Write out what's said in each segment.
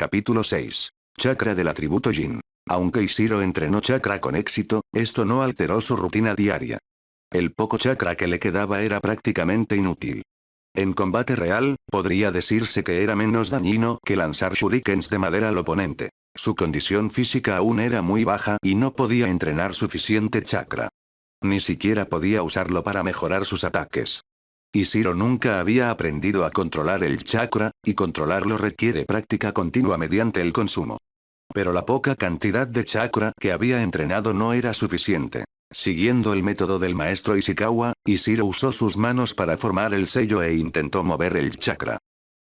Capítulo 6. Chakra del atributo Yin. Aunque Ishiro entrenó chakra con éxito, esto no alteró su rutina diaria. El poco chakra que le quedaba era prácticamente inútil. En combate real, podría decirse que era menos dañino que lanzar shurikens de madera al oponente. Su condición física aún era muy baja y no podía entrenar suficiente chakra. Ni siquiera podía usarlo para mejorar sus ataques. Ishiro nunca había aprendido a controlar el chakra, y controlarlo requiere práctica continua mediante el consumo. Pero la poca cantidad de chakra que había entrenado no era suficiente. Siguiendo el método del maestro Ishikawa, Ishiro usó sus manos para formar el sello e intentó mover el chakra.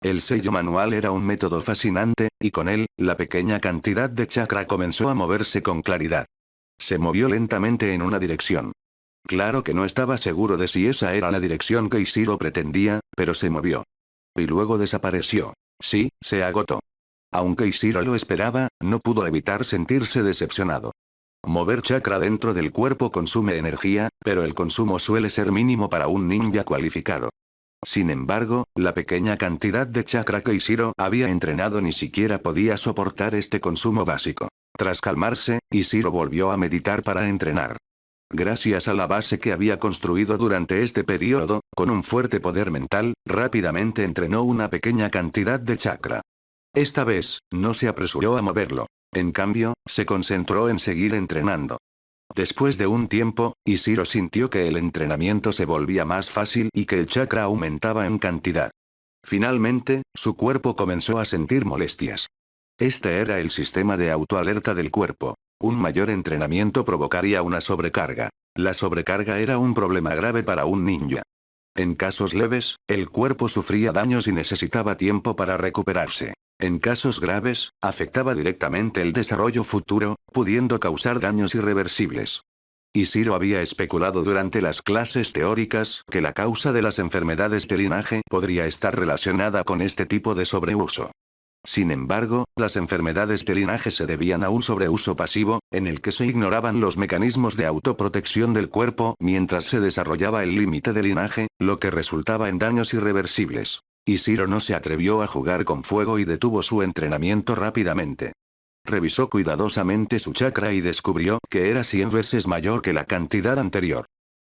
El sello manual era un método fascinante, y con él, la pequeña cantidad de chakra comenzó a moverse con claridad. Se movió lentamente en una dirección. Claro que no estaba seguro de si esa era la dirección que Ishiro pretendía, pero se movió. Y luego desapareció. Sí, se agotó. Aunque Ishiro lo esperaba, no pudo evitar sentirse decepcionado. Mover chakra dentro del cuerpo consume energía, pero el consumo suele ser mínimo para un ninja cualificado. Sin embargo, la pequeña cantidad de chakra que Ishiro había entrenado ni siquiera podía soportar este consumo básico. Tras calmarse, Ishiro volvió a meditar para entrenar. Gracias a la base que había construido durante este periodo, con un fuerte poder mental, rápidamente entrenó una pequeña cantidad de chakra. Esta vez, no se apresuró a moverlo. En cambio, se concentró en seguir entrenando. Después de un tiempo, Ishiro sintió que el entrenamiento se volvía más fácil y que el chakra aumentaba en cantidad. Finalmente, su cuerpo comenzó a sentir molestias. Este era el sistema de autoalerta del cuerpo. Un mayor entrenamiento provocaría una sobrecarga. La sobrecarga era un problema grave para un ninja. En casos leves, el cuerpo sufría daños y necesitaba tiempo para recuperarse. En casos graves, afectaba directamente el desarrollo futuro, pudiendo causar daños irreversibles. Ishiro había especulado durante las clases teóricas que la causa de las enfermedades de linaje podría estar relacionada con este tipo de sobreuso. Sin embargo, las enfermedades de linaje se debían a un sobreuso pasivo, en el que se ignoraban los mecanismos de autoprotección del cuerpo mientras se desarrollaba el límite de linaje, lo que resultaba en daños irreversibles. Ishiro no se atrevió a jugar con fuego y detuvo su entrenamiento rápidamente. Revisó cuidadosamente su chakra y descubrió que era 100 veces mayor que la cantidad anterior.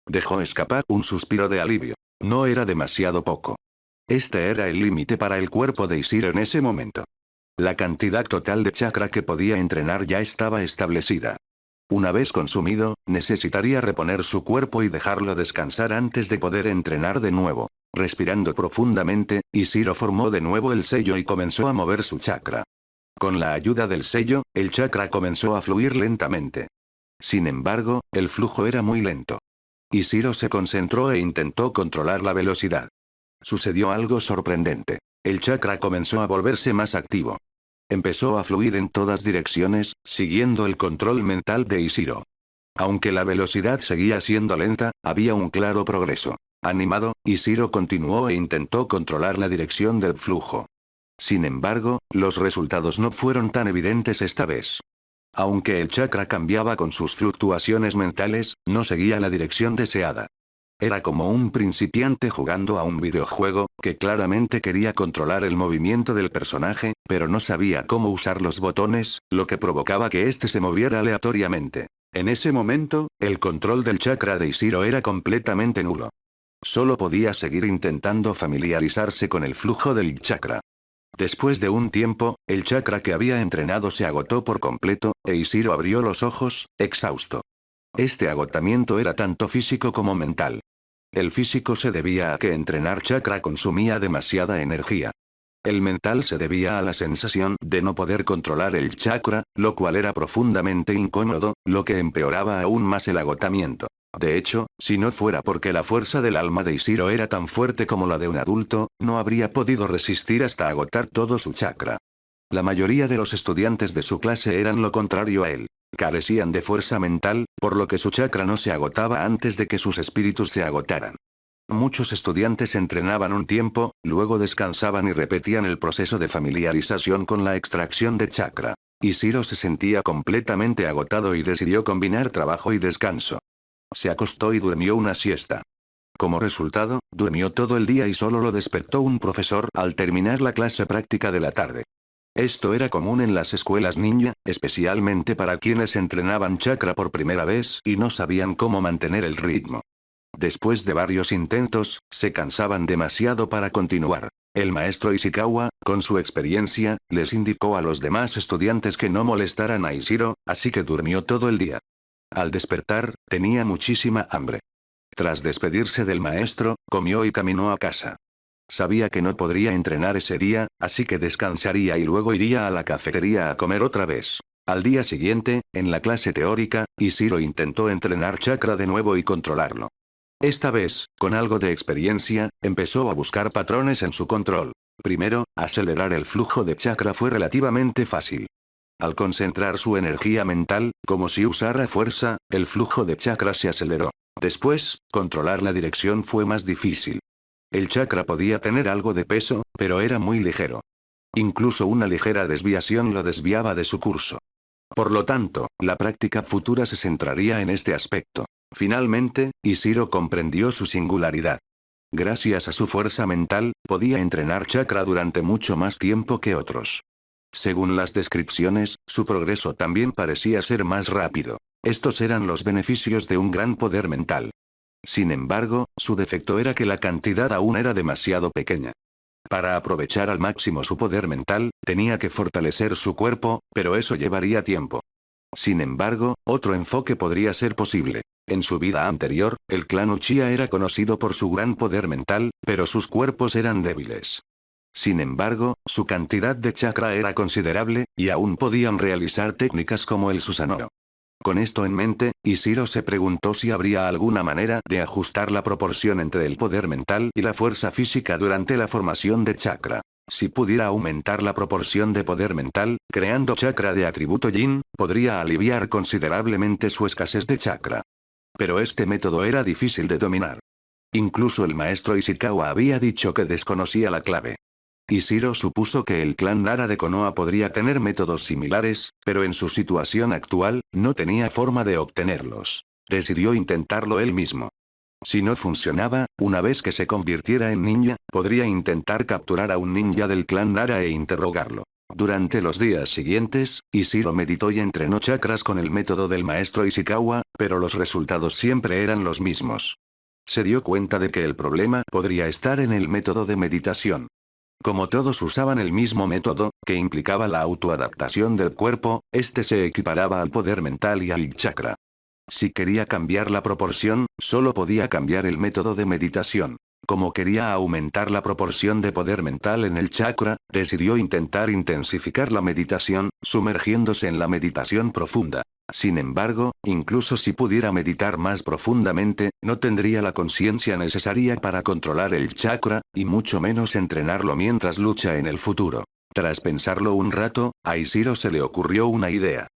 Dejó escapar un suspiro de alivio. No era demasiado poco. Este era el límite para el cuerpo de Ishiro en ese momento. La cantidad total de chakra que podía entrenar ya estaba establecida. Una vez consumido, necesitaría reponer su cuerpo y dejarlo descansar antes de poder entrenar de nuevo. Respirando profundamente, Ishiro formó de nuevo el sello y comenzó a mover su chakra. Con la ayuda del sello, el chakra comenzó a fluir lentamente. Sin embargo, el flujo era muy lento. Ishiro se concentró e intentó controlar la velocidad. Sucedió algo sorprendente. El chakra comenzó a volverse más activo. Empezó a fluir en todas direcciones, siguiendo el control mental de Ishiro. Aunque la velocidad seguía siendo lenta, había un claro progreso. Animado, Ishiro continuó e intentó controlar la dirección del flujo. Sin embargo, los resultados no fueron tan evidentes esta vez. Aunque el chakra cambiaba con sus fluctuaciones mentales, no seguía la dirección deseada. Era como un principiante jugando a un videojuego, que claramente quería controlar el movimiento del personaje, pero no sabía cómo usar los botones, lo que provocaba que éste se moviera aleatoriamente. En ese momento, el control del chakra de Ishiro era completamente nulo. Solo podía seguir intentando familiarizarse con el flujo del chakra. Después de un tiempo, el chakra que había entrenado se agotó por completo, e Ishiro abrió los ojos, exhausto. Este agotamiento era tanto físico como mental. El físico se debía a que entrenar chakra consumía demasiada energía. El mental se debía a la sensación de no poder controlar el chakra, lo cual era profundamente incómodo, lo que empeoraba aún más el agotamiento. De hecho, si no fuera porque la fuerza del alma de Ishiro era tan fuerte como la de un adulto, no habría podido resistir hasta agotar todo su chakra. La mayoría de los estudiantes de su clase eran lo contrario a él. Carecían de fuerza mental, por lo que su chakra no se agotaba antes de que sus espíritus se agotaran. Muchos estudiantes entrenaban un tiempo, luego descansaban y repetían el proceso de familiarización con la extracción de chakra. Ishiro se sentía completamente agotado y decidió combinar trabajo y descanso. Se acostó y durmió una siesta. Como resultado, durmió todo el día y solo lo despertó un profesor al terminar la clase práctica de la tarde. Esto era común en las escuelas ninja, especialmente para quienes entrenaban chakra por primera vez y no sabían cómo mantener el ritmo. Después de varios intentos, se cansaban demasiado para continuar. El maestro Ishikawa, con su experiencia, les indicó a los demás estudiantes que no molestaran a Ishiro, así que durmió todo el día. Al despertar, tenía muchísima hambre. Tras despedirse del maestro, comió y caminó a casa. Sabía que no podría entrenar ese día, así que descansaría y luego iría a la cafetería a comer otra vez. Al día siguiente, en la clase teórica, Ishiro intentó entrenar chakra de nuevo y controlarlo. Esta vez, con algo de experiencia, empezó a buscar patrones en su control. Primero, acelerar el flujo de chakra fue relativamente fácil. Al concentrar su energía mental, como si usara fuerza, el flujo de chakra se aceleró. Después, controlar la dirección fue más difícil. El chakra podía tener algo de peso, pero era muy ligero. Incluso una ligera desviación lo desviaba de su curso. Por lo tanto, la práctica futura se centraría en este aspecto. Finalmente, Ishiro comprendió su singularidad. Gracias a su fuerza mental, podía entrenar chakra durante mucho más tiempo que otros. Según las descripciones, su progreso también parecía ser más rápido. Estos eran los beneficios de un gran poder mental. Sin embargo, su defecto era que la cantidad aún era demasiado pequeña. Para aprovechar al máximo su poder mental, tenía que fortalecer su cuerpo, pero eso llevaría tiempo. Sin embargo, otro enfoque podría ser posible. En su vida anterior, el clan Uchiha era conocido por su gran poder mental, pero sus cuerpos eran débiles. Sin embargo, su cantidad de chakra era considerable, y aún podían realizar técnicas como el Susanoo. Con esto en mente, Ishiro se preguntó si habría alguna manera de ajustar la proporción entre el poder mental y la fuerza física durante la formación de chakra. Si pudiera aumentar la proporción de poder mental, creando chakra de atributo yin, podría aliviar considerablemente su escasez de chakra. Pero este método era difícil de dominar. Incluso el maestro Ishikawa había dicho que desconocía la clave. Ishiro supuso que el clan Nara de Konoha podría tener métodos similares, pero en su situación actual, no tenía forma de obtenerlos. Decidió intentarlo él mismo. Si no funcionaba, una vez que se convirtiera en ninja, podría intentar capturar a un ninja del clan Nara e interrogarlo. Durante los días siguientes, Ishiro meditó y entrenó chakras con el método del maestro Ishikawa, pero los resultados siempre eran los mismos. Se dio cuenta de que el problema podría estar en el método de meditación. Como todos usaban el mismo método, que implicaba la autoadaptación del cuerpo, este se equiparaba al poder mental y al chakra. Si quería cambiar la proporción, solo podía cambiar el método de meditación. Como quería aumentar la proporción de poder mental en el chakra, decidió intentar intensificar la meditación, sumergiéndose en la meditación profunda. Sin embargo, incluso si pudiera meditar más profundamente, no tendría la conciencia necesaria para controlar el chakra, y mucho menos entrenarlo mientras lucha en el futuro. Tras pensarlo un rato, a Ishiro se le ocurrió una idea.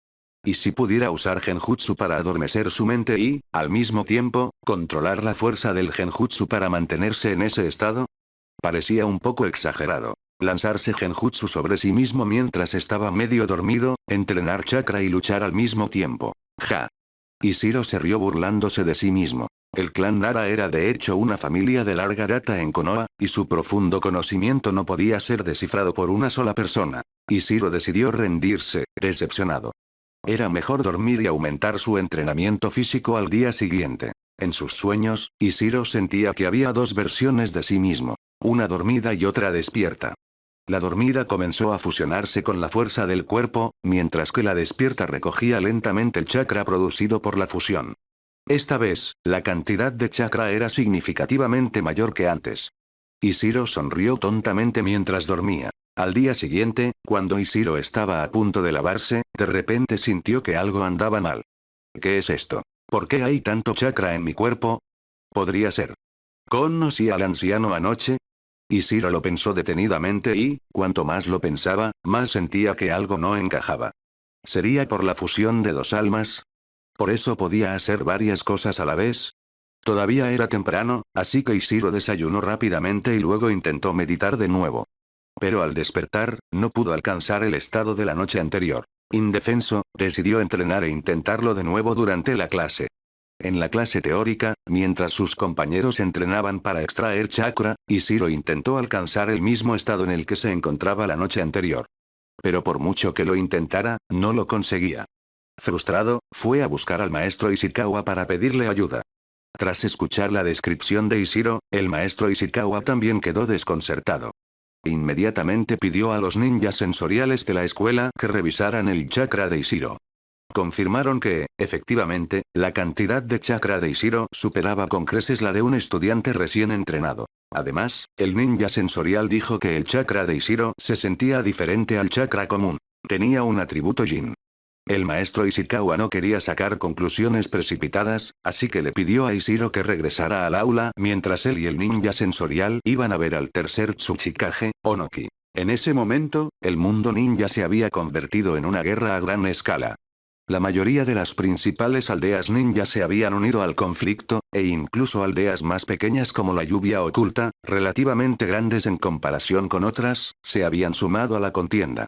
¿Y si pudiera usar genjutsu para adormecer su mente y, al mismo tiempo, controlar la fuerza del genjutsu para mantenerse en ese estado? Parecía un poco exagerado. Lanzarse genjutsu sobre sí mismo mientras estaba medio dormido, entrenar chakra y luchar al mismo tiempo. Ja. Ishiro se rió burlándose de sí mismo. El clan Nara era de hecho una familia de larga data en Konoha, y su profundo conocimiento no podía ser descifrado por una sola persona. Ishiro decidió rendirse, decepcionado. Era mejor dormir y aumentar su entrenamiento físico al día siguiente. En sus sueños, Ishiro sentía que había dos versiones de sí mismo. Una dormida y otra despierta. La dormida comenzó a fusionarse con la fuerza del cuerpo, mientras que la despierta recogía lentamente el chakra producido por la fusión. Esta vez, la cantidad de chakra era significativamente mayor que antes. Ishiro sonrió tontamente mientras dormía. Al día siguiente, cuando Ishiro estaba a punto de lavarse, de repente sintió que algo andaba mal. ¿Qué es esto? ¿Por qué hay tanto chakra en mi cuerpo? Podría ser. ¿Conocí al anciano anoche? Ishiro lo pensó detenidamente y, cuanto más lo pensaba, más sentía que algo no encajaba. ¿Sería por la fusión de dos almas? ¿Por eso podía hacer varias cosas a la vez? Todavía era temprano, así que Ishiro desayunó rápidamente y luego intentó meditar de nuevo. Pero al despertar, no pudo alcanzar el estado de la noche anterior. Indefenso, decidió entrenar e intentarlo de nuevo durante la clase. En la clase teórica, mientras sus compañeros entrenaban para extraer chakra, Ishiro intentó alcanzar el mismo estado en el que se encontraba la noche anterior. Pero por mucho que lo intentara, no lo conseguía. Frustrado, fue a buscar al maestro Ishikawa para pedirle ayuda. Tras escuchar la descripción de Ishiro, el maestro Ishikawa también quedó desconcertado. Inmediatamente pidió a los ninjas sensoriales de la escuela que revisaran el chakra de Ishiro. Confirmaron que, efectivamente, la cantidad de chakra de Ishiro superaba con creces la de un estudiante recién entrenado. Además, el ninja sensorial dijo que el chakra de Ishiro se sentía diferente al chakra común. Tenía un atributo Jin. El maestro Ishikawa no quería sacar conclusiones precipitadas, así que le pidió a Ishiro que regresara al aula mientras él y el ninja sensorial iban a ver al tercer Tsuchikage, Onoki. En ese momento, el mundo ninja se había convertido en una guerra a gran escala. La mayoría de las principales aldeas ninja se habían unido al conflicto, e incluso aldeas más pequeñas como la lluvia oculta, relativamente grandes en comparación con otras, se habían sumado a la contienda.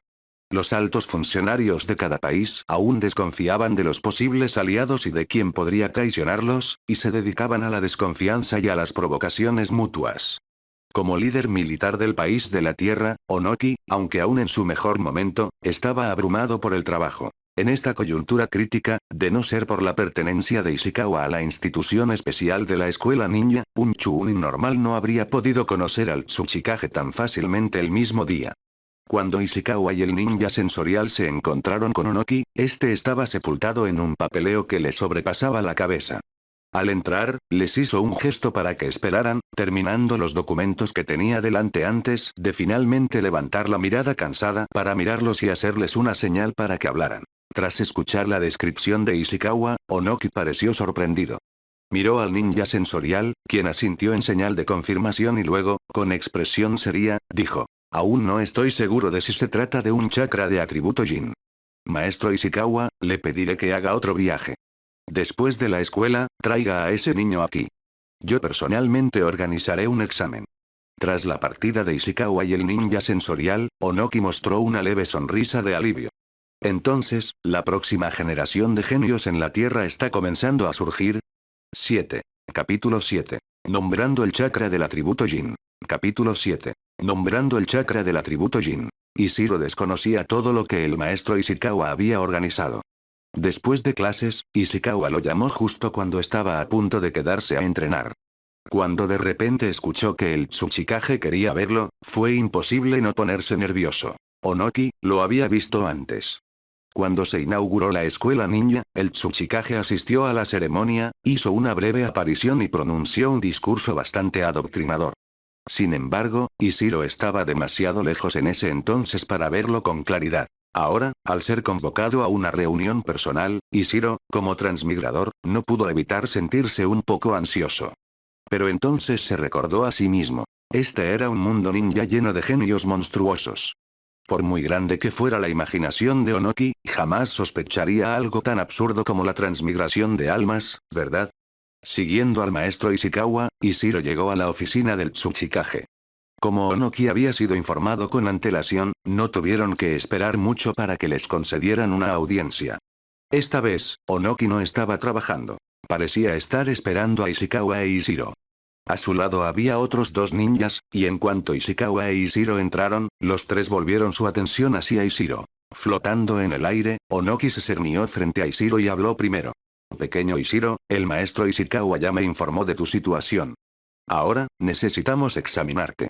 Los altos funcionarios de cada país aún desconfiaban de los posibles aliados y de quién podría traicionarlos, y se dedicaban a la desconfianza y a las provocaciones mutuas. Como líder militar del país de la Tierra, Onoki, aunque aún en su mejor momento, estaba abrumado por el trabajo. En esta coyuntura crítica, de no ser por la pertenencia de Ishikawa a la institución especial de la escuela ninja, un Chunin normal no habría podido conocer al Tsuchikage tan fácilmente el mismo día. Cuando Ishikawa y el ninja sensorial se encontraron con Onoki, este estaba sepultado en un papeleo que le sobrepasaba la cabeza. Al entrar, les hizo un gesto para que esperaran, terminando los documentos que tenía delante antes de finalmente levantar la mirada cansada para mirarlos y hacerles una señal para que hablaran. Tras escuchar la descripción de Ishikawa, Onoki pareció sorprendido. Miró al ninja sensorial, quien asintió en señal de confirmación y luego, con expresión seria, dijo: aún no estoy seguro de si se trata de un chakra de atributo Jin. Maestro Ishikawa, le pediré que haga otro viaje. Después de la escuela, traiga a ese niño aquí. Yo personalmente organizaré un examen. Tras la partida de Ishikawa y el ninja sensorial, Onoki mostró una leve sonrisa de alivio. Entonces, ¿la próxima generación de genios en la Tierra está comenzando a surgir? 7. Capítulo 7. Nombrando el chakra del atributo Jin. Capítulo 7. Nombrando el chakra del atributo Jin. Ishiro desconocía todo lo que el maestro Ishikawa había organizado. Después de clases, Ishikawa lo llamó justo cuando estaba a punto de quedarse a entrenar. Cuando de repente escuchó que el Tsuchikage quería verlo, fue imposible no ponerse nervioso. Onoki, lo había visto antes. Cuando se inauguró la escuela ninja, el Tsuchikage asistió a la ceremonia, hizo una breve aparición y pronunció un discurso bastante adoctrinador. Sin embargo, Ishiro estaba demasiado lejos en ese entonces para verlo con claridad. Ahora, al ser convocado a una reunión personal, Ishiro, como transmigrador, no pudo evitar sentirse un poco ansioso. Pero entonces se recordó a sí mismo. Este era un mundo ninja lleno de genios monstruosos. Por muy grande que fuera la imaginación de Onoki, jamás sospecharía algo tan absurdo como la transmigración de almas, ¿verdad? Siguiendo al maestro Ishikawa, Ishiro llegó a la oficina del Tsuchikage. Como Onoki había sido informado con antelación, no tuvieron que esperar mucho para que les concedieran una audiencia. Esta vez, Onoki no estaba trabajando. Parecía estar esperando a Ishikawa e Ishiro. A su lado había otros dos ninjas, y en cuanto Ishikawa e Ishiro entraron, los tres volvieron su atención hacia Ishiro. Flotando en el aire, Onoki se cernió frente a Ishiro y habló primero. Pequeño Ishiro, el maestro Ishikawa ya me informó de tu situación. Ahora, necesitamos examinarte.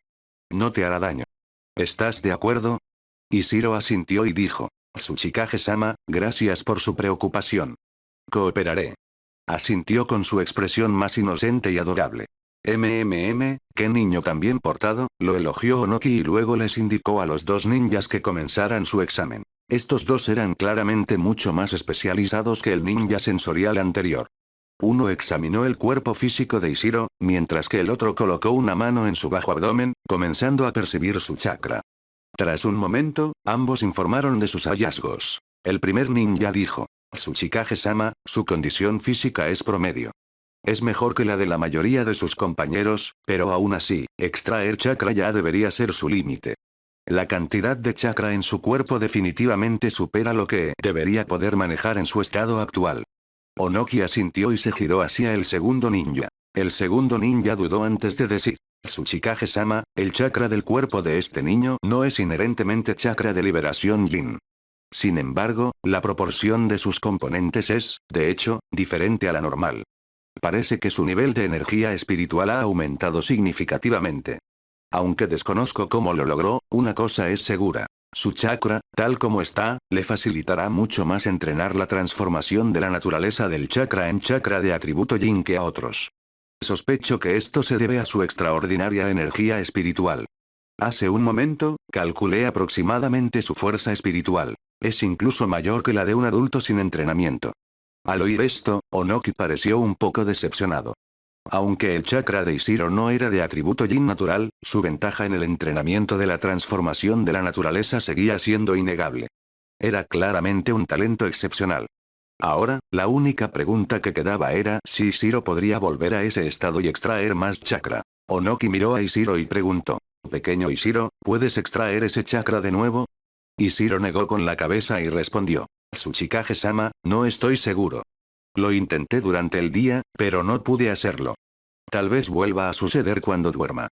No te hará daño. ¿Estás de acuerdo? Ishiro asintió y dijo: Tsuchikage-sama, gracias por su preocupación. Cooperaré. Asintió con su expresión más inocente y adorable. Qué niño tan bien portado, lo elogió Onoki y luego les indicó a los dos ninjas que comenzaran su examen. Estos dos eran claramente mucho más especializados que el ninja sensorial anterior. Uno examinó el cuerpo físico de Ishiro, mientras que el otro colocó una mano en su bajo abdomen, comenzando a percibir su chakra. Tras un momento, ambos informaron de sus hallazgos. El primer ninja dijo: Tsuchikage-sama, su condición física es promedio. Es mejor que la de la mayoría de sus compañeros, pero aún así, extraer chakra ya debería ser su límite. La cantidad de chakra en su cuerpo definitivamente supera lo que debería poder manejar en su estado actual. Onoki asintió y se giró hacia el segundo ninja. El segundo ninja dudó antes de decir: Tsuchikage-sama, el chakra del cuerpo de este niño no es inherentemente chakra de liberación yin. Sin embargo, la proporción de sus componentes es, de hecho, diferente a la normal. Parece que su nivel de energía espiritual ha aumentado significativamente. Aunque desconozco cómo lo logró, una cosa es segura. Su chakra, tal como está, le facilitará mucho más entrenar la transformación de la naturaleza del chakra en chakra de atributo yin que a otros. Sospecho que esto se debe a su extraordinaria energía espiritual. Hace un momento, calculé aproximadamente su fuerza espiritual. Es incluso mayor que la de un adulto sin entrenamiento. Al oír esto, Onoki pareció un poco decepcionado. Aunque el chakra de Ishiro no era de atributo yin natural, su ventaja en el entrenamiento de la transformación de la naturaleza seguía siendo innegable. Era claramente un talento excepcional. Ahora, la única pregunta que quedaba era si Ishiro podría volver a ese estado y extraer más chakra. Onoki miró a Ishiro y preguntó: «Pequeño Ishiro, ¿puedes extraer ese chakra de nuevo?» Ishiro negó con la cabeza y respondió: «Tsuchikage-sama, no estoy seguro. Lo intenté durante el día, pero no pude hacerlo. Tal vez vuelva a suceder cuando duerma».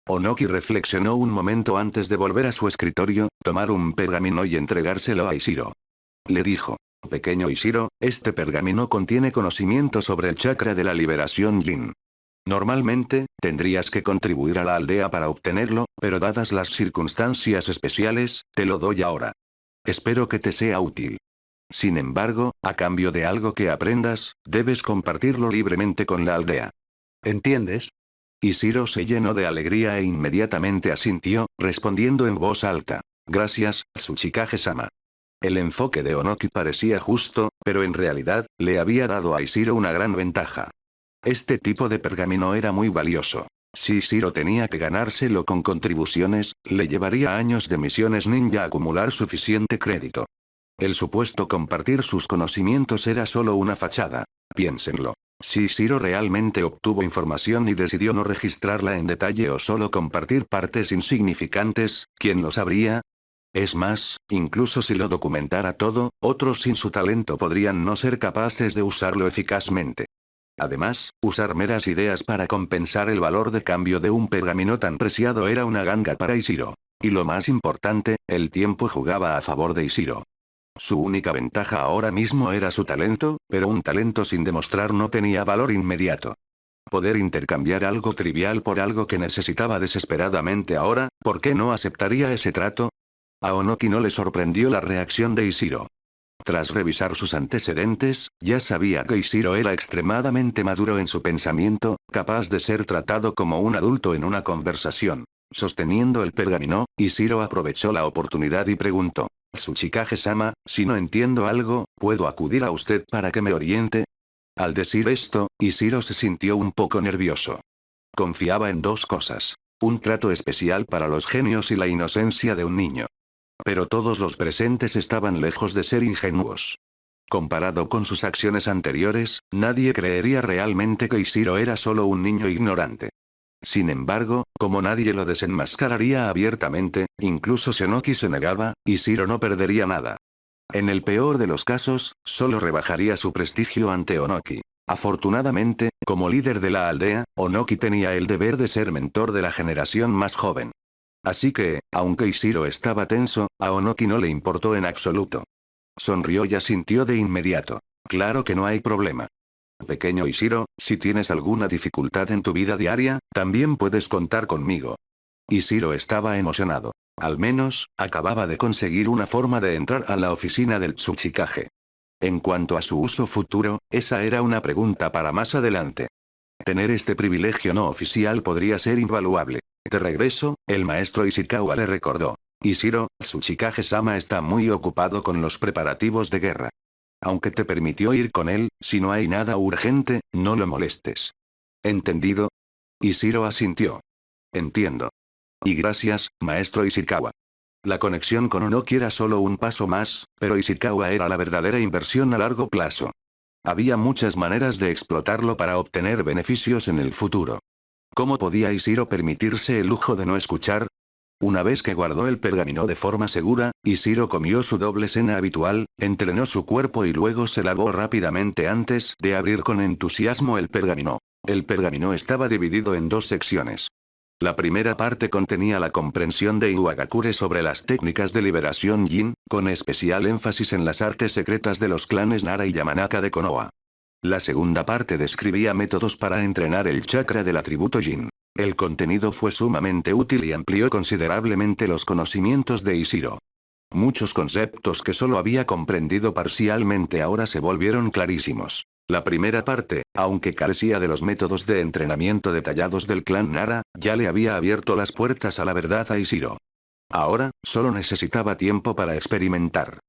Onoki reflexionó un momento antes de volver a su escritorio, tomar un pergamino y entregárselo a Ishiro. Le dijo: «Pequeño Ishiro, este pergamino contiene conocimiento sobre el chakra de la liberación yin. Normalmente, tendrías que contribuir a la aldea para obtenerlo, pero dadas las circunstancias especiales, te lo doy ahora. Espero que te sea útil. Sin embargo, a cambio de algo que aprendas, debes compartirlo libremente con la aldea. ¿Entiendes?» Ishiro se llenó de alegría e inmediatamente asintió, respondiendo en voz alta: «Gracias, Tsuchikage-sama». El enfoque de Onoki parecía justo, pero en realidad, le había dado a Ishiro una gran ventaja. Este tipo de pergamino era muy valioso. Si Ishiro tenía que ganárselo con contribuciones, le llevaría años de misiones ninja acumular suficiente crédito. El supuesto compartir sus conocimientos era solo una fachada. Piénsenlo. Si Ishiro realmente obtuvo información y decidió no registrarla en detalle o solo compartir partes insignificantes, ¿quién lo sabría? Es más, incluso si lo documentara todo, otros sin su talento podrían no ser capaces de usarlo eficazmente. Además, usar meras ideas para compensar el valor de cambio de un pergamino tan preciado era una ganga para Ishiro. Y lo más importante, el tiempo jugaba a favor de Ishiro. Su única ventaja ahora mismo era su talento, pero un talento sin demostrar no tenía valor inmediato. Poder intercambiar algo trivial por algo que necesitaba desesperadamente ahora, ¿por qué no aceptaría ese trato? A Onoki no le sorprendió la reacción de Ishiro. Tras revisar sus antecedentes, ya sabía que Ishiro era extremadamente maduro en su pensamiento, capaz de ser tratado como un adulto en una conversación. Sosteniendo el pergamino, Ishiro aprovechó la oportunidad y preguntó: «Tsuchikage-sama, si no entiendo algo, ¿puedo acudir a usted para que me oriente?» Al decir esto, Ishiro se sintió un poco nervioso. Confiaba en dos cosas: un trato especial para los genios y la inocencia de un niño. Pero todos los presentes estaban lejos de ser ingenuos. Comparado con sus acciones anteriores, nadie creería realmente que Ishiro era solo un niño ignorante. Sin embargo, como nadie lo desenmascararía abiertamente, incluso si Onoki se negaba, Ishiro no perdería nada. En el peor de los casos, solo rebajaría su prestigio ante Onoki. Afortunadamente, como líder de la aldea, Onoki tenía el deber de ser mentor de la generación más joven. Así que, aunque Ishiro estaba tenso, a Onoki no le importó en absoluto. Sonrió y asintió de inmediato. «Claro que no hay problema. Pequeño Ishiro, si tienes alguna dificultad en tu vida diaria, también puedes contar conmigo». Ishiro estaba emocionado. Al menos, acababa de conseguir una forma de entrar a la oficina del Tsuchikage. En cuanto a su uso futuro, esa era una pregunta para más adelante. Tener este privilegio no oficial podría ser invaluable. De regreso, el maestro Ishikawa le recordó: «Ishiro, Tsuchikage-sama está muy ocupado con los preparativos de guerra. Aunque te permitió ir con él, si no hay nada urgente, no lo molestes». «¿Entendido?» Ishiro asintió. «Entiendo. Y gracias, maestro Ishikawa». La conexión con Onoki era solo un paso más, pero Ishikawa era la verdadera inversión a largo plazo. Había muchas maneras de explotarlo para obtener beneficios en el futuro. ¿Cómo podía Ishiro permitirse el lujo de no escuchar? Una vez que guardó el pergamino de forma segura, Ishiro comió su doble cena habitual, entrenó su cuerpo y luego se lavó rápidamente antes de abrir con entusiasmo el pergamino. El pergamino estaba dividido en dos secciones. La primera parte contenía la comprensión de Iwagakure sobre las técnicas de liberación Yin, con especial énfasis en las artes secretas de los clanes Nara y Yamanaka de Konoha. La segunda parte describía métodos para entrenar el chakra del atributo Yin. El contenido fue sumamente útil y amplió considerablemente los conocimientos de Ishiro. Muchos conceptos que solo había comprendido parcialmente ahora se volvieron clarísimos. La primera parte, aunque carecía de los métodos de entrenamiento detallados del clan Nara, ya le había abierto las puertas a la verdad a Ishiro. Ahora, solo necesitaba tiempo para experimentar.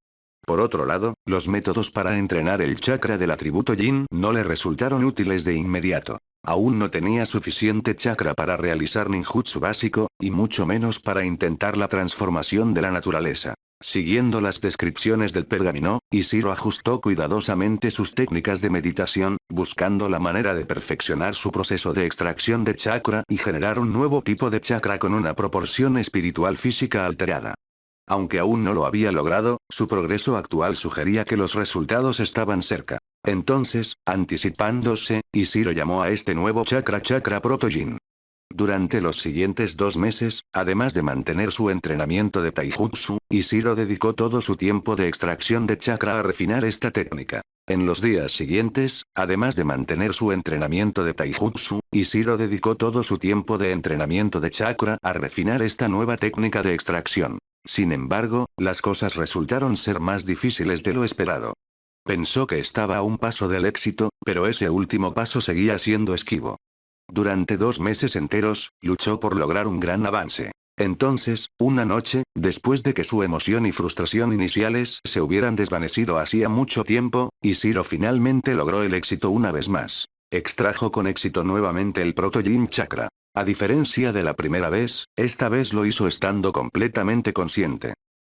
Por otro lado, los métodos para entrenar el chakra del atributo Yin no le resultaron útiles de inmediato. Aún no tenía suficiente chakra para realizar ninjutsu básico, y mucho menos para intentar la transformación de la naturaleza. Siguiendo las descripciones del pergamino, Ishiro ajustó cuidadosamente sus técnicas de meditación, buscando la manera de perfeccionar su proceso de extracción de chakra y generar un nuevo tipo de chakra con una proporción espiritual física alterada. Aunque aún no lo había logrado, su progreso actual sugería que los resultados estaban cerca. Entonces, anticipándose, Ishiro llamó a este nuevo chakra Proto-Jin. Durante los siguientes 2 meses, además de mantener su entrenamiento de taijutsu, Ishiro dedicó todo su tiempo de extracción de chakra a refinar esta técnica. En los días siguientes, además de mantener su entrenamiento de taijutsu, Ishiro dedicó todo su tiempo de entrenamiento de chakra a refinar esta nueva técnica de extracción. Sin embargo, las cosas resultaron ser más difíciles de lo esperado. Pensó que estaba a un paso del éxito, pero ese último paso seguía siendo esquivo. Durante 2 meses enteros, luchó por lograr un gran avance. Entonces, una noche, después de que su emoción y frustración iniciales se hubieran desvanecido hacía mucho tiempo, Ishiro finalmente logró el éxito una vez más. Extrajo con éxito nuevamente el Proto-Jin Chakra. A diferencia de la primera vez, esta vez lo hizo estando completamente consciente.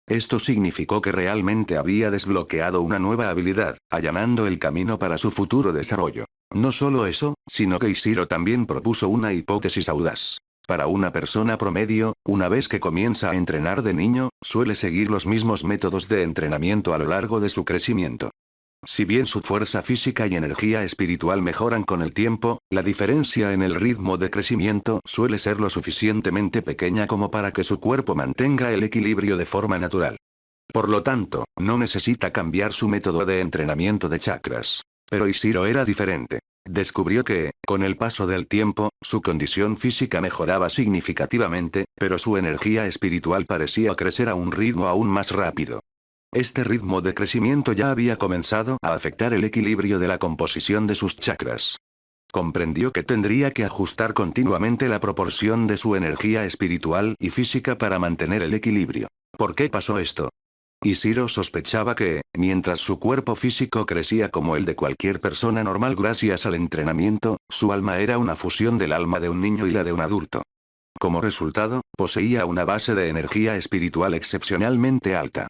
Esto significó que realmente había desbloqueado una nueva habilidad, allanando el camino para su futuro desarrollo. No solo eso, sino que Ishiro también propuso una hipótesis audaz. Para una persona promedio, una vez que comienza a entrenar de niño, suele seguir los mismos métodos de entrenamiento a lo largo de su crecimiento. Si bien su fuerza física y energía espiritual mejoran con el tiempo, la diferencia en el ritmo de crecimiento suele ser lo suficientemente pequeña como para que su cuerpo mantenga el equilibrio de forma natural. Por lo tanto, no necesita cambiar su método de entrenamiento de chakras. Pero Ishiro era diferente. Descubrió que, con el paso del tiempo, su condición física mejoraba significativamente, pero su energía espiritual parecía crecer a un ritmo aún más rápido. Este ritmo de crecimiento ya había comenzado a afectar el equilibrio de la composición de sus chakras. Comprendió que tendría que ajustar continuamente la proporción de su energía espiritual y física para mantener el equilibrio. ¿Por qué pasó esto? Ishiro sospechaba que, mientras su cuerpo físico crecía como el de cualquier persona normal gracias al entrenamiento, su alma era una fusión del alma de un niño y la de un adulto. Como resultado, poseía una base de energía espiritual excepcionalmente alta.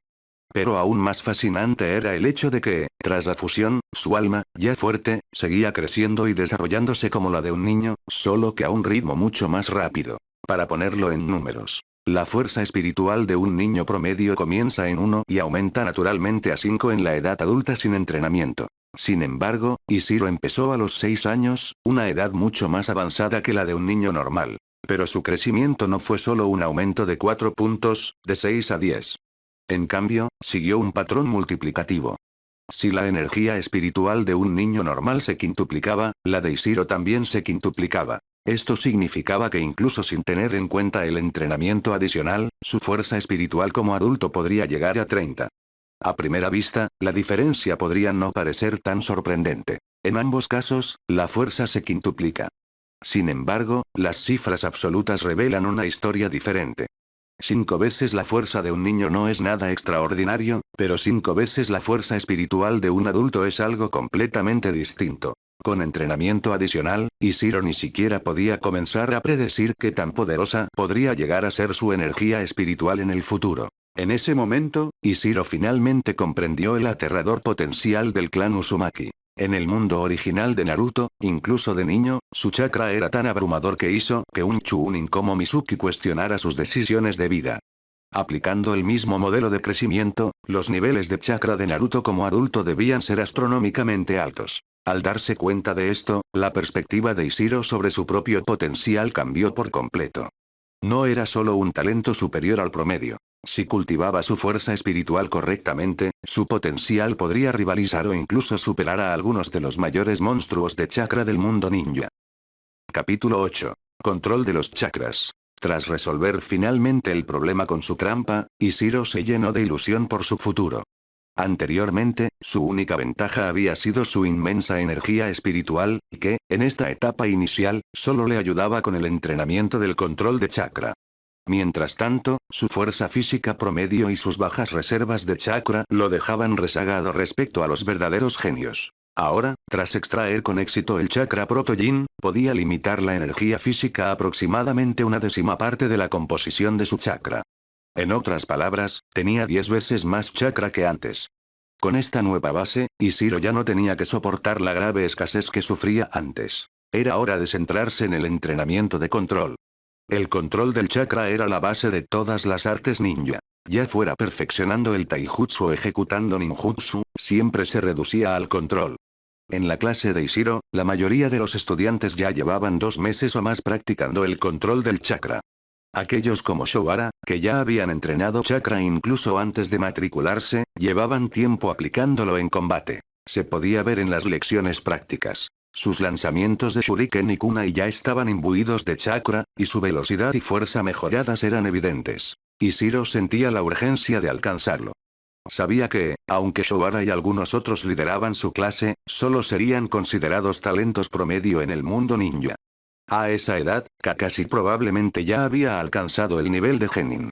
Pero aún más fascinante era el hecho de que, tras la fusión, su alma, ya fuerte, seguía creciendo y desarrollándose como la de un niño, solo que a un ritmo mucho más rápido. Para ponerlo en números. La fuerza espiritual de un niño promedio comienza en 1 y aumenta naturalmente a 5 en la edad adulta sin entrenamiento. Sin embargo, Ishiro empezó a los 6 años, una edad mucho más avanzada que la de un niño normal. Pero su crecimiento no fue solo un aumento de 4 puntos, de 6 a 10. En cambio, siguió un patrón multiplicativo. Si la energía espiritual de un niño normal se quintuplicaba, la de Ishiro también se quintuplicaba. Esto significaba que incluso sin tener en cuenta el entrenamiento adicional, su fuerza espiritual como adulto podría llegar a 30. A primera vista, la diferencia podría no parecer tan sorprendente. En ambos casos, la fuerza se quintuplica. Sin embargo, las cifras absolutas revelan una historia diferente. 5 veces la fuerza de un niño no es nada extraordinario, pero 5 veces la fuerza espiritual de un adulto es algo completamente distinto. Con entrenamiento adicional, Ishiro ni siquiera podía comenzar a predecir qué tan poderosa podría llegar a ser su energía espiritual en el futuro. En ese momento, Ishiro finalmente comprendió el aterrador potencial del clan Uzumaki. En el mundo original de Naruto, incluso de niño, su chakra era tan abrumador que hizo que un Chunin como Mizuki cuestionara sus decisiones de vida. Aplicando el mismo modelo de crecimiento, los niveles de chakra de Naruto como adulto debían ser astronómicamente altos. Al darse cuenta de esto, la perspectiva de Ishiro sobre su propio potencial cambió por completo. No era solo un talento superior al promedio. Si cultivaba su fuerza espiritual correctamente, su potencial podría rivalizar o incluso superar a algunos de los mayores monstruos de chakra del mundo ninja. Capítulo 8. Control de los chakras. Tras resolver finalmente el problema con su trampa, Ishiro se llenó de ilusión por su futuro. Anteriormente, su única ventaja había sido su inmensa energía espiritual, que, en esta etapa inicial, solo le ayudaba con el entrenamiento del control de chakra. Mientras tanto, su fuerza física promedio y sus bajas reservas de chakra lo dejaban rezagado respecto a los verdaderos genios. Ahora, tras extraer con éxito el chakra proto-yin, podía limitar la energía física a aproximadamente una décima parte de la composición de su chakra. En otras palabras, tenía 10 veces más chakra que antes. Con esta nueva base, Ishiro ya no tenía que soportar la grave escasez que sufría antes. Era hora de centrarse en el entrenamiento de control. El control del chakra era la base de todas las artes ninja. Ya fuera perfeccionando el taijutsu o ejecutando ninjutsu, siempre se reducía al control. En la clase de Ishiro, la mayoría de los estudiantes ya llevaban 2 meses o más practicando el control del chakra. Aquellos como Shobara, que ya habían entrenado chakra incluso antes de matricularse, llevaban tiempo aplicándolo en combate. Se podía ver en las lecciones prácticas. Sus lanzamientos de shuriken y kunai ya estaban imbuidos de chakra, y su velocidad y fuerza mejoradas eran evidentes. Ishiro sentía la urgencia de alcanzarlo. Sabía que, aunque Shobara y algunos otros lideraban su clase, solo serían considerados talentos promedio en el mundo ninja. A esa edad, Kakashi probablemente ya había alcanzado el nivel de genin.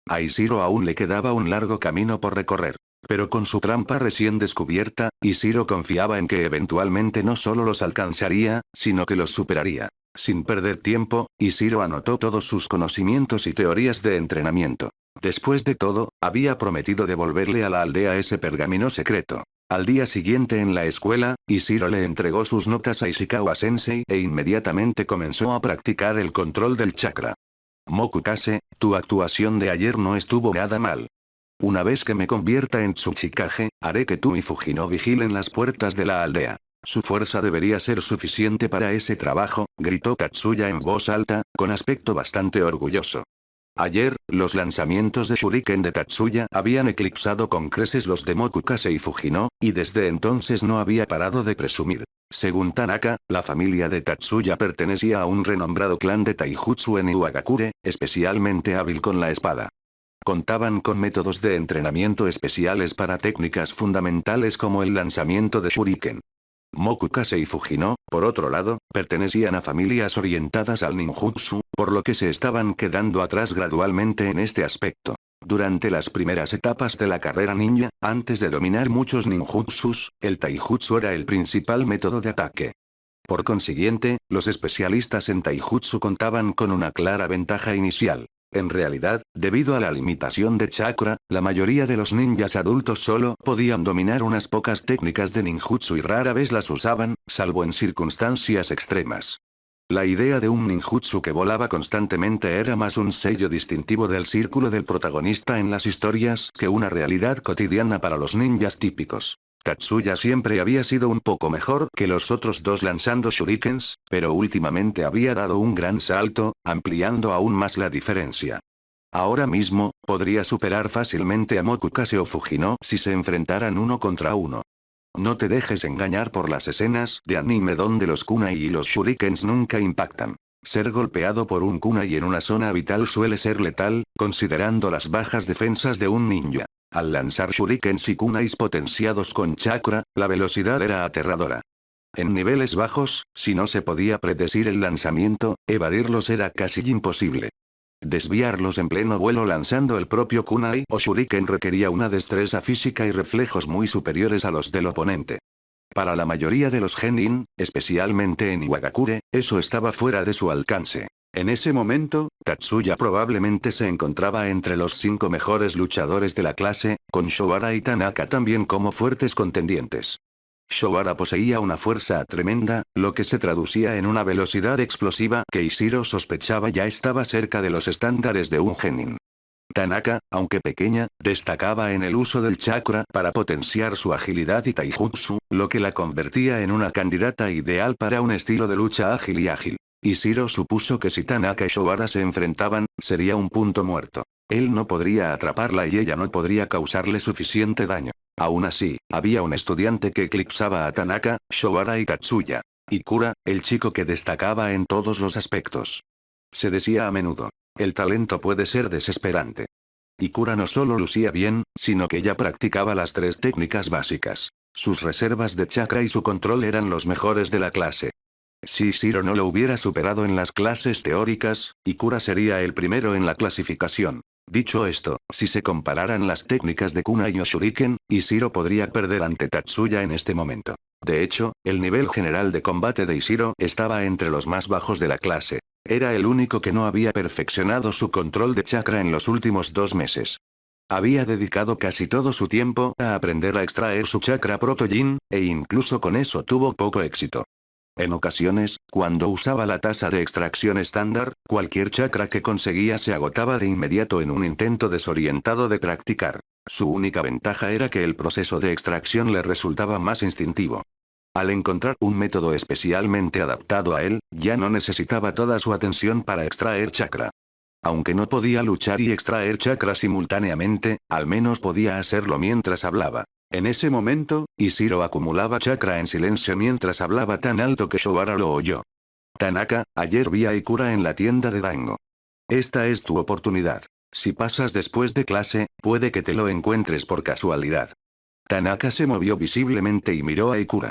A Ishiro aún le quedaba un largo camino por recorrer. Pero con su trampa recién descubierta, Ishiro confiaba en que eventualmente no solo los alcanzaría, sino que los superaría. Sin perder tiempo, Ishiro anotó todos sus conocimientos y teorías de entrenamiento. Después de todo, había prometido devolverle a la aldea ese pergamino secreto. Al día siguiente en la escuela, Ishiro le entregó sus notas a Ishikawa-sensei e inmediatamente comenzó a practicar el control del chakra. Mokukase, tu actuación de ayer no estuvo nada mal. Una vez que me convierta en Tsuchikage, haré que tú y Fujino vigilen las puertas de la aldea. Su fuerza debería ser suficiente para ese trabajo, gritó Tatsuya en voz alta, con aspecto bastante orgulloso. Ayer, los lanzamientos de shuriken de Tatsuya habían eclipsado con creces los de Mokukase y Fujino, y desde entonces no había parado de presumir. Según Tanaka, la familia de Tatsuya pertenecía a un renombrado clan de taijutsu en Iwagakure, especialmente hábil con la espada. Contaban con métodos de entrenamiento especiales para técnicas fundamentales como el lanzamiento de shuriken. Mokukase y Fujino, por otro lado, pertenecían a familias orientadas al ninjutsu, por lo que se estaban quedando atrás gradualmente en este aspecto. Durante las primeras etapas de la carrera ninja, antes de dominar muchos ninjutsus, el taijutsu era el principal método de ataque. Por consiguiente, los especialistas en taijutsu contaban con una clara ventaja inicial. En realidad, debido a la limitación de chakra, la mayoría de los ninjas adultos solo podían dominar unas pocas técnicas de ninjutsu y rara vez las usaban, salvo en circunstancias extremas. La idea de un ninjutsu que volaba constantemente era más un sello distintivo del círculo del protagonista en las historias que una realidad cotidiana para los ninjas típicos. Tatsuya siempre había sido un poco mejor que los otros dos lanzando shurikens, pero últimamente había dado un gran salto, ampliando aún más la diferencia. Ahora mismo, podría superar fácilmente a Mokukase o Fujino si se enfrentaran uno contra uno. No te dejes engañar por las escenas de anime donde los kunai y los shurikens nunca impactan. Ser golpeado por un kunai en una zona vital suele ser letal, considerando las bajas defensas de un ninja. Al lanzar shurikens y kunais potenciados con chakra, la velocidad era aterradora. En niveles bajos, si no se podía predecir el lanzamiento, evadirlos era casi imposible. Desviarlos en pleno vuelo lanzando el propio kunai o shuriken requería una destreza física y reflejos muy superiores a los del oponente. Para la mayoría de los genin, especialmente en Iwagakure, eso estaba fuera de su alcance. En ese momento, Tatsuya probablemente se encontraba entre los 5 mejores luchadores de la clase, con Shobara y Tanaka también como fuertes contendientes. Shobara poseía una fuerza tremenda, lo que se traducía en una velocidad explosiva que Ishiro sospechaba ya estaba cerca de los estándares de un genin. Tanaka, aunque pequeña, destacaba en el uso del chakra para potenciar su agilidad y taijutsu, lo que la convertía en una candidata ideal para un estilo de lucha ágil y ágil. Ishiro supuso que si Tanaka y Shoara se enfrentaban, sería un punto muerto. Él no podría atraparla y ella no podría causarle suficiente daño. Aún así, había un estudiante que eclipsaba a Tanaka, Shoara y Tatsuya. Ikura, el chico que destacaba en todos los aspectos. Se decía a menudo. El talento puede ser desesperante. Ikura no solo lucía bien, sino que ya practicaba las 3 técnicas básicas. Sus reservas de chakra y su control eran los mejores de la clase. Si Ishiro no lo hubiera superado en las clases teóricas, Ikura sería el primero en la clasificación. Dicho esto, si se compararan las técnicas de kunai o shuriken, Ishiro podría perder ante Tatsuya en este momento. De hecho, el nivel general de combate de Ishiro estaba entre los más bajos de la clase. Era el único que no había perfeccionado su control de chakra en los últimos 2 meses. Había dedicado casi todo su tiempo a aprender a extraer su chakra proto-jin, e incluso con eso tuvo poco éxito. En ocasiones, cuando usaba la tasa de extracción estándar, cualquier chakra que conseguía se agotaba de inmediato en un intento desorientado de practicar. Su única ventaja era que el proceso de extracción le resultaba más instintivo. Al encontrar un método especialmente adaptado a él, ya no necesitaba toda su atención para extraer chakra. Aunque no podía luchar y extraer chakra simultáneamente, al menos podía hacerlo mientras hablaba. En ese momento, Ishiro acumulaba chakra en silencio mientras hablaba tan alto que Shoara lo oyó. Tanaka, ayer vi a Ikura en la tienda de Dango. Esta es tu oportunidad. Si pasas después de clase, puede que te lo encuentres por casualidad. Tanaka se movió visiblemente y miró a Ikura.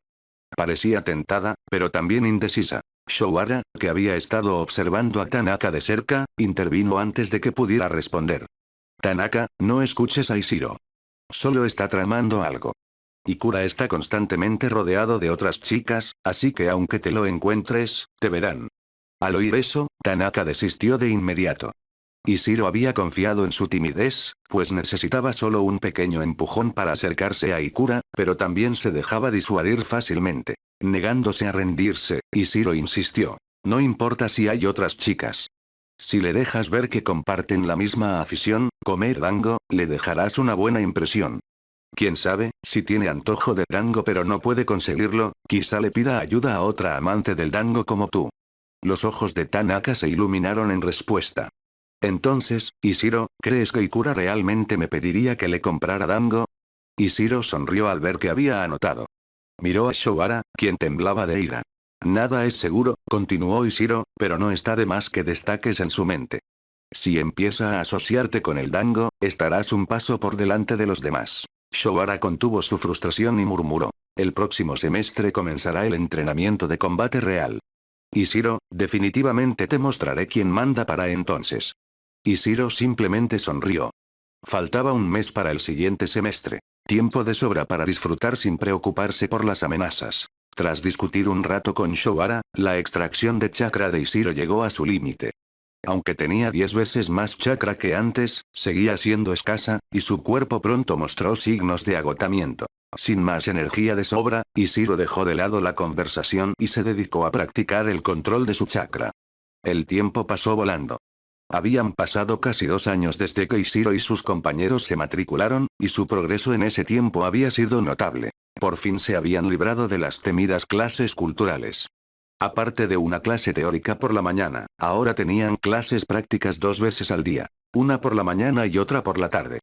Parecía tentada, pero también indecisa. Shoara, que había estado observando a Tanaka de cerca, intervino antes de que pudiera responder. Tanaka, no escuches a Ishiro. Solo está tramando algo. Ikura está constantemente rodeado de otras chicas, así que aunque te lo encuentres, te verán. Al oír eso, Tanaka desistió de inmediato. Ishiro había confiado en su timidez, pues necesitaba solo un pequeño empujón para acercarse a Ikura, pero también se dejaba disuadir fácilmente. Negándose a rendirse, Ishiro insistió. No importa si hay otras chicas. Si le dejas ver que comparten la misma afición, comer dango, le dejarás una buena impresión. Quién sabe, si tiene antojo de dango pero no puede conseguirlo, quizá le pida ayuda a otra amante del dango como tú. Los ojos de Tanaka se iluminaron en respuesta. Entonces, Ishiro, ¿crees que Ikura realmente me pediría que le comprara dango? Ishiro sonrió al ver que había anotado. Miró a Shoara, quien temblaba de ira. Nada es seguro, continuó Ishiro, pero no está de más que destaques en su mente. Si empieza a asociarte con el dango, estarás un paso por delante de los demás. Shoara contuvo su frustración y murmuró. El próximo semestre comenzará el entrenamiento de combate real. Ishiro, definitivamente te mostraré quién manda para entonces. Ishiro simplemente sonrió. Faltaba un mes para el siguiente semestre. Tiempo de sobra para disfrutar sin preocuparse por las amenazas. Tras discutir un rato con Shoara, la extracción de chakra de Ishiro llegó a su límite. Aunque tenía 10 veces más chakra que antes, seguía siendo escasa, y su cuerpo pronto mostró signos de agotamiento. Sin más energía de sobra, Ishiro dejó de lado la conversación y se dedicó a practicar el control de su chakra. El tiempo pasó volando. Habían pasado casi 2 años desde que Ishiro y sus compañeros se matricularon, y su progreso en ese tiempo había sido notable. Por fin se habían librado de las temidas clases culturales. Aparte de una clase teórica por la mañana, ahora tenían clases prácticas 2 veces al día. Una por la mañana y otra por la tarde.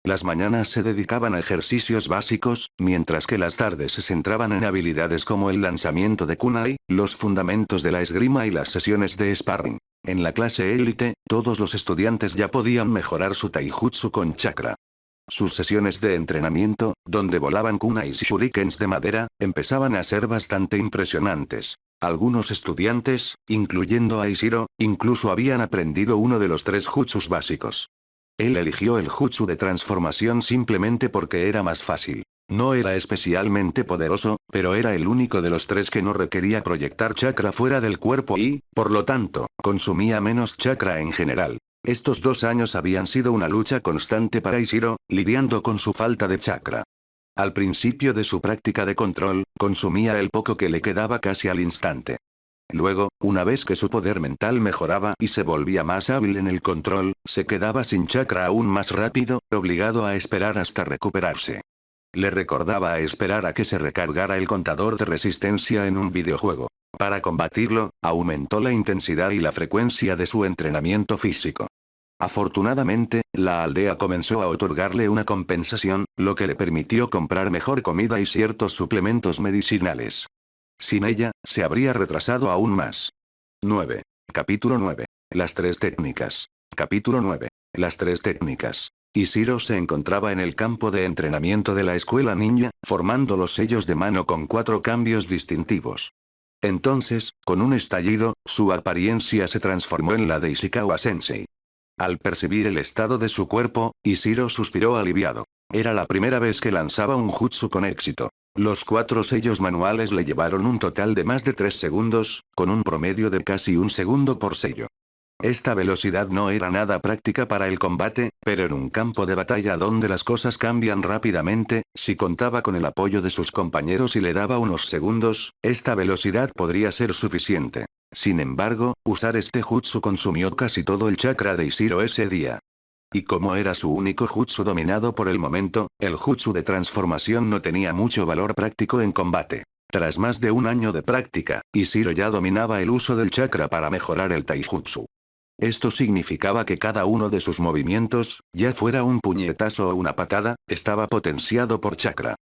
Las mañanas se dedicaban a ejercicios básicos, mientras que las tardes se centraban en habilidades como el lanzamiento de kunai, los fundamentos de la esgrima y las sesiones de sparring. En la clase élite, todos los estudiantes ya podían mejorar su taijutsu con chakra. Sus sesiones de entrenamiento, donde volaban kunais y shurikens de madera, empezaban a ser bastante impresionantes. Algunos estudiantes, incluyendo a Ishiro, incluso habían aprendido uno de los 3 jutsus básicos. Él eligió el jutsu de transformación simplemente porque era más fácil. No era especialmente poderoso, pero era el único de los 3 que no requería proyectar chakra fuera del cuerpo y, por lo tanto, consumía menos chakra en general. Estos 2 años habían sido una lucha constante para Ishiro, lidiando con su falta de chakra. Al principio de su práctica de control, consumía el poco que le quedaba casi al instante. Luego, una vez que su poder mental mejoraba y se volvía más hábil en el control, se quedaba sin chakra aún más rápido, obligado a esperar hasta recuperarse. Le recordaba a esperar a que se recargara el contador de resistencia en un videojuego. Para combatirlo, aumentó la intensidad y la frecuencia de su entrenamiento físico. Afortunadamente, la aldea comenzó a otorgarle una compensación, lo que le permitió comprar mejor comida y ciertos suplementos medicinales. Sin ella, se habría retrasado aún más. 9. Capítulo 9. Las tres técnicas. Capítulo 9. Las tres técnicas. Ishiro se encontraba en el campo de entrenamiento de la escuela ninja, formando los sellos de mano con 4 cambios distintivos. Entonces, con un estallido, su apariencia se transformó en la de Ishikawa Sensei. Al percibir el estado de su cuerpo, Ishiro suspiró aliviado. Era la primera vez que lanzaba un jutsu con éxito. Los 4 sellos manuales le llevaron un total de más de 3 segundos, con un promedio de casi un segundo por sello. Esta velocidad no era nada práctica para el combate, pero en un campo de batalla donde las cosas cambian rápidamente, si contaba con el apoyo de sus compañeros y le daba unos segundos, esta velocidad podría ser suficiente. Sin embargo, usar este jutsu consumió casi todo el chakra de Ishiro ese día. Y como era su único jutsu dominado por el momento, el jutsu de transformación no tenía mucho valor práctico en combate. Tras más de un año de práctica, Ishiro ya dominaba el uso del chakra para mejorar el taijutsu. Esto significaba que cada uno de sus movimientos, ya fuera un puñetazo o una patada, estaba potenciado por chakra.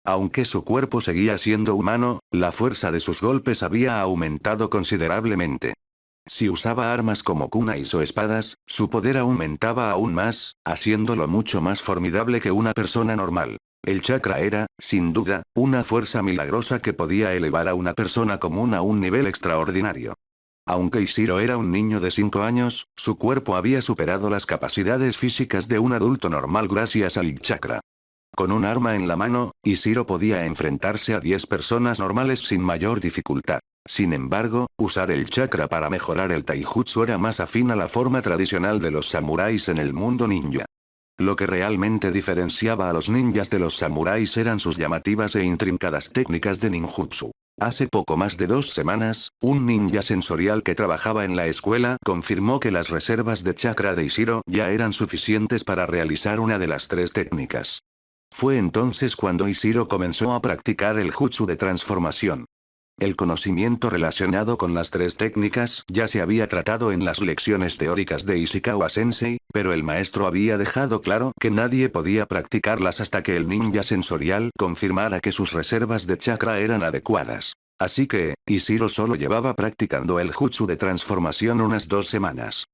Aunque su cuerpo seguía siendo humano, la fuerza de sus golpes había aumentado considerablemente. Si usaba armas como kunais o espadas, su poder aumentaba aún más, haciéndolo mucho más formidable que una persona normal. El chakra era, sin duda, una fuerza milagrosa que podía elevar a una persona común a un nivel extraordinario. Aunque Ishiro era un niño de 5 años, su cuerpo había superado las capacidades físicas de un adulto normal gracias al chakra. Con un arma en la mano, Ishiro podía enfrentarse a 10 personas normales sin mayor dificultad. Sin embargo, usar el chakra para mejorar el taijutsu era más afín a la forma tradicional de los samuráis en el mundo ninja. Lo que realmente diferenciaba a los ninjas de los samuráis eran sus llamativas e intrincadas técnicas de ninjutsu. Hace poco más de 2 semanas, un ninja sensorial que trabajaba en la escuela confirmó que las reservas de chakra de Ishiro ya eran suficientes para realizar una de las 3 técnicas. Fue entonces cuando Ishiro comenzó a practicar el jutsu de transformación. El conocimiento relacionado con las 3 técnicas ya se había tratado en las lecciones teóricas de Ishikawa Sensei, pero el maestro había dejado claro que nadie podía practicarlas hasta que el ninja sensorial confirmara que sus reservas de chakra eran adecuadas. Así que, Ishiro solo llevaba practicando el jutsu de transformación unas 2 semanas.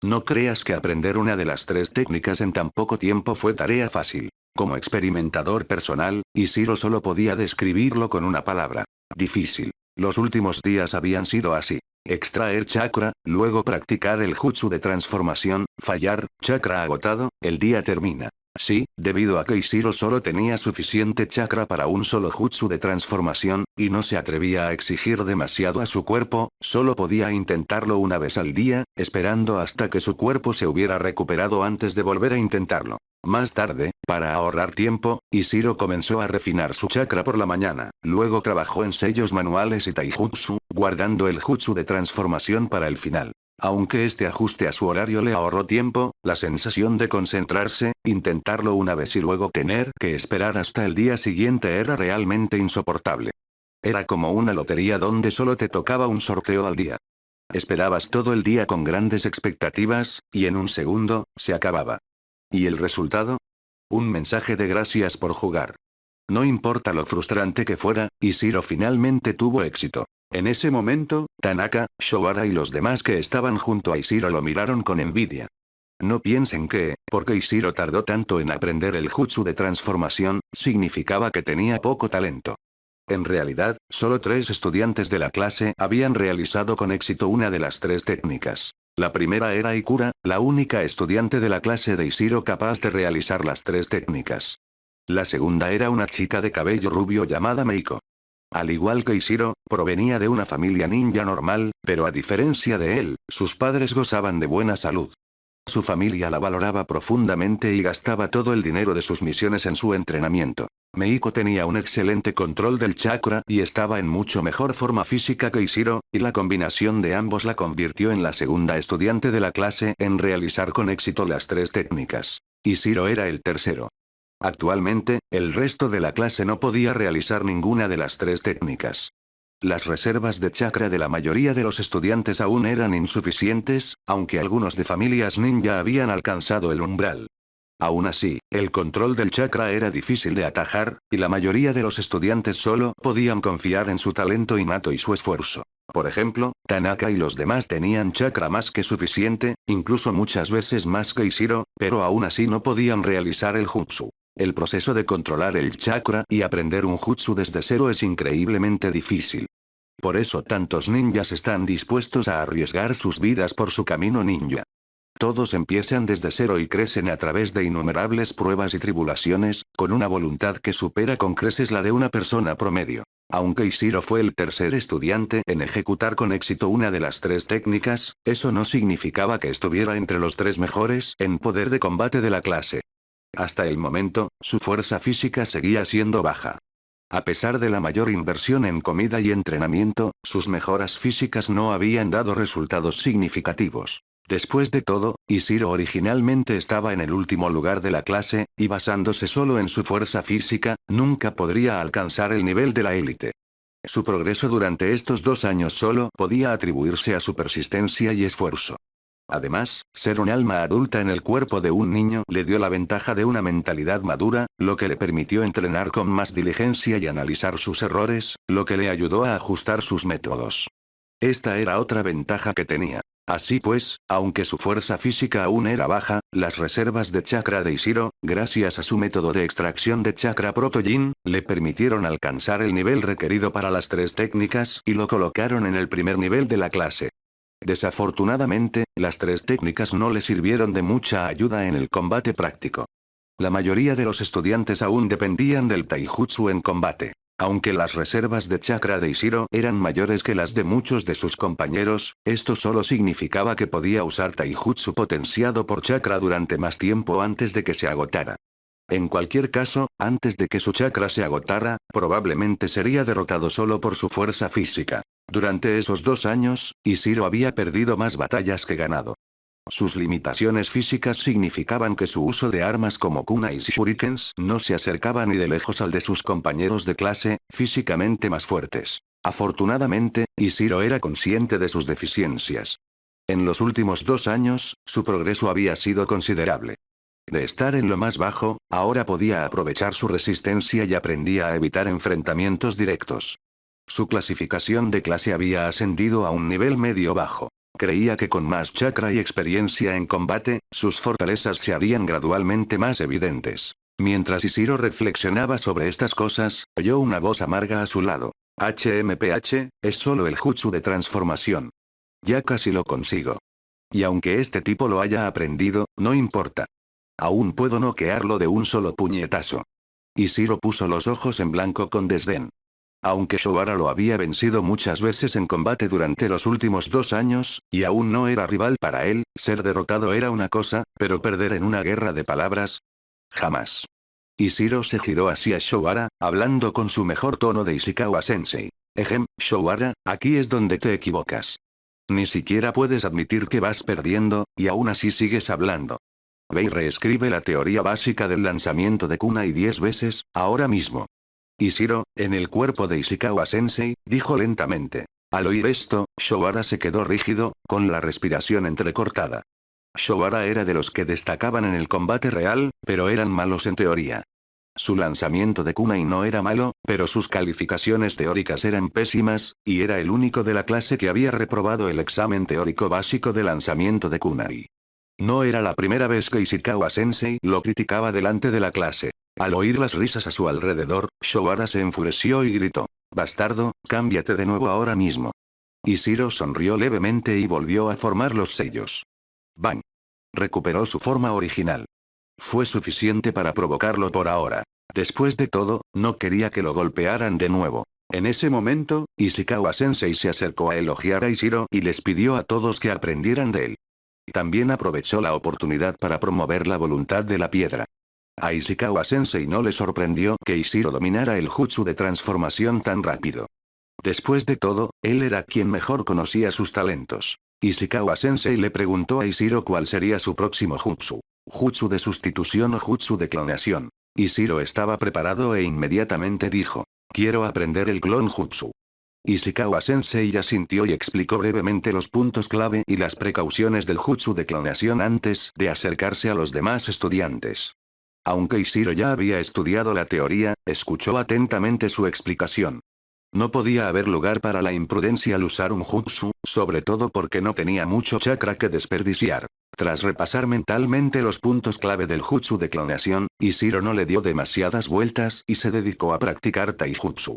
No creas que aprender una de las 3 técnicas en tan poco tiempo fue tarea fácil. Como experimentador personal, Ishiro solo podía describirlo con una palabra: difícil. Los últimos días habían sido así. Extraer chakra, luego practicar el jutsu de transformación, fallar, chakra agotado, el día termina. Sí, debido a que Ishiro solo tenía suficiente chakra para un solo jutsu de transformación, y no se atrevía a exigir demasiado a su cuerpo, solo podía intentarlo una vez al día, esperando hasta que su cuerpo se hubiera recuperado antes de volver a intentarlo. Más tarde, para ahorrar tiempo, Ishiro comenzó a refinar su chakra por la mañana, luego trabajó en sellos manuales y taijutsu, guardando el jutsu de transformación para el final. Aunque este ajuste a su horario le ahorró tiempo, la sensación de concentrarse, intentarlo una vez y luego tener que esperar hasta el día siguiente era realmente insoportable. Era como una lotería donde solo te tocaba un sorteo al día. Esperabas todo el día con grandes expectativas, y en un segundo, se acababa. ¿Y el resultado? Un mensaje de gracias por jugar. No importa lo frustrante que fuera, Ishiro finalmente tuvo éxito. En ese momento, Tanaka, Shobara y los demás que estaban junto a Ishiro lo miraron con envidia. No piensen que, porque Ishiro tardó tanto en aprender el jutsu de transformación, significaba que tenía poco talento. En realidad, solo 3 estudiantes de la clase habían realizado con éxito una de las 3 técnicas. La primera era Ikura, la única estudiante de la clase de Ishiro capaz de realizar las 3 técnicas. La segunda era una chica de cabello rubio llamada Meiko. Al igual que Ishiro, provenía de una familia ninja normal, pero a diferencia de él, sus padres gozaban de buena salud. Su familia la valoraba profundamente y gastaba todo el dinero de sus misiones en su entrenamiento. Meiko tenía un excelente control del chakra y estaba en mucho mejor forma física que Ishiro, y la combinación de ambos la convirtió en la segunda estudiante de la clase en realizar con éxito las tres técnicas. Ishiro era el tercero. Actualmente, el resto de la clase no podía realizar ninguna de las tres técnicas. Las reservas de chakra de la mayoría de los estudiantes aún eran insuficientes, aunque algunos de familias ninja habían alcanzado el umbral. Aún así, el control del chakra era difícil de atajar, y la mayoría de los estudiantes solo podían confiar en su talento innato y su esfuerzo. Por ejemplo, Tanaka y los demás tenían chakra más que suficiente, incluso muchas veces más que Ishiro, pero aún así no podían realizar el jutsu. El proceso de controlar el chakra y aprender un jutsu desde cero es increíblemente difícil. Por eso tantos ninjas están dispuestos a arriesgar sus vidas por su camino ninja. Todos empiezan desde cero y crecen a través de innumerables pruebas y tribulaciones, con una voluntad que supera con creces la de una persona promedio. Aunque Ishiro fue el tercer estudiante en ejecutar con éxito una de las tres técnicas, eso no significaba que estuviera entre los tres mejores en poder de combate de la clase. Hasta el momento, su fuerza física seguía siendo baja. A pesar de la mayor inversión en comida y entrenamiento, sus mejoras físicas no habían dado resultados significativos. Después de todo, Ishiro originalmente estaba en el último lugar de la clase, y basándose solo en su fuerza física, nunca podría alcanzar el nivel de la élite. Su progreso durante estos 2 años solo podía atribuirse a su persistencia y esfuerzo. Además, ser un alma adulta en el cuerpo de un niño le dio la ventaja de una mentalidad madura, lo que le permitió entrenar con más diligencia y analizar sus errores, lo que le ayudó a ajustar sus métodos. Esta era otra ventaja que tenía. Así pues, aunque su fuerza física aún era baja, las reservas de chakra de Ishiro, gracias a su método de extracción de chakra proto-jin, le permitieron alcanzar el nivel requerido para las tres técnicas y lo colocaron en el primer nivel de la clase. Desafortunadamente, las tres técnicas no le sirvieron de mucha ayuda en el combate práctico. La mayoría de los estudiantes aún dependían del taijutsu en combate. Aunque las reservas de chakra de Ishiro eran mayores que las de muchos de sus compañeros, esto solo significaba que podía usar taijutsu potenciado por chakra durante más tiempo antes de que se agotara. En cualquier caso, antes de que su chakra se agotara, probablemente sería derrotado solo por su fuerza física. Durante esos 2 años, Ishiro había perdido más batallas que ganado. Sus limitaciones físicas significaban que su uso de armas como kunais y shurikens no se acercaba ni de lejos al de sus compañeros de clase, físicamente más fuertes. Afortunadamente, Ishiro era consciente de sus deficiencias. En los últimos 2 años, su progreso había sido considerable. De estar en lo más bajo, ahora podía aprovechar su resistencia y aprendía a evitar enfrentamientos directos. Su clasificación de clase había ascendido a un nivel medio-bajo. Creía que con más chakra y experiencia en combate, sus fortalezas se harían gradualmente más evidentes. Mientras Ishiro reflexionaba sobre estas cosas, oyó una voz amarga a su lado. HMPH, es solo el jutsu de transformación. Ya casi lo consigo. Y aunque este tipo lo haya aprendido, no importa. Aún puedo noquearlo de un solo puñetazo. Ishiro puso los ojos en blanco con desdén. Aunque Shoara lo había vencido muchas veces en combate durante los últimos 2 años, y aún no era rival para él, ser derrotado era una cosa, pero perder en una guerra de palabras, jamás. Ishiro se giró hacia Shoara, hablando con su mejor tono de Ishikawa-sensei. Shoara, aquí es donde te equivocas. Ni siquiera puedes admitir que vas perdiendo, y aún así sigues hablando. Ve y reescribe la teoría básica del lanzamiento de kunai 10 veces, ahora mismo. Ishiro, en el cuerpo de Ishikawa-sensei, dijo lentamente. Al oír esto, Shoara se quedó rígido, con la respiración entrecortada. Shoara era de los que destacaban en el combate real, pero eran malos en teoría. Su lanzamiento de kunai no era malo, pero sus calificaciones teóricas eran pésimas, y era el único de la clase que había reprobado el examen teórico básico de lanzamiento de kunai. No era la primera vez que Ishikawa-sensei lo criticaba delante de la clase. Al oír las risas a su alrededor, Shoara se enfureció y gritó. Bastardo, cámbiate de nuevo ahora mismo. Ishiro sonrió levemente y volvió a formar los sellos. Bang. Recuperó su forma original. Fue suficiente para provocarlo por ahora. Después de todo, no quería que lo golpearan de nuevo. En ese momento, Ishikawa-sensei se acercó a elogiar a Ishiro y les pidió a todos que aprendieran de él. También aprovechó la oportunidad para promover la voluntad de la piedra. A Ishikawa-sensei no le sorprendió que Ishiro dominara el jutsu de transformación tan rápido. Después de todo, él era quien mejor conocía sus talentos. Ishikawa-sensei le preguntó a Ishiro cuál sería su próximo jutsu. Jutsu de sustitución o jutsu de clonación. Ishiro estaba preparado e inmediatamente dijo: quiero aprender el clon jutsu. Ishikawa-sensei asintió y explicó brevemente los puntos clave y las precauciones del jutsu de clonación antes de acercarse a los demás estudiantes. Aunque Ishiro ya había estudiado la teoría, escuchó atentamente su explicación. No podía haber lugar para la imprudencia al usar un jutsu, sobre todo porque no tenía mucho chakra que desperdiciar. Tras repasar mentalmente los puntos clave del jutsu de clonación, Ishiro no le dio demasiadas vueltas y se dedicó a practicar taijutsu.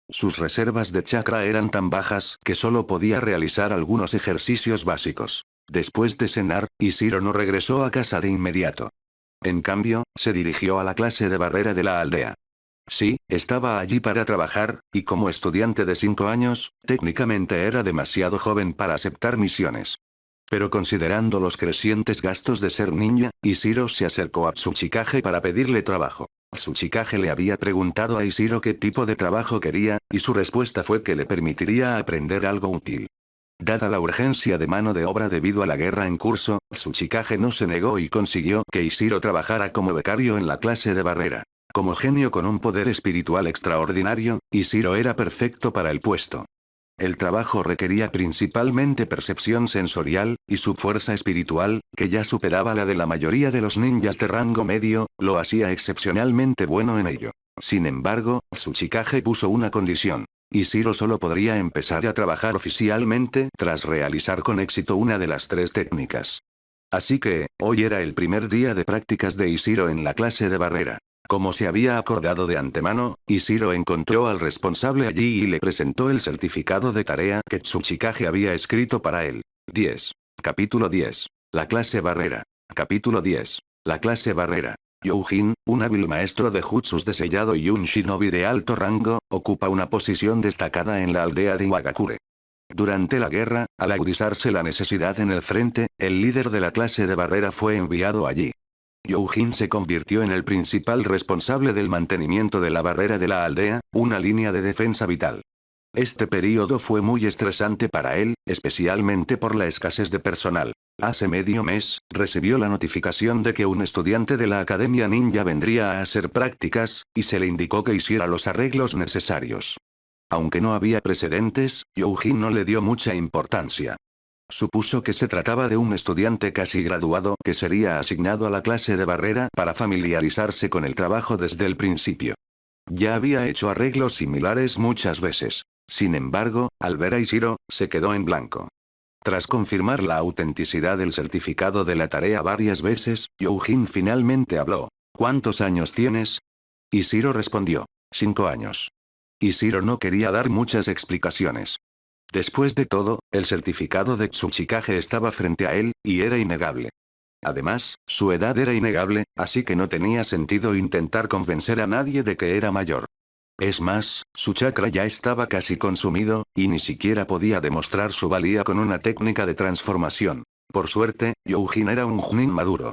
Sus reservas de chakra eran tan bajas que solo podía realizar algunos ejercicios básicos. Después de cenar, Ishiro no regresó a casa de inmediato. En cambio, se dirigió a la clase de barrera de la aldea. Sí, estaba allí para trabajar, y como estudiante de 5 años, técnicamente era demasiado joven para aceptar misiones. Pero considerando los crecientes gastos de ser ninja, Ishiro se acercó a Tsuchikage para pedirle trabajo. Tsuchikage le había preguntado a Ishiro qué tipo de trabajo quería, y su respuesta fue que le permitiría aprender algo útil. Dada la urgencia de mano de obra debido a la guerra en curso, Tsuchikage no se negó y consiguió que Ishiro trabajara como becario en la clase de barrera. Como genio con un poder espiritual extraordinario, Ishiro era perfecto para el puesto. El trabajo requería principalmente percepción sensorial, y su fuerza espiritual, que ya superaba la de la mayoría de los ninjas de rango medio, lo hacía excepcionalmente bueno en ello. Sin embargo, Tsuchikage puso una condición. Ishiro solo podría empezar a trabajar oficialmente tras realizar con éxito una de las 3 técnicas. Así que, hoy era el primer día de prácticas de Ishiro en la clase de barrera. Como se había acordado de antemano, Ishiro encontró al responsable allí y le presentó el certificado de tarea que Tsuchikage había escrito para él. 10. Capítulo 10. La clase barrera. Capítulo 10. La clase barrera. Youjin, un hábil maestro de jutsus de sellado y un shinobi de alto rango, ocupa una posición destacada en la aldea de Iwagakure. Durante la guerra, al agudizarse la necesidad en el frente, el líder de la clase de barrera fue enviado allí. Youjin se convirtió en el principal responsable del mantenimiento de la barrera de la aldea, una línea de defensa vital. Este período fue muy estresante para él, especialmente por la escasez de personal. Hace medio mes, recibió la notificación de que un estudiante de la Academia Ninja vendría a hacer prácticas, y se le indicó que hiciera los arreglos necesarios. Aunque no había precedentes, Youjin no le dio mucha importancia. Supuso que se trataba de un estudiante casi graduado que sería asignado a la clase de barrera para familiarizarse con el trabajo desde el principio. Ya había hecho arreglos similares muchas veces. Sin embargo, al ver a Ishiro, se quedó en blanco. Tras confirmar la autenticidad del certificado de la tarea varias veces, Youjin finalmente habló. ¿Cuántos años tienes? Ishiro respondió. 5 años. Ishiro no quería dar muchas explicaciones. Después de todo, el certificado de Tsuchikage estaba frente a él, y era innegable. Además, su edad era innegable, así que no tenía sentido intentar convencer a nadie de que era mayor. Es más, su chakra ya estaba casi consumido, y ni siquiera podía demostrar su valía con una técnica de transformación. Por suerte, Youjin era un Chunin maduro.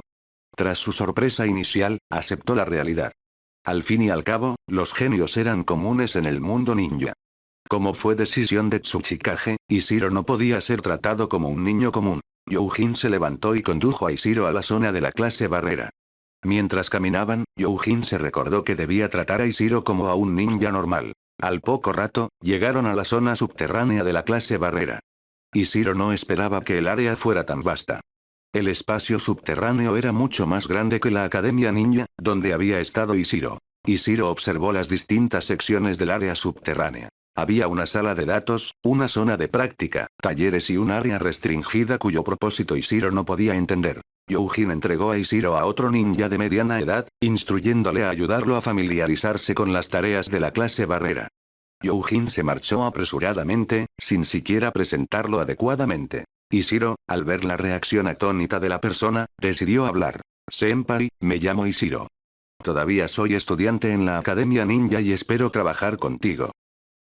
Tras su sorpresa inicial, aceptó la realidad. Al fin y al cabo, los genios eran comunes en el mundo ninja. Como fue decisión de Tsuchikage, Ishiro no podía ser tratado como un niño común. Youjin se levantó y condujo a Ishiro a la zona de la clase barrera. Mientras caminaban, Youjin se recordó que debía tratar a Ishiro como a un ninja normal. Al poco rato, llegaron a la zona subterránea de la clase barrera. Ishiro no esperaba que el área fuera tan vasta. El espacio subterráneo era mucho más grande que la Academia Ninja, donde había estado Ishiro. Ishiro observó las distintas secciones del área subterránea. Había una sala de datos, una zona de práctica, talleres y un área restringida cuyo propósito Ishiro no podía entender. Youjin entregó a Ishiro a otro ninja de mediana edad, instruyéndole a ayudarlo a familiarizarse con las tareas de la clase barrera. Youjin se marchó apresuradamente, sin siquiera presentarlo adecuadamente. Ishiro, al ver la reacción atónita de la persona, decidió hablar. Senpai, me llamo Ishiro. Todavía soy estudiante en la Academia Ninja y espero trabajar contigo.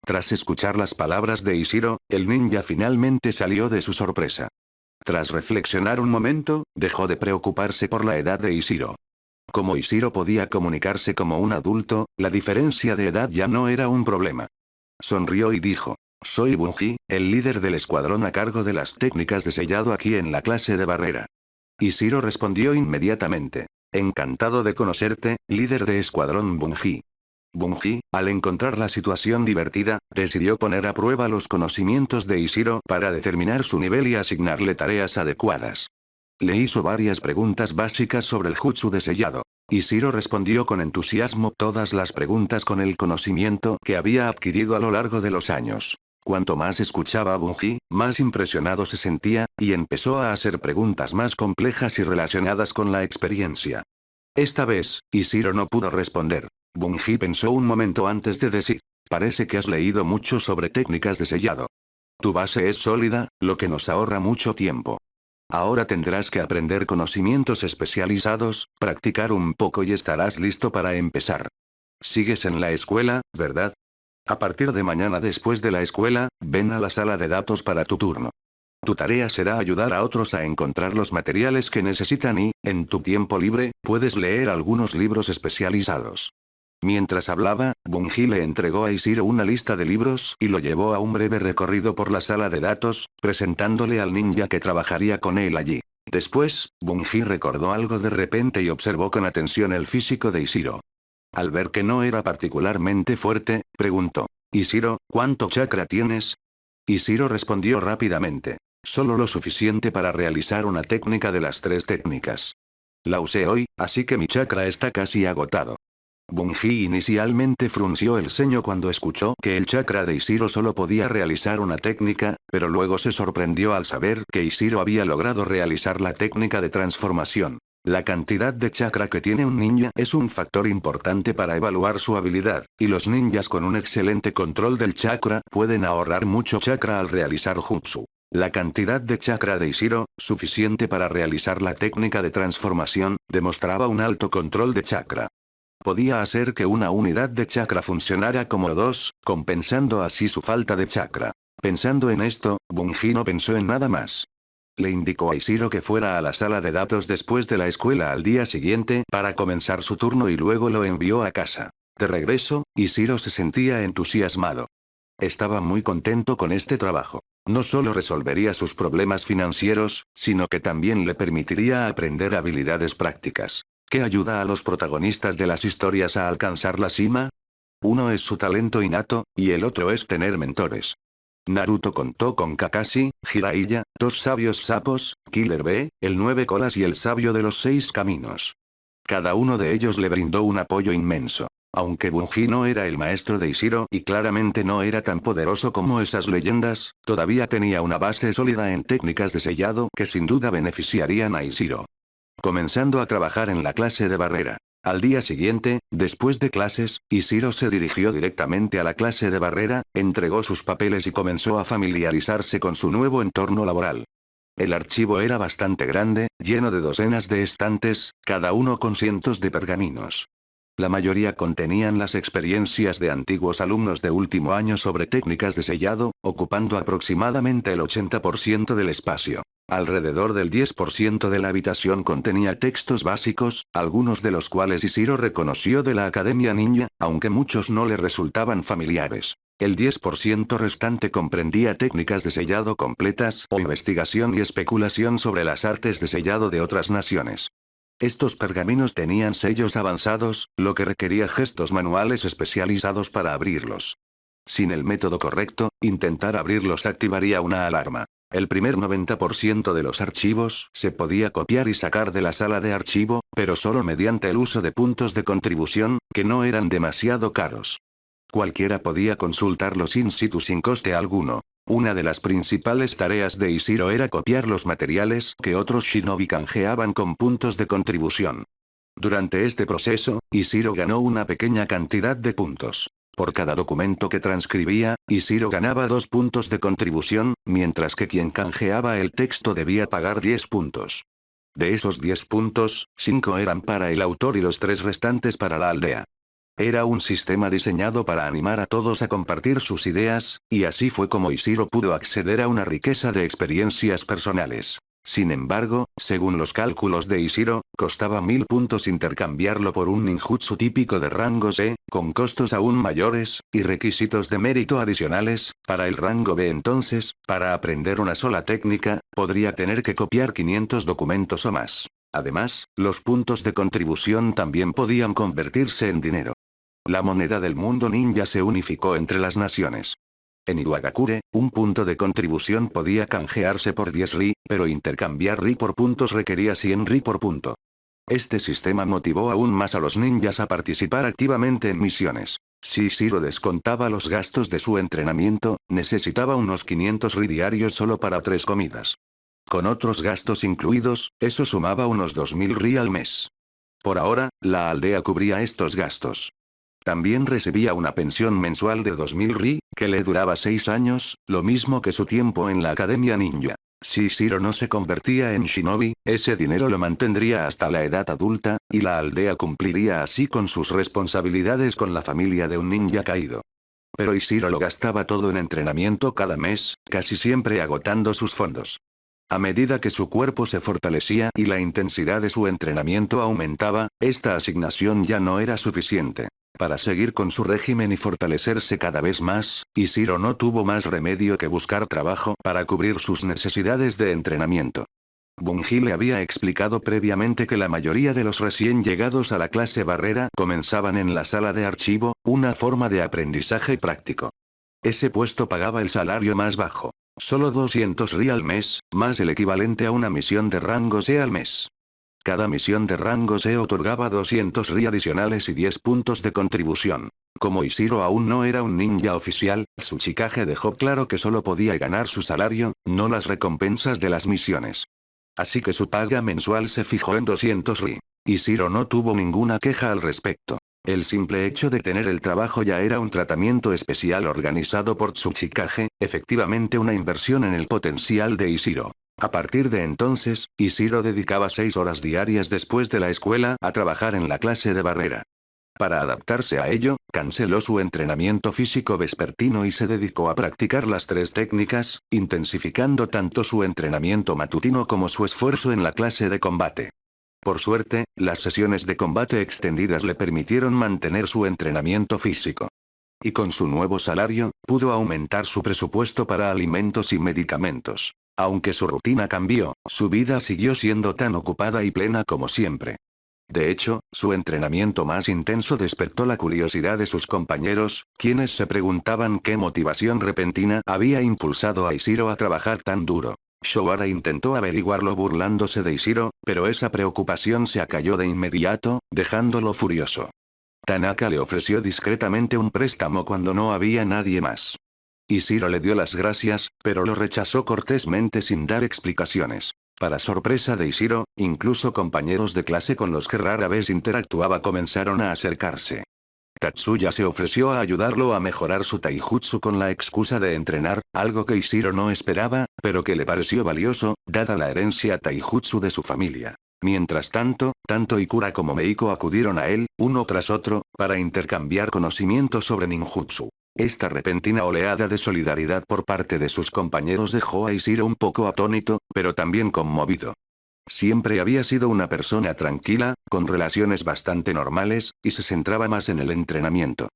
Tras escuchar las palabras de Ishiro, el ninja finalmente salió de su sorpresa. Tras reflexionar un momento, dejó de preocuparse por la edad de Ishiro. Como Ishiro podía comunicarse como un adulto, la diferencia de edad ya no era un problema. Sonrió y dijo: soy Bunji, el líder del escuadrón a cargo de las técnicas de sellado aquí en la clase de barrera. Ishiro respondió inmediatamente: encantado de conocerte, líder de escuadrón Bunji. Bunji, al encontrar la situación divertida, decidió poner a prueba los conocimientos de Ishiro para determinar su nivel y asignarle tareas adecuadas. Le hizo varias preguntas básicas sobre el jutsu de sellado. Ishiro respondió con entusiasmo todas las preguntas con el conocimiento que había adquirido a lo largo de los años. Cuanto más escuchaba a Bunji, más impresionado se sentía, y empezó a hacer preguntas más complejas y relacionadas con la experiencia. Esta vez, Ishiro no pudo responder. Bunji pensó un momento antes de decir: parece que has leído mucho sobre técnicas de sellado. Tu base es sólida, lo que nos ahorra mucho tiempo. Ahora tendrás que aprender conocimientos especializados, practicar un poco y estarás listo para empezar. Sigues en la escuela, ¿verdad? A partir de mañana después de la escuela, ven a la sala de datos para tu turno. Tu tarea será ayudar a otros a encontrar los materiales que necesitan y, en tu tiempo libre, puedes leer algunos libros especializados. Mientras hablaba, Bunji le entregó a Ishiro una lista de libros y lo llevó a un breve recorrido por la sala de datos, presentándole al ninja que trabajaría con él allí. Después, Bunji recordó algo de repente y observó con atención el físico de Ishiro. Al ver que no era particularmente fuerte, preguntó: Ishiro, ¿cuánto chakra tienes? Ishiro respondió rápidamente: solo lo suficiente para realizar una técnica de las 3 técnicas. La usé hoy, así que mi chakra está casi agotado. Bunji inicialmente frunció el ceño cuando escuchó que el chakra de Ishiro solo podía realizar una técnica, pero luego se sorprendió al saber que Ishiro había logrado realizar la técnica de transformación. La cantidad de chakra que tiene un ninja es un factor importante para evaluar su habilidad, y los ninjas con un excelente control del chakra pueden ahorrar mucho chakra al realizar jutsu. La cantidad de chakra de Ishiro, suficiente para realizar la técnica de transformación, demostraba un alto control de chakra. Podía hacer que una unidad de chakra funcionara como 2, compensando así su falta de chakra. Pensando en esto, Bunji no pensó en nada más. Le indicó a Ishiro que fuera a la sala de datos después de la escuela al día siguiente para comenzar su turno y luego lo envió a casa. De regreso, Ishiro se sentía entusiasmado. Estaba muy contento con este trabajo. No solo resolvería sus problemas financieros, sino que también le permitiría aprender habilidades prácticas. ¿Qué ayuda a los protagonistas de las historias a alcanzar la cima? Uno es su talento innato, y el otro es tener mentores. Naruto contó con Kakashi, Jiraiya, 2 sabios sapos, Killer Bee, el 9 colas y el sabio de los 6 caminos. Cada uno de ellos le brindó un apoyo inmenso. Aunque Bunji no era el maestro de Ishiro y claramente no era tan poderoso como esas leyendas, todavía tenía una base sólida en técnicas de sellado que sin duda beneficiarían a Ishiro. Comenzando a trabajar en la clase de barrera. Al día siguiente, después de clases, Ishiro se dirigió directamente a la clase de barrera, entregó sus papeles y comenzó a familiarizarse con su nuevo entorno laboral. El archivo era bastante grande, lleno de docenas de estantes, cada uno con cientos de pergaminos. La mayoría contenían las experiencias de antiguos alumnos de último año sobre técnicas de sellado, ocupando aproximadamente el 80% del espacio. Alrededor del 10% de la habitación contenía textos básicos, algunos de los cuales Ishiro reconoció de la Academia Ninja, aunque muchos no le resultaban familiares. El 10% restante comprendía técnicas de sellado completas o investigación y especulación sobre las artes de sellado de otras naciones. Estos pergaminos tenían sellos avanzados, lo que requería gestos manuales especializados para abrirlos. Sin el método correcto, intentar abrirlos activaría una alarma. El primer 90% de los archivos se podía copiar y sacar de la sala de archivo, pero solo mediante el uso de puntos de contribución, que no eran demasiado caros. Cualquiera podía consultarlos in situ sin coste alguno. Una de las principales tareas de Ishiro era copiar los materiales que otros shinobi canjeaban con puntos de contribución. Durante este proceso, Ishiro ganó una pequeña cantidad de puntos. Por cada documento que transcribía, Ishiro ganaba 2 puntos de contribución, mientras que quien canjeaba el texto debía pagar 10 puntos. De esos 10 puntos, 5 eran para el autor y los 3 restantes para la aldea. Era un sistema diseñado para animar a todos a compartir sus ideas, y así fue como Ishiro pudo acceder a una riqueza de experiencias personales. Sin embargo, según los cálculos de Ishiro, costaba 1000 puntos intercambiarlo por un ninjutsu típico de rango C, con costos aún mayores, y requisitos de mérito adicionales. Para el rango B entonces, para aprender una sola técnica, podría tener que copiar 500 documentos o más. Además, los puntos de contribución también podían convertirse en dinero. La moneda del mundo ninja se unificó entre las naciones. En Iwagakure, un punto de contribución podía canjearse por 10 ri, pero intercambiar ri por puntos requería 100 ri por punto. Este sistema motivó aún más a los ninjas a participar activamente en misiones. Si Shiro descontaba los gastos de su entrenamiento, necesitaba unos 500 ri diarios solo para 3 comidas. Con otros gastos incluidos, eso sumaba unos 2000 ri al mes. Por ahora, la aldea cubría estos gastos. También recibía una pensión mensual de 2000 ri, que le duraba 6 años, lo mismo que su tiempo en la academia ninja. Si Shiro no se convertía en shinobi, ese dinero lo mantendría hasta la edad adulta, y la aldea cumpliría así con sus responsabilidades con la familia de un ninja caído. Pero Ishiro lo gastaba todo en entrenamiento cada mes, casi siempre agotando sus fondos. A medida que su cuerpo se fortalecía y la intensidad de su entrenamiento aumentaba, esta asignación ya no era suficiente. Para seguir con su régimen y fortalecerse cada vez más, Ishiro no tuvo más remedio que buscar trabajo para cubrir sus necesidades de entrenamiento. Bunji le había explicado previamente que la mayoría de los recién llegados a la clase barrera comenzaban en la sala de archivo, una forma de aprendizaje práctico. Ese puesto pagaba el salario más bajo. Solo 200 ri al mes, más el equivalente a una misión de rango C al mes. Cada misión de rango C otorgaba 200 ri adicionales y 10 puntos de contribución. Como Ishiro aún no era un ninja oficial, Tsuchikage dejó claro que solo podía ganar su salario, no las recompensas de las misiones. Así que su paga mensual se fijó en 200 ri. Ishiro no tuvo ninguna queja al respecto. El simple hecho de tener el trabajo ya era un tratamiento especial organizado por Tsuchikage, efectivamente una inversión en el potencial de Ishiro. A partir de entonces, Ishiro dedicaba 6 horas diarias después de la escuela a trabajar en la clase de barrera. Para adaptarse a ello, canceló su entrenamiento físico vespertino y se dedicó a practicar las 3 técnicas, intensificando tanto su entrenamiento matutino como su esfuerzo en la clase de combate. Por suerte, las sesiones de combate extendidas le permitieron mantener su entrenamiento físico. Y con su nuevo salario, pudo aumentar su presupuesto para alimentos y medicamentos. Aunque su rutina cambió, su vida siguió siendo tan ocupada y plena como siempre. De hecho, su entrenamiento más intenso despertó la curiosidad de sus compañeros, quienes se preguntaban qué motivación repentina había impulsado a Ishiro a trabajar tan duro. Shoara intentó averiguarlo burlándose de Ishiro, pero esa preocupación se acalló de inmediato, dejándolo furioso. Tanaka le ofreció discretamente un préstamo cuando no había nadie más. Ishiro le dio las gracias, pero lo rechazó cortésmente sin dar explicaciones. Para sorpresa de Ishiro, incluso compañeros de clase con los que rara vez interactuaba comenzaron a acercarse. Tatsuya se ofreció a ayudarlo a mejorar su taijutsu con la excusa de entrenar, algo que Ishiro no esperaba, pero que le pareció valioso, dada la herencia taijutsu de su familia. Mientras tanto, tanto Ikura como Meiko acudieron a él, uno tras otro, para intercambiar conocimientos sobre ninjutsu. Esta repentina oleada de solidaridad por parte de sus compañeros dejó a Ishiro un poco atónito, pero también conmovido. Siempre había sido una persona tranquila, con relaciones bastante normales, y se centraba más en el entrenamiento.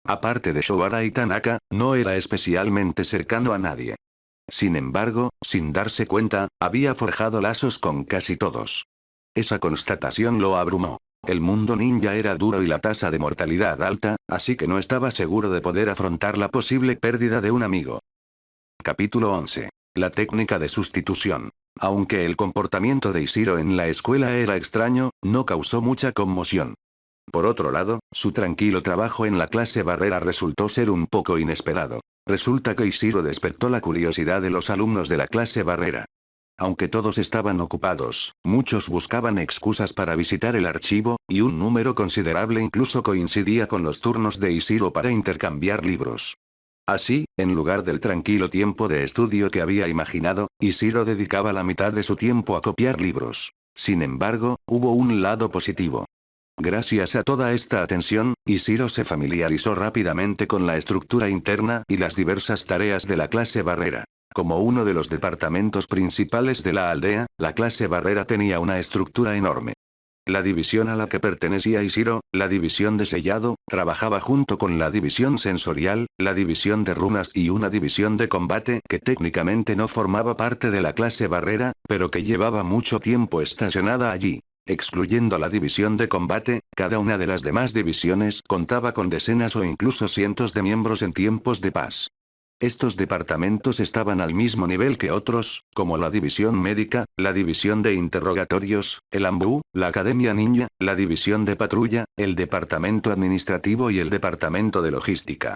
Aparte de Shoara y Tanaka, no era especialmente cercano a nadie. Sin embargo, sin darse cuenta, había forjado lazos con casi todos. Esa constatación lo abrumó. El mundo ninja era duro y la tasa de mortalidad alta, así que no estaba seguro de poder afrontar la posible pérdida de un amigo. Capítulo 11. La técnica de sustitución. Aunque el comportamiento de Ishiro en la escuela era extraño, no causó mucha conmoción. Por otro lado, su tranquilo trabajo en la clase barrera resultó ser un poco inesperado. Resulta que Ishiro despertó la curiosidad de los alumnos de la clase barrera. Aunque todos estaban ocupados, muchos buscaban excusas para visitar el archivo, y un número considerable incluso coincidía con los turnos de Ishiro para intercambiar libros. Así, en lugar del tranquilo tiempo de estudio que había imaginado, Ishiro dedicaba la mitad de su tiempo a copiar libros. Sin embargo, hubo un lado positivo. Gracias a toda esta atención, Ishiro se familiarizó rápidamente con la estructura interna y las diversas tareas de la clase barrera. Como uno de los departamentos principales de la aldea, la clase Barrera tenía una estructura enorme. La división a la que pertenecía Ishiro, la división de sellado, trabajaba junto con la división sensorial, la división de runas y una división de combate que técnicamente no formaba parte de la clase Barrera, pero que llevaba mucho tiempo estacionada allí. Excluyendo la división de combate, cada una de las demás divisiones contaba con decenas o incluso cientos de miembros en tiempos de paz. Estos departamentos estaban al mismo nivel que otros, como la división médica, la división de interrogatorios, el AMBU, la Academia Ninja, la división de patrulla, el departamento administrativo y el departamento de logística.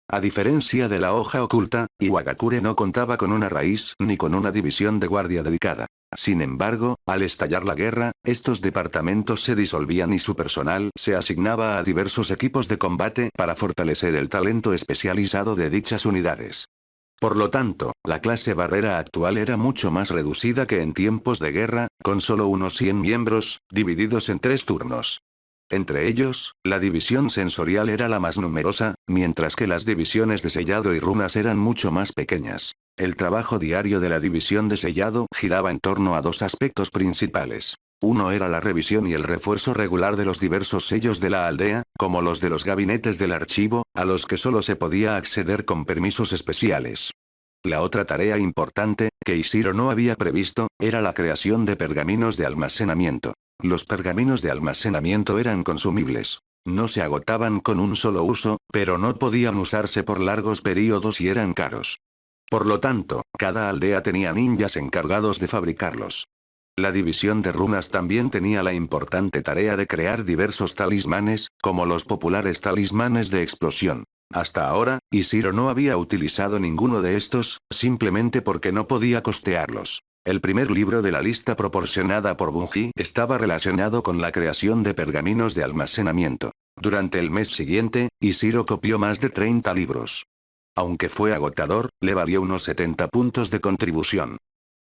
A diferencia de la hoja oculta, Iwagakure no contaba con una raíz ni con una división de guardia dedicada. Sin embargo, al estallar la guerra, estos departamentos se disolvían y su personal se asignaba a diversos equipos de combate para fortalecer el talento especializado de dichas unidades. Por lo tanto, la clase Barrera actual era mucho más reducida que en tiempos de guerra, con solo unos 100 miembros, divididos en 3 turnos. Entre ellos, la división sensorial era la más numerosa, mientras que las divisiones de sellado y runas eran mucho más pequeñas. El trabajo diario de la división de sellado giraba en torno a 2 aspectos principales. Uno era la revisión y el refuerzo regular de los diversos sellos de la aldea, como los de los gabinetes del archivo, a los que solo se podía acceder con permisos especiales. La otra tarea importante, que Ishiro no había previsto, era la creación de pergaminos de almacenamiento. Los pergaminos de almacenamiento eran consumibles. No se agotaban con un solo uso, pero no podían usarse por largos periodos y eran caros. Por lo tanto, cada aldea tenía ninjas encargados de fabricarlos. La división de runas también tenía la importante tarea de crear diversos talismanes, como los populares talismanes de explosión. Hasta ahora, Ishiro no había utilizado ninguno de estos, simplemente porque no podía costearlos. El primer libro de la lista proporcionada por Bunji estaba relacionado con la creación de pergaminos de almacenamiento. Durante el mes siguiente, Ishiro copió más de 30 libros. Aunque fue agotador, le valió unos 70 puntos de contribución.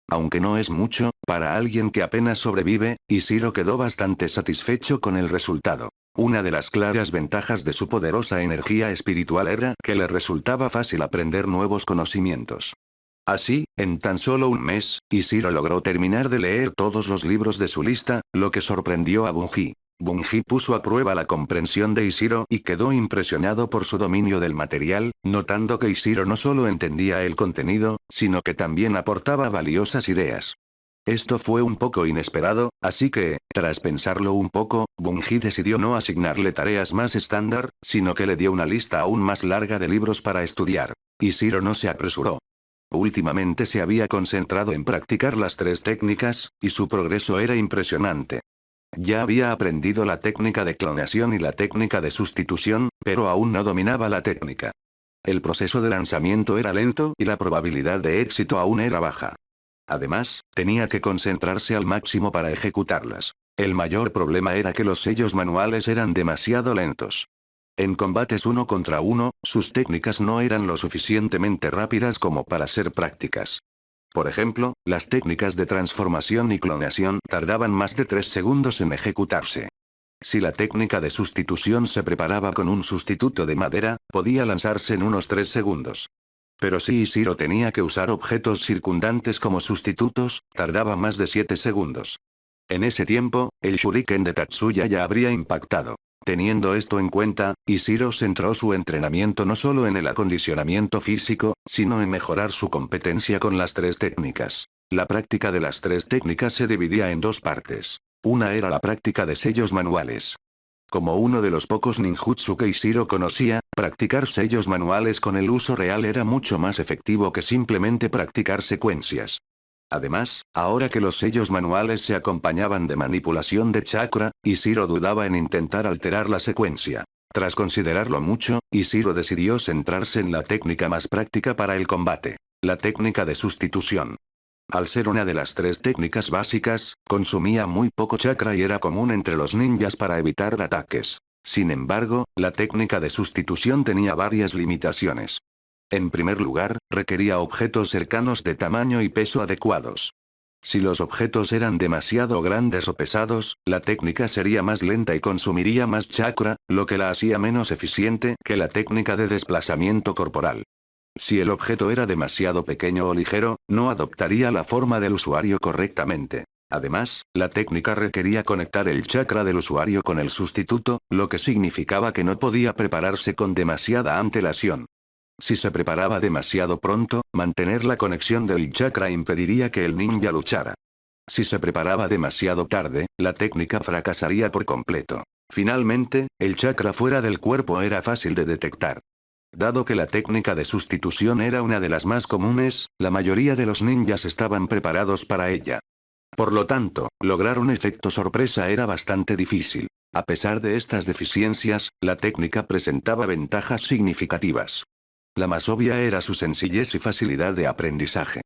Aunque no es mucho, para alguien que apenas sobrevive, Ishiro quedó bastante satisfecho con el resultado. Una de las claras ventajas de su poderosa energía espiritual era que le resultaba fácil aprender nuevos conocimientos. Así, en tan solo un mes, Ishiro logró terminar de leer todos los libros de su lista, lo que sorprendió a Bunji. Bunji puso a prueba la comprensión de Ishiro y quedó impresionado por su dominio del material, notando que Ishiro no solo entendía el contenido, sino que también aportaba valiosas ideas. Esto fue un poco inesperado, así que, tras pensarlo un poco, Bunji decidió no asignarle tareas más estándar, sino que le dio una lista aún más larga de libros para estudiar. Ishiro no se apresuró. Últimamente se había concentrado en practicar las 3 técnicas, y su progreso era impresionante. Ya había aprendido la técnica de clonación y la técnica de sustitución, pero aún no dominaba la técnica. El proceso de lanzamiento era lento y la probabilidad de éxito aún era baja. Además, tenía que concentrarse al máximo para ejecutarlas. El mayor problema era que los sellos manuales eran demasiado lentos. En combates 1 contra 1, sus técnicas no eran lo suficientemente rápidas como para ser prácticas. Por ejemplo, las técnicas de transformación y clonación tardaban más de 3 segundos en ejecutarse. Si la técnica de sustitución se preparaba con un sustituto de madera, podía lanzarse en unos 3 segundos. Pero si Ishiro tenía que usar objetos circundantes como sustitutos, tardaba más de 7 segundos. En ese tiempo, el shuriken de Tatsuya ya habría impactado. Teniendo esto en cuenta, Ishiro centró su entrenamiento no solo en el acondicionamiento físico, sino en mejorar su competencia con las 3 técnicas. La práctica de las 3 técnicas se dividía en 2 partes. Una era la práctica de sellos manuales. Como uno de los pocos ninjutsu que Ishiro conocía, practicar sellos manuales con el uso real era mucho más efectivo que simplemente practicar secuencias. Además, ahora que los sellos manuales se acompañaban de manipulación de chakra, Ishiro dudaba en intentar alterar la secuencia. Tras considerarlo mucho, Ishiro decidió centrarse en la técnica más práctica para el combate: la técnica de sustitución. Al ser una de las 3 técnicas básicas, consumía muy poco chakra y era común entre los ninjas para evitar ataques. Sin embargo, la técnica de sustitución tenía varias limitaciones. En primer lugar, requería objetos cercanos de tamaño y peso adecuados. Si los objetos eran demasiado grandes o pesados, la técnica sería más lenta y consumiría más chakra, lo que la hacía menos eficiente que la técnica de desplazamiento corporal. Si el objeto era demasiado pequeño o ligero, no adoptaría la forma del usuario correctamente. Además, la técnica requería conectar el chakra del usuario con el sustituto, lo que significaba que no podía prepararse con demasiada antelación. Si se preparaba demasiado pronto, mantener la conexión del chakra impediría que el ninja luchara. Si se preparaba demasiado tarde, la técnica fracasaría por completo. Finalmente, el chakra fuera del cuerpo era fácil de detectar. Dado que la técnica de sustitución era una de las más comunes, la mayoría de los ninjas estaban preparados para ella. Por lo tanto, lograr un efecto sorpresa era bastante difícil. A pesar de estas deficiencias, la técnica presentaba ventajas significativas. La más obvia era su sencillez y facilidad de aprendizaje.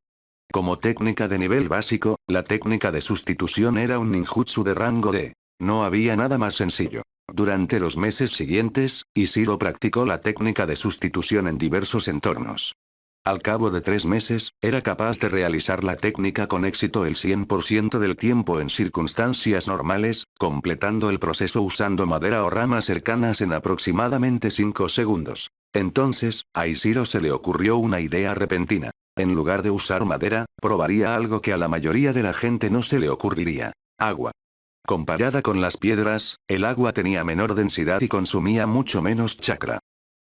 Como técnica de nivel básico, la técnica de sustitución era un ninjutsu de rango D. No había nada más sencillo. Durante los meses siguientes, Ishiro practicó la técnica de sustitución en diversos entornos. Al cabo de 3 meses, era capaz de realizar la técnica con éxito el 100% del tiempo en circunstancias normales, completando el proceso usando madera o ramas cercanas en aproximadamente 5 segundos. Entonces, a Ishiro se le ocurrió una idea repentina. En lugar de usar madera, probaría algo que a la mayoría de la gente no se le ocurriría: agua. Comparada con las piedras, el agua tenía menor densidad y consumía mucho menos chakra.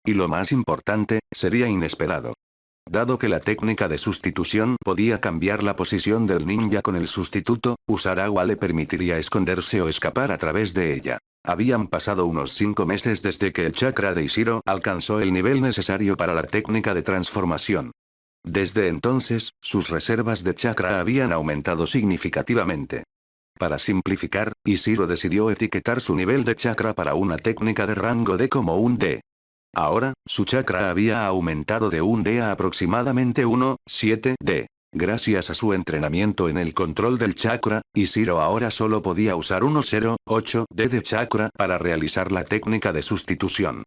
Y lo más importante, sería inesperado. Dado que la técnica de sustitución podía cambiar la posición del ninja con el sustituto, usar agua le permitiría esconderse o escapar a través de ella. Habían pasado unos 5 meses desde que el chakra de Ishiro alcanzó el nivel necesario para la técnica de transformación. Desde entonces, sus reservas de chakra habían aumentado significativamente. Para simplificar, Ishiro decidió etiquetar su nivel de chakra para una técnica de rango D como un D. Ahora, su chakra había aumentado de un D a aproximadamente 1,7 D. Gracias a su entrenamiento en el control del chakra, Ishiro ahora solo podía usar 1,08 D de chakra para realizar la técnica de sustitución.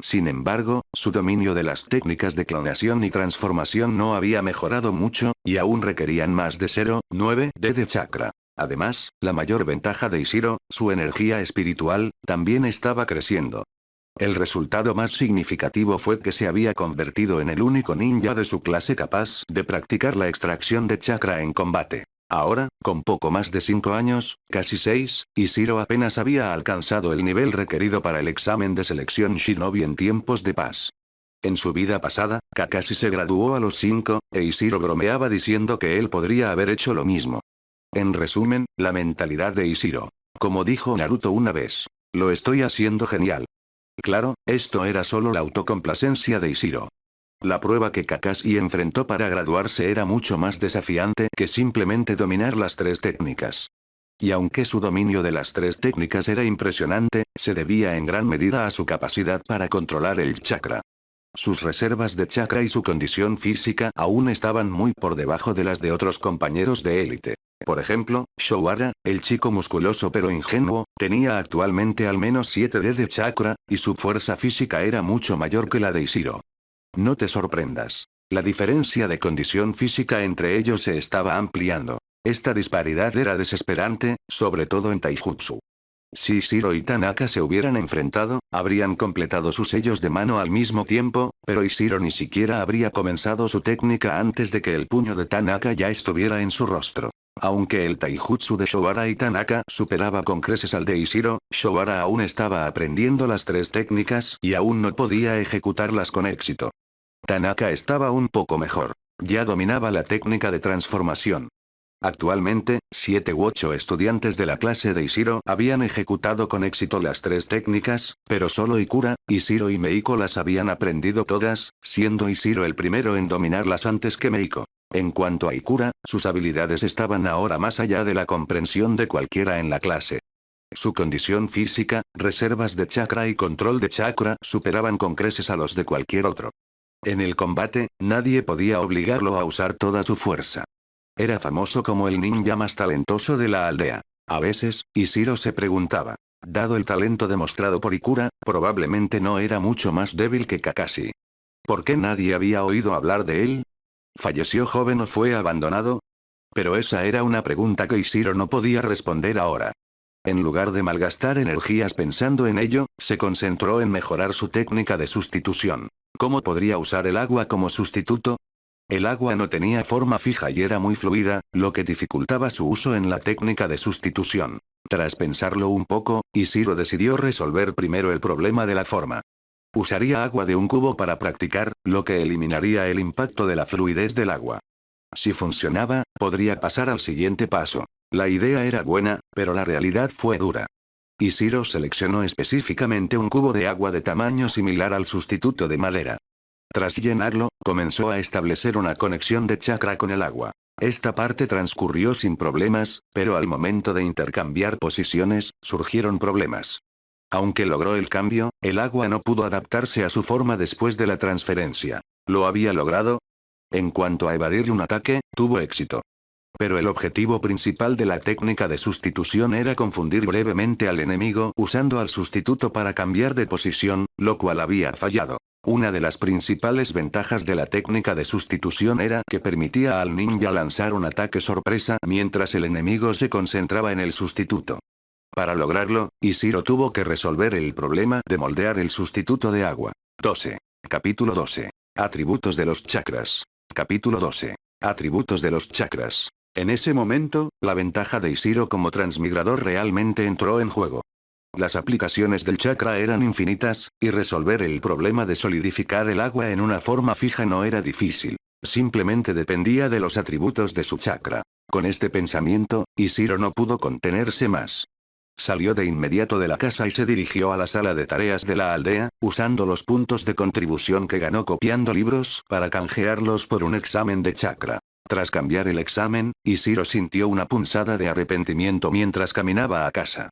Sin embargo, su dominio de las técnicas de clonación y transformación no había mejorado mucho, y aún requerían más de 0,9 D de chakra. Además, la mayor ventaja de Ishiro, su energía espiritual, también estaba creciendo. El resultado más significativo fue que se había convertido en el único ninja de su clase capaz de practicar la extracción de chakra en combate. Ahora, con poco más de 5 años, casi 6, Ishiro apenas había alcanzado el nivel requerido para el examen de selección Shinobi en tiempos de paz. En su vida pasada, Kakashi se graduó a los 5, e Ishiro bromeaba diciendo que él podría haber hecho lo mismo. En resumen, la mentalidad de Ishiro. Como dijo Naruto una vez: lo estoy haciendo genial. Claro, esto era solo la autocomplacencia de Ishiro. La prueba que Kakashi enfrentó para graduarse era mucho más desafiante que simplemente dominar las 3 técnicas. Y aunque su dominio de las 3 técnicas era impresionante, se debía en gran medida a su capacidad para controlar el chakra. Sus reservas de chakra y su condición física aún estaban muy por debajo de las de otros compañeros de élite. Por ejemplo, Shouara, el chico musculoso pero ingenuo, tenía actualmente al menos 7 D de chakra, y su fuerza física era mucho mayor que la de Ishiro. No te sorprendas. La diferencia de condición física entre ellos se estaba ampliando. Esta disparidad era desesperante, sobre todo en Taijutsu. Si Ishiro y Tanaka se hubieran enfrentado, habrían completado sus sellos de mano al mismo tiempo, pero Ishiro ni siquiera habría comenzado su técnica antes de que el puño de Tanaka ya estuviera en su rostro. Aunque el taijutsu de Shouara y Tanaka superaba con creces al de Ishiro, Shouara aún estaba aprendiendo las 3 técnicas y aún no podía ejecutarlas con éxito. Tanaka estaba un poco mejor. Ya dominaba la técnica de transformación. Actualmente, 7 u 8 estudiantes de la clase de Ishiro habían ejecutado con éxito las 3 técnicas, pero solo Ikura, Ishiro y Meiko las habían aprendido todas, siendo Ishiro el primero en dominarlas antes que Meiko. En cuanto a Ikura, sus habilidades estaban ahora más allá de la comprensión de cualquiera en la clase. Su condición física, reservas de chakra y control de chakra superaban con creces a los de cualquier otro. En el combate, nadie podía obligarlo a usar toda su fuerza. Era famoso como el ninja más talentoso de la aldea. A veces, Ishiro se preguntaba: dado el talento demostrado por Ikura, probablemente no era mucho más débil que Kakashi. ¿Por qué nadie había oído hablar de él? ¿Falleció joven o fue abandonado? Pero esa era una pregunta que Ishiro no podía responder ahora. En lugar de malgastar energías pensando en ello, se concentró en mejorar su técnica de sustitución. ¿Cómo podría usar el agua como sustituto? El agua no tenía forma fija y era muy fluida, lo que dificultaba su uso en la técnica de sustitución. Tras pensarlo un poco, Ishiro decidió resolver primero el problema de la forma. Usaría agua de un cubo para practicar, lo que eliminaría el impacto de la fluidez del agua. Si funcionaba, podría pasar al siguiente paso. La idea era buena, pero la realidad fue dura. Ishiro seleccionó específicamente un cubo de agua de tamaño similar al sustituto de madera. Tras llenarlo, comenzó a establecer una conexión de chakra con el agua. Esta parte transcurrió sin problemas, pero al momento de intercambiar posiciones, surgieron problemas. Aunque logró el cambio, el agua no pudo adaptarse a su forma después de la transferencia. ¿Lo había logrado? En cuanto a evadir un ataque, tuvo éxito. Pero el objetivo principal de la técnica de sustitución era confundir brevemente al enemigo usando al sustituto para cambiar de posición, lo cual había fallado. Una de las principales ventajas de la técnica de sustitución era que permitía al ninja lanzar un ataque sorpresa mientras el enemigo se concentraba en el sustituto. Para lograrlo, Ishiro tuvo que resolver el problema de moldear el sustituto de agua. 12. Capítulo 12. Atributos de los chakras. Capítulo 12. Atributos de los chakras. En ese momento, la ventaja de Ishiro como transmigrador realmente entró en juego. Las aplicaciones del chakra eran infinitas, y resolver el problema de solidificar el agua en una forma fija no era difícil. Simplemente dependía de los atributos de su chakra. Con este pensamiento, Ishiro no pudo contenerse más. Salió de inmediato de la casa y se dirigió a la sala de tareas de la aldea, usando los puntos de contribución que ganó copiando libros para canjearlos por un examen de chakra. Tras cambiar el examen, Ishiro sintió una punzada de arrepentimiento mientras caminaba a casa.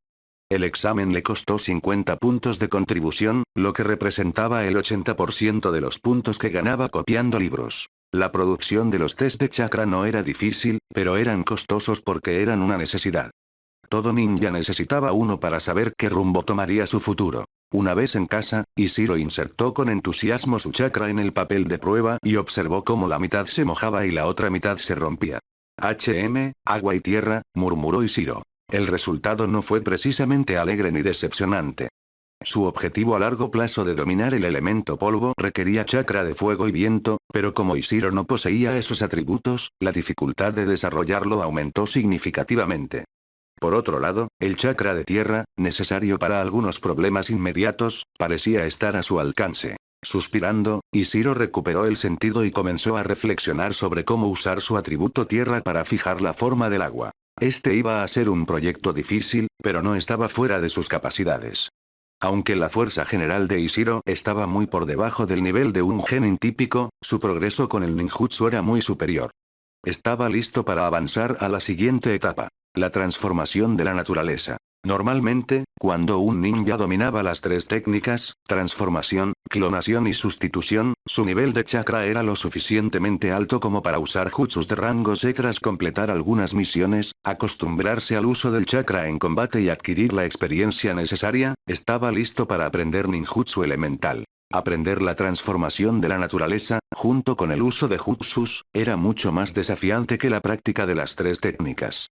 El examen le costó 50 puntos de contribución, lo que representaba el 80% de los puntos que ganaba copiando libros. La producción de los test de chakra no era difícil, pero eran costosos porque eran una necesidad. Todo ninja necesitaba uno para saber qué rumbo tomaría su futuro. Una vez en casa, Ishiro insertó con entusiasmo su chakra en el papel de prueba y observó cómo la mitad se mojaba y la otra mitad se rompía. Agua y tierra, murmuró Ishiro. El resultado no fue precisamente alegre ni decepcionante. Su objetivo a largo plazo de dominar el elemento polvo requería chakra de fuego y viento, pero como Ishiro no poseía esos atributos, la dificultad de desarrollarlo aumentó significativamente. Por otro lado, el chakra de tierra, necesario para algunos problemas inmediatos, parecía estar a su alcance. Suspirando, Ishiro recuperó el sentido y comenzó a reflexionar sobre cómo usar su atributo tierra para fijar la forma del agua. Este iba a ser un proyecto difícil, pero no estaba fuera de sus capacidades. Aunque la fuerza general de Ishiro estaba muy por debajo del nivel de un genin típico, su progreso con el ninjutsu era muy superior. Estaba listo para avanzar a la siguiente etapa. La transformación de la naturaleza. Normalmente, cuando un ninja dominaba las tres técnicas, transformación, clonación y sustitución, su nivel de chakra era lo suficientemente alto como para usar jutsus de rangos E tras completar algunas misiones, acostumbrarse al uso del chakra en combate y adquirir la experiencia necesaria, estaba listo para aprender ninjutsu elemental. Aprender la transformación de la naturaleza, junto con el uso de jutsus, era mucho más desafiante que la práctica de las tres técnicas.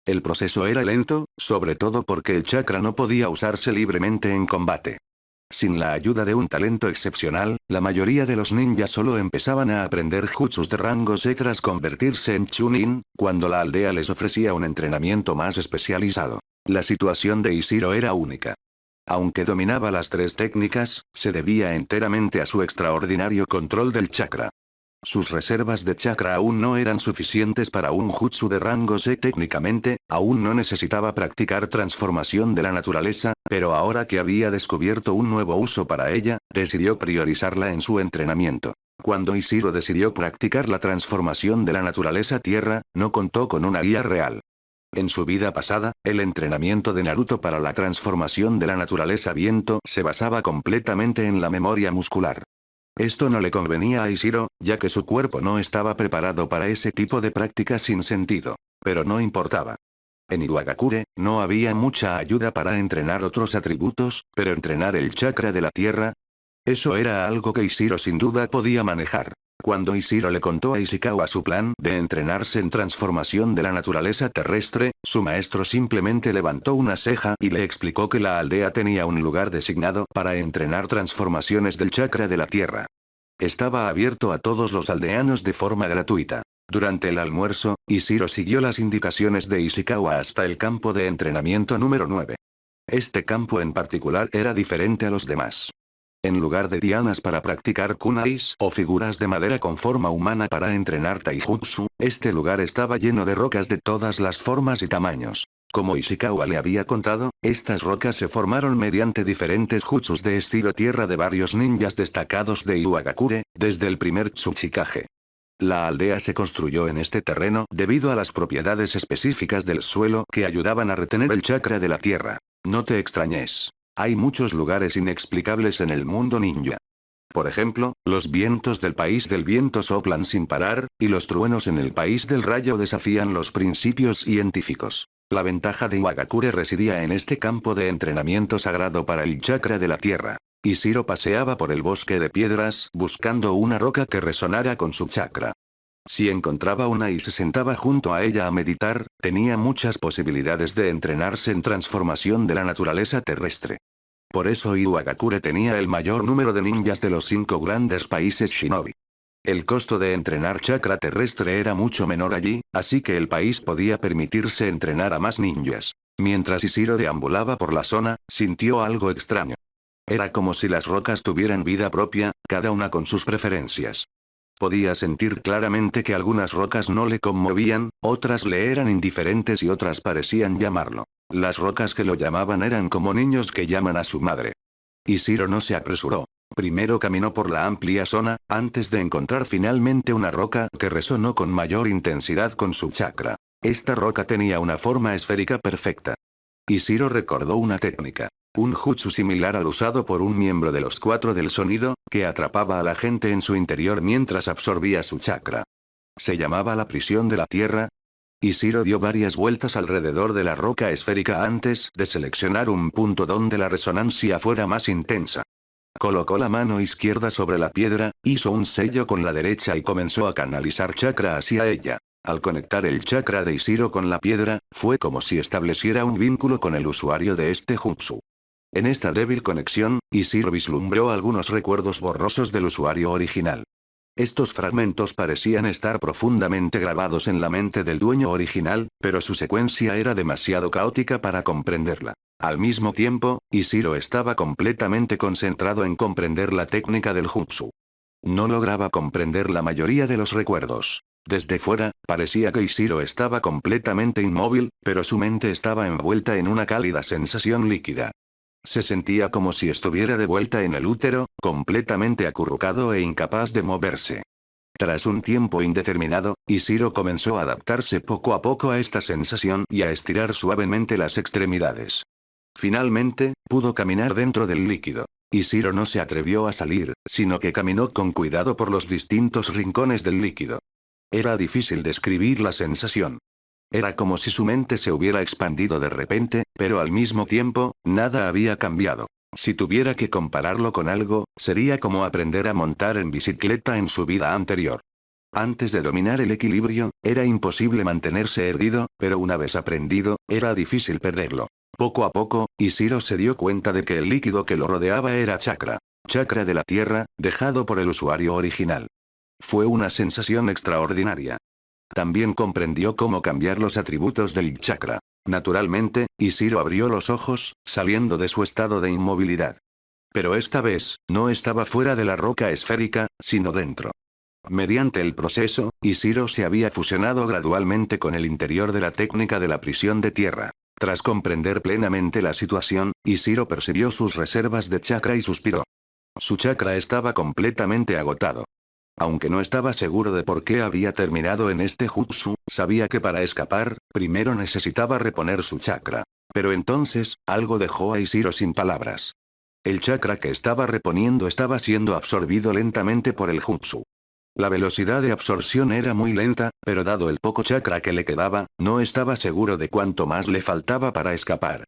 El proceso era lento, sobre todo porque el chakra no podía usarse libremente en combate. Sin la ayuda de un talento excepcional, la mayoría de los ninjas solo empezaban a aprender jutsus de rangos E tras convertirse en chunin, cuando la aldea les ofrecía un entrenamiento más especializado. La situación de Ishiro era única. Aunque dominaba las tres técnicas, se debía enteramente a su extraordinario control del chakra. Sus reservas de chakra aún no eran suficientes para un jutsu de rango C técnicamente, aún no necesitaba practicar transformación de la naturaleza, pero ahora que había descubierto un nuevo uso para ella, decidió priorizarla en su entrenamiento. Cuando Ishiro decidió practicar la transformación de la naturaleza tierra, no contó con una guía real. En su vida pasada, el entrenamiento de Naruto para la transformación de la naturaleza viento se basaba completamente en la memoria muscular. Esto no le convenía a Ishiro, ya que su cuerpo no estaba preparado para ese tipo de práctica sin sentido. Pero no importaba. En Iwagakure, no había mucha ayuda para entrenar otros atributos, pero entrenar el chakra de la tierra, eso era algo que Ishiro sin duda podía manejar. Cuando Ishiro le contó a Ishikawa su plan de entrenarse en transformación de la naturaleza terrestre, su maestro simplemente levantó una ceja y le explicó que la aldea tenía un lugar designado para entrenar transformaciones del chakra de la tierra. Estaba abierto a todos los aldeanos de forma gratuita. Durante el almuerzo, Ishiro siguió las indicaciones de Ishikawa hasta el campo de entrenamiento número 9. Este campo en particular era diferente a los demás. En lugar de dianas para practicar kunais o figuras de madera con forma humana para entrenar taijutsu, este lugar estaba lleno de rocas de todas las formas y tamaños. Como Ishikawa le había contado, estas rocas se formaron mediante diferentes jutsus de estilo tierra de varios ninjas destacados de Iwagakure, desde el primer Tsuchikage. La aldea se construyó en este terreno debido a las propiedades específicas del suelo que ayudaban a retener el chakra de la tierra. No te extrañes. Hay muchos lugares inexplicables en el mundo ninja. Por ejemplo, los vientos del país del viento soplan sin parar, y los truenos en el país del rayo desafían los principios científicos. La ventaja de Iwagakure residía en este campo de entrenamiento sagrado para el chakra de la tierra. Ishiro paseaba por el bosque de piedras buscando una roca que resonara con su chakra. Si encontraba una y se sentaba junto a ella a meditar, tenía muchas posibilidades de entrenarse en transformación de la naturaleza terrestre. Por eso Iwagakure tenía el mayor número de ninjas de los 5 grandes países shinobi. El costo de entrenar chakra terrestre era mucho menor allí, así que el país podía permitirse entrenar a más ninjas. Mientras Ishiro deambulaba por la zona, sintió algo extraño. Era como si las rocas tuvieran vida propia, cada una con sus preferencias. Podía sentir claramente que algunas rocas no le conmovían, otras le eran indiferentes y otras parecían llamarlo. Las rocas que lo llamaban eran como niños que llaman a su madre. Ishiro no se apresuró. Primero caminó por la amplia zona, antes de encontrar finalmente una roca que resonó con mayor intensidad con su chakra. Esta roca tenía una forma esférica perfecta. Ishiro recordó una técnica. Un jutsu similar al usado por un miembro de los 4 del sonido, que atrapaba a la gente en su interior mientras absorbía su chakra. Se llamaba la prisión de la tierra. Ishiro dio varias vueltas alrededor de la roca esférica antes de seleccionar un punto donde la resonancia fuera más intensa. Colocó la mano izquierda sobre la piedra, hizo un sello con la derecha y comenzó a canalizar chakra hacia ella. Al conectar el chakra de Ishiro con la piedra, fue como si estableciera un vínculo con el usuario de este jutsu. En esta débil conexión, Ishiro vislumbró algunos recuerdos borrosos del usuario original. Estos fragmentos parecían estar profundamente grabados en la mente del dueño original, pero su secuencia era demasiado caótica para comprenderla. Al mismo tiempo, Ishiro estaba completamente concentrado en comprender la técnica del jutsu. No lograba comprender la mayoría de los recuerdos. Desde fuera, parecía que Ishiro estaba completamente inmóvil, pero su mente estaba envuelta en una cálida sensación líquida. Se sentía como si estuviera de vuelta en el útero, completamente acurrucado e incapaz de moverse. Tras un tiempo indeterminado, Ishiro comenzó a adaptarse poco a poco a esta sensación y a estirar suavemente las extremidades. Finalmente, pudo caminar dentro del líquido. Ishiro no se atrevió a salir, sino que caminó con cuidado por los distintos rincones del líquido. Era difícil describir la sensación. Era como si su mente se hubiera expandido de repente, pero al mismo tiempo, nada había cambiado. Si tuviera que compararlo con algo, sería como aprender a montar en bicicleta en su vida anterior. Antes de dominar el equilibrio, era imposible mantenerse erguido, pero una vez aprendido, era difícil perderlo. Poco a poco, Ishiro se dio cuenta de que el líquido que lo rodeaba era chakra. Chakra de la tierra, dejado por el usuario original. Fue una sensación extraordinaria. También comprendió cómo cambiar los atributos del chakra. Naturalmente, Ishiro abrió los ojos, saliendo de su estado de inmovilidad. Pero esta vez, no estaba fuera de la roca esférica, sino dentro. Mediante el proceso, Ishiro se había fusionado gradualmente con el interior de la técnica de la prisión de tierra. Tras comprender plenamente la situación, Ishiro percibió sus reservas de chakra y suspiró. Su chakra estaba completamente agotado. Aunque no estaba seguro de por qué había terminado en este jutsu, sabía que para escapar, primero necesitaba reponer su chakra. Pero entonces, algo dejó a Ishiro sin palabras. El chakra que estaba reponiendo estaba siendo absorbido lentamente por el jutsu. La velocidad de absorción era muy lenta, pero dado el poco chakra que le quedaba, no estaba seguro de cuánto más le faltaba para escapar.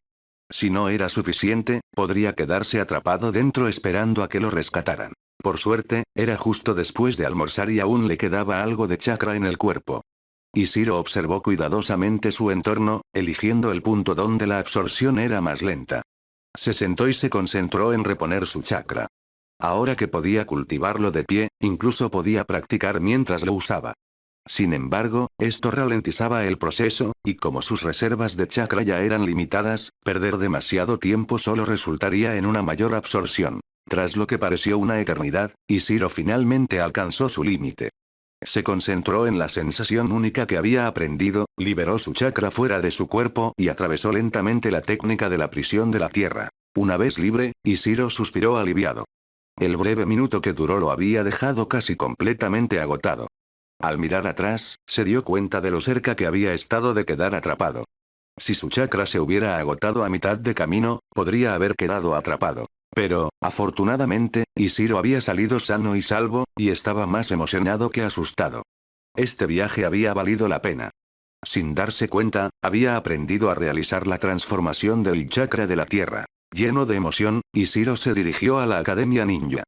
Si no era suficiente, podría quedarse atrapado dentro esperando a que lo rescataran. Por suerte, era justo después de almorzar y aún le quedaba algo de chakra en el cuerpo. Ishiro observó cuidadosamente su entorno, eligiendo el punto donde la absorción era más lenta. Se sentó y se concentró en reponer su chakra. Ahora que podía cultivarlo de pie, incluso podía practicar mientras lo usaba. Sin embargo, esto ralentizaba el proceso, y como sus reservas de chakra ya eran limitadas, perder demasiado tiempo solo resultaría en una mayor absorción. Tras lo que pareció una eternidad, Isidro finalmente alcanzó su límite. Se concentró en la sensación única que había aprendido, liberó su chakra fuera de su cuerpo y atravesó lentamente la técnica de la prisión de la tierra. Una vez libre, Isidro suspiró aliviado. El breve minuto que duró lo había dejado casi completamente agotado. Al mirar atrás, se dio cuenta de lo cerca que había estado de quedar atrapado. Si su chakra se hubiera agotado a mitad de camino, podría haber quedado atrapado. Pero, afortunadamente, Isidro había salido sano y salvo, y estaba más emocionado que asustado. Este viaje había valido la pena. Sin darse cuenta, había aprendido a realizar la transformación del chakra de la tierra. Lleno de emoción, Isidro se dirigió a la Academia Ninja.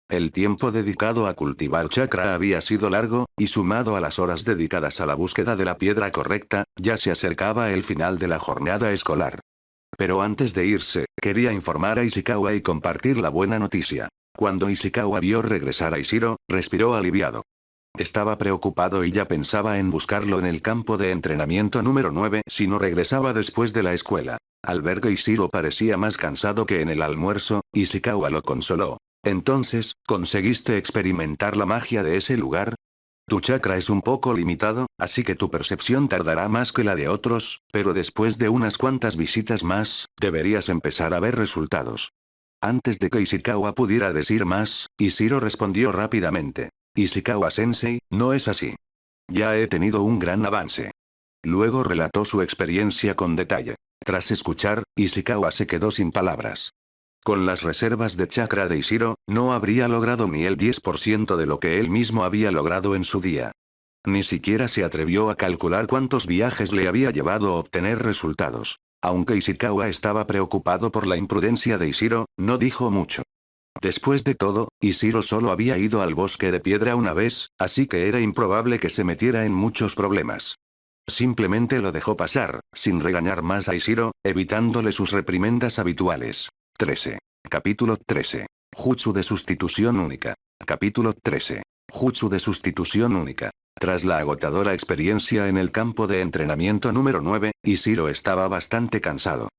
El tiempo dedicado a cultivar chakra había sido largo, y sumado a las horas dedicadas a la búsqueda de la piedra correcta, ya se acercaba el final de la jornada escolar. Pero antes de irse, quería informar a Ishikawa y compartir la buena noticia. Cuando Ishikawa vio regresar a Isidro, respiró aliviado. Estaba preocupado y ya pensaba en buscarlo en el campo de entrenamiento número 9 si no regresaba después de la escuela. Al ver que Isidro parecía más cansado que en el almuerzo, Ishikawa lo consoló. Entonces, ¿conseguiste experimentar la magia de ese lugar? Tu chakra es un poco limitado, así que tu percepción tardará más que la de otros, pero después de unas cuantas visitas más, deberías empezar a ver resultados. Antes de que Ishikawa pudiera decir más, Isidro respondió rápidamente. Ishikawa-sensei, no es así. Ya he tenido un gran avance. Luego relató su experiencia con detalle. Tras escuchar, Ishikawa se quedó sin palabras. Con las reservas de chakra de Isidro, no habría logrado ni el 10% de lo que él mismo había logrado en su día. Ni siquiera se atrevió a calcular cuántos viajes le había llevado a obtener resultados. Aunque Ishikawa estaba preocupado por la imprudencia de Isidro, no dijo mucho. Después de todo, Isidro solo había ido al bosque de piedra una vez, así que era improbable que se metiera en muchos problemas. Simplemente lo dejó pasar, sin regañar más a Isidro, evitándole sus reprimendas habituales. 13. Capítulo 13. Jutsu de sustitución única. Capítulo 13. Jutsu de sustitución única. Tras la agotadora experiencia en el campo de entrenamiento número 9, Isidro estaba bastante cansado.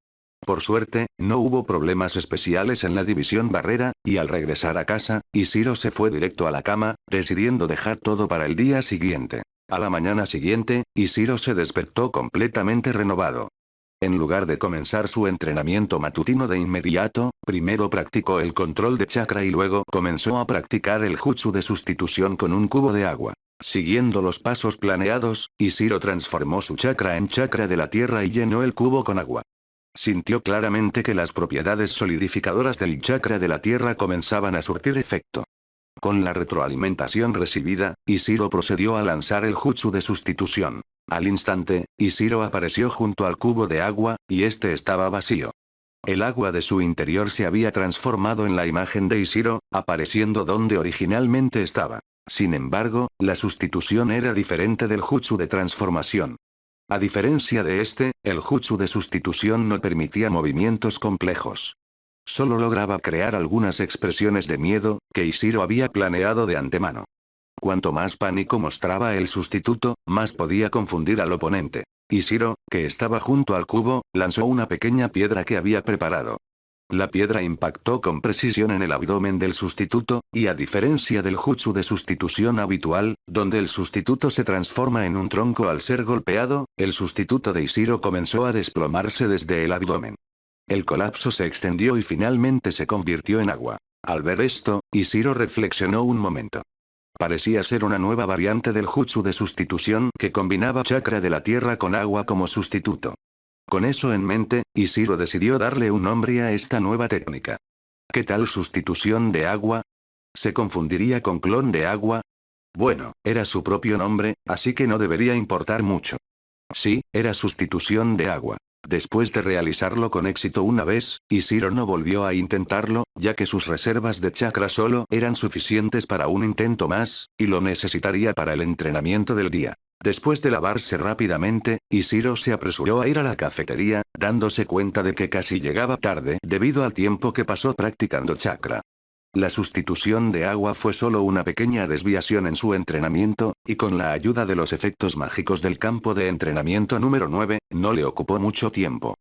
Por suerte, no hubo problemas especiales en la división barrera, y al regresar a casa, Isidro se fue directo a la cama, decidiendo dejar todo para el día siguiente. A la mañana siguiente, Isidro se despertó completamente renovado. En lugar de comenzar su entrenamiento matutino de inmediato, primero practicó el control de chakra y luego comenzó a practicar el jutsu de sustitución con un cubo de agua. Siguiendo los pasos planeados, Isidro transformó su chakra en chakra de la tierra y llenó el cubo con agua. Sintió claramente que las propiedades solidificadoras del chakra de la tierra comenzaban a surtir efecto. Con la retroalimentación recibida, Isidro procedió a lanzar el jutsu de sustitución. Al instante, Isidro apareció junto al cubo de agua, y este estaba vacío. El agua de su interior se había transformado en la imagen de Isidro, apareciendo donde originalmente estaba. Sin embargo, la sustitución era diferente del jutsu de transformación. A diferencia de este, el jutsu de sustitución no permitía movimientos complejos. Solo lograba crear algunas expresiones de miedo, que Isidro había planeado de antemano. Cuanto más pánico mostraba el sustituto, más podía confundir al oponente. Isidro, que estaba junto al cubo, lanzó una pequeña piedra que había preparado. La piedra impactó con precisión en el abdomen del sustituto, y a diferencia del jutsu de sustitución habitual, donde el sustituto se transforma en un tronco al ser golpeado, el sustituto de Isidro comenzó a desplomarse desde el abdomen. El colapso se extendió y finalmente se convirtió en agua. Al ver esto, Isidro reflexionó un momento. Parecía ser una nueva variante del jutsu de sustitución que combinaba chakra de la tierra con agua como sustituto. Con eso en mente, Isidro decidió darle un nombre a esta nueva técnica. ¿Qué tal sustitución de agua? ¿Se confundiría con clon de agua? Bueno, era su propio nombre, así que no debería importar mucho. Sí, era sustitución de agua. Después de realizarlo con éxito una vez, Isidro no volvió a intentarlo, ya que sus reservas de chakra solo eran suficientes para un intento más, y lo necesitaría para el entrenamiento del día. Después de lavarse rápidamente, Isidro se apresuró a ir a la cafetería, dándose cuenta de que casi llegaba tarde debido al tiempo que pasó practicando chakra. La sustitución de agua fue solo una pequeña desviación en su entrenamiento, y con la ayuda de los efectos mágicos del campo de entrenamiento número 9, no le ocupó mucho tiempo.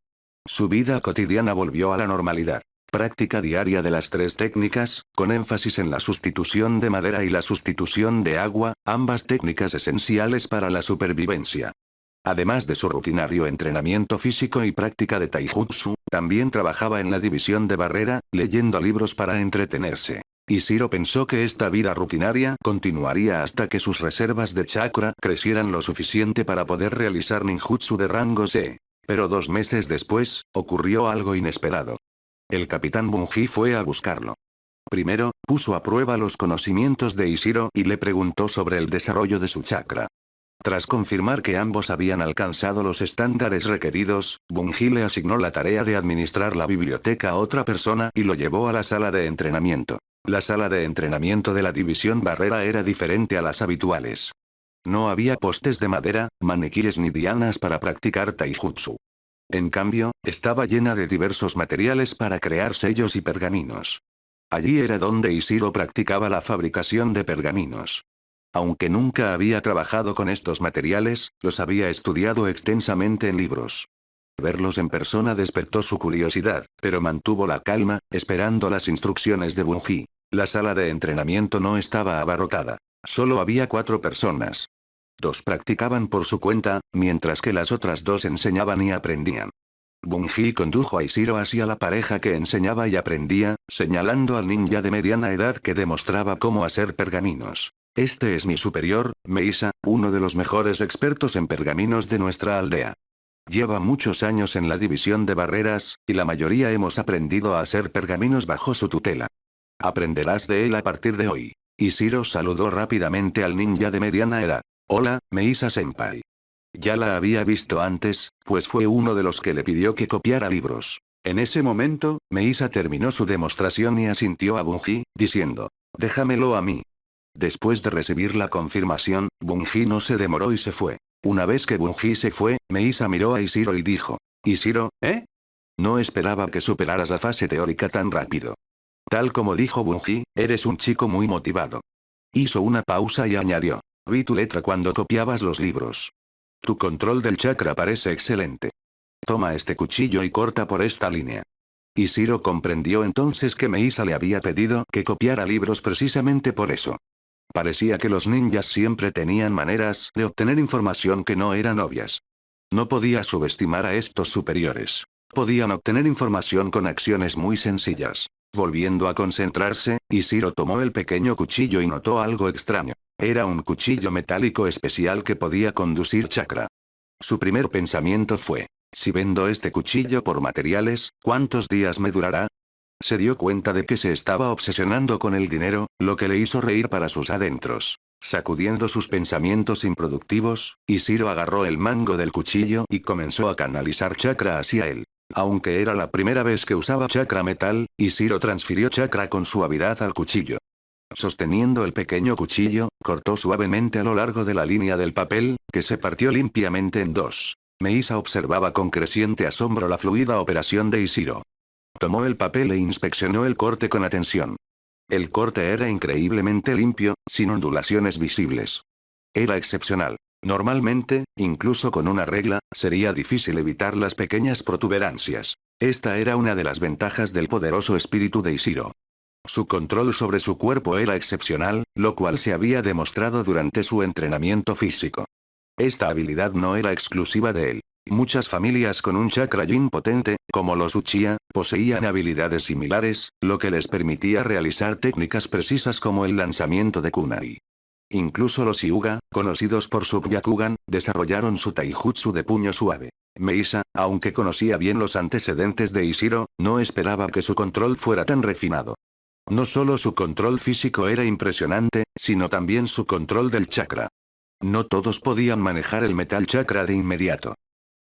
Su vida cotidiana volvió a la normalidad. Práctica diaria de las tres técnicas, con énfasis en la sustitución de madera y la sustitución de agua, ambas técnicas esenciales para la supervivencia. Además de su rutinario entrenamiento físico y práctica de taijutsu, también trabajaba en la división de barrera, leyendo libros para entretenerse. Ishiro pensó que esta vida rutinaria continuaría hasta que sus reservas de chakra crecieran lo suficiente para poder realizar ninjutsu de rango C. Pero 2 meses después, ocurrió algo inesperado. El capitán Bunji fue a buscarlo. Primero, puso a prueba los conocimientos de Ishiro y le preguntó sobre el desarrollo de su chakra. Tras confirmar que ambos habían alcanzado los estándares requeridos, Bunji le asignó la tarea de administrar la biblioteca a otra persona y lo llevó a la sala de entrenamiento. La sala de entrenamiento de la división barrera era diferente a las habituales. No había postes de madera, maniquíes ni dianas para practicar taijutsu. En cambio, estaba llena de diversos materiales para crear sellos y pergaminos. Allí era donde Ishiro practicaba la fabricación de pergaminos. Aunque nunca había trabajado con estos materiales, los había estudiado extensamente en libros. Verlos en persona despertó su curiosidad, pero mantuvo la calma, esperando las instrucciones de Bunji. La sala de entrenamiento no estaba abarrotada. Solo había 4 personas. 2 practicaban por su cuenta, mientras que las otras 2 enseñaban y aprendían. Bunji condujo a Ishiro hacia la pareja que enseñaba y aprendía, señalando al ninja de mediana edad que demostraba cómo hacer pergaminos. Este es mi superior, Meisa, uno de los mejores expertos en pergaminos de nuestra aldea. Lleva muchos años en la división de barreras, y la mayoría hemos aprendido a hacer pergaminos bajo su tutela. Aprenderás de él a partir de hoy. Ishiro saludó rápidamente al ninja de mediana edad. Hola, Meisa-senpai. Ya la había visto antes, pues fue uno de los que le pidió que copiara libros. En ese momento, Meisa terminó su demostración y asintió a Bunji, diciendo, déjamelo a mí. Después de recibir la confirmación, Bunji no se demoró y se fue. Una vez que Bunji se fue, Meisa miró a Ishiro y dijo, Ishiro, ¿eh? No esperaba que superaras la fase teórica tan rápido. Tal como dijo Bunji, eres un chico muy motivado. Hizo una pausa y añadió, vi tu letra cuando copiabas los libros. Tu control del chakra parece excelente. Toma este cuchillo y corta por esta línea. Ishiro comprendió entonces que Meisa le había pedido que copiara libros precisamente por eso. Parecía que los ninjas siempre tenían maneras de obtener información que no eran obvias. No podía subestimar a estos superiores. Podían obtener información con acciones muy sencillas. Volviendo a concentrarse, Ishiro tomó el pequeño cuchillo y notó algo extraño. Era un cuchillo metálico especial que podía conducir chakra. Su primer pensamiento fue, si vendo este cuchillo por materiales, ¿cuántos días me durará? Se dio cuenta de que se estaba obsesionando con el dinero, lo que le hizo reír para sus adentros. Sacudiendo sus pensamientos improductivos, Ishiro agarró el mango del cuchillo y comenzó a canalizar chakra hacia él. Aunque era la primera vez que usaba chakra metal, Ishiro transfirió chakra con suavidad al cuchillo. Sosteniendo el pequeño cuchillo, cortó suavemente a lo largo de la línea del papel, que se partió limpiamente en 2. Meisa observaba con creciente asombro la fluida operación de Ishiro. Tomó el papel e inspeccionó el corte con atención. El corte era increíblemente limpio, sin ondulaciones visibles. Era excepcional. Normalmente, incluso con una regla, sería difícil evitar las pequeñas protuberancias. Esta era una de las ventajas del poderoso espíritu de Ishiro. Su control sobre su cuerpo era excepcional, lo cual se había demostrado durante su entrenamiento físico. Esta habilidad no era exclusiva de él. Muchas familias con un chakra yin potente, como los Uchiha, poseían habilidades similares, lo que les permitía realizar técnicas precisas como el lanzamiento de kunai. Incluso los Hyuga, conocidos por su Byakugan, desarrollaron su taijutsu de puño suave. Meisa, aunque conocía bien los antecedentes de Ishiro, no esperaba que su control fuera tan refinado. No solo su control físico era impresionante, sino también su control del chakra. No todos podían manejar el metal chakra de inmediato.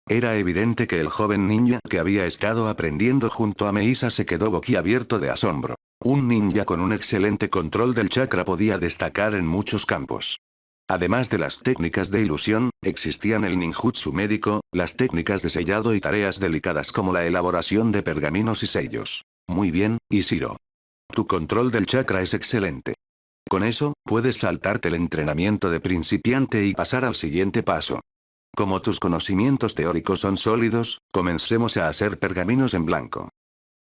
Era evidente que el joven ninja que había estado aprendiendo junto a Meisa se quedó boquiabierto de asombro. Un ninja con un excelente control del chakra podía destacar en muchos campos. Además de las técnicas de ilusión, existían el ninjutsu médico, las técnicas de sellado y tareas delicadas como la elaboración de pergaminos y sellos. Muy bien, Ishiro. Tu control del chakra es excelente. Con eso, puedes saltarte el entrenamiento de principiante y pasar al siguiente paso. Como tus conocimientos teóricos son sólidos, comencemos a hacer pergaminos en blanco.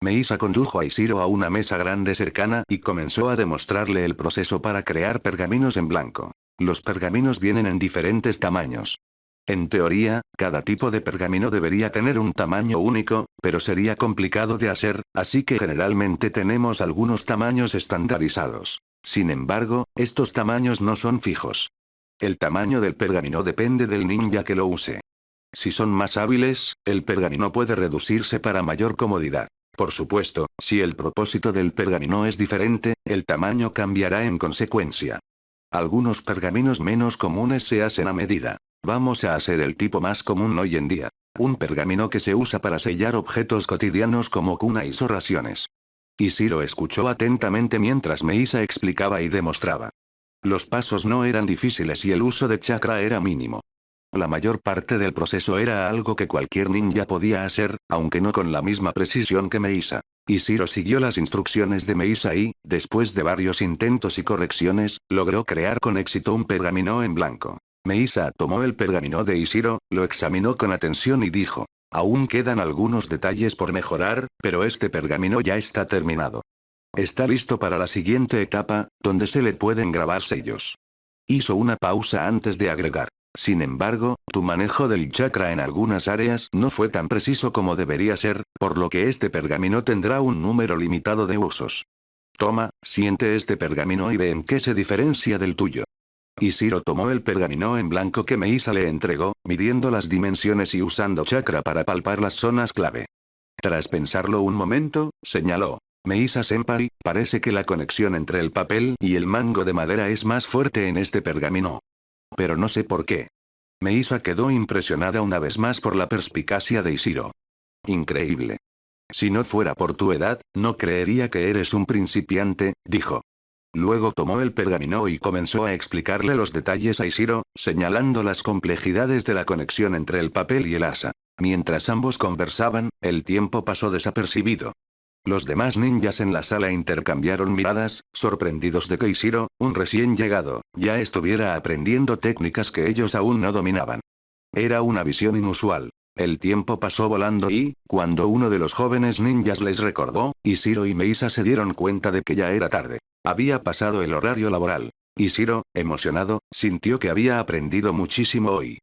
Meisa condujo a Ishiro a una mesa grande cercana y comenzó a demostrarle el proceso para crear pergaminos en blanco. Los pergaminos vienen en diferentes tamaños. En teoría, cada tipo de pergamino debería tener un tamaño único, pero sería complicado de hacer, así que generalmente tenemos algunos tamaños estandarizados. Sin embargo, estos tamaños no son fijos. El tamaño del pergamino depende del ninja que lo use. Si son más hábiles, el pergamino puede reducirse para mayor comodidad. Por supuesto, si el propósito del pergamino es diferente, el tamaño cambiará en consecuencia. Algunos pergaminos menos comunes se hacen a medida. Vamos a hacer el tipo más común hoy en día. Un pergamino que se usa para sellar objetos cotidianos como kunais o raciones. Ishiro escuchó atentamente mientras Meisa explicaba y demostraba. Los pasos no eran difíciles y el uso de chakra era mínimo. La mayor parte del proceso era algo que cualquier ninja podía hacer, aunque no con la misma precisión que Meisa. Ishiro siguió las instrucciones de Meisa y, después de varios intentos y correcciones, logró crear con éxito un pergamino en blanco. Meisa tomó el pergamino de Ishiro, lo examinó con atención y dijo: aún quedan algunos detalles por mejorar, pero este pergamino ya está terminado. Está listo para la siguiente etapa, donde se le pueden grabar sellos. Hizo una pausa antes de agregar. Sin embargo, tu manejo del chakra en algunas áreas no fue tan preciso como debería ser, por lo que este pergamino tendrá un número limitado de usos. Toma, siente este pergamino y ve en qué se diferencia del tuyo. Ishiro tomó el pergamino en blanco que Meisa le entregó, midiendo las dimensiones y usando chakra para palpar las zonas clave. Tras pensarlo un momento, señaló: Meisa-senpai, parece que la conexión entre el papel y el mango de madera es más fuerte en este pergamino. Pero no sé por qué. Meisa quedó impresionada una vez más por la perspicacia de Ishiro. Increíble. Si no fuera por tu edad, no creería que eres un principiante, dijo. Luego tomó el pergamino y comenzó a explicarle los detalles a Ishiro, señalando las complejidades de la conexión entre el papel y el asa. Mientras ambos conversaban, el tiempo pasó desapercibido. Los demás ninjas en la sala intercambiaron miradas, sorprendidos de que Ishiro, un recién llegado, ya estuviera aprendiendo técnicas que ellos aún no dominaban. Era una visión inusual. El tiempo pasó volando y, cuando uno de los jóvenes ninjas les recordó, Ishiro y Meisa se dieron cuenta de que ya era tarde. Había pasado el horario laboral. Ishiro, emocionado, sintió que había aprendido muchísimo hoy.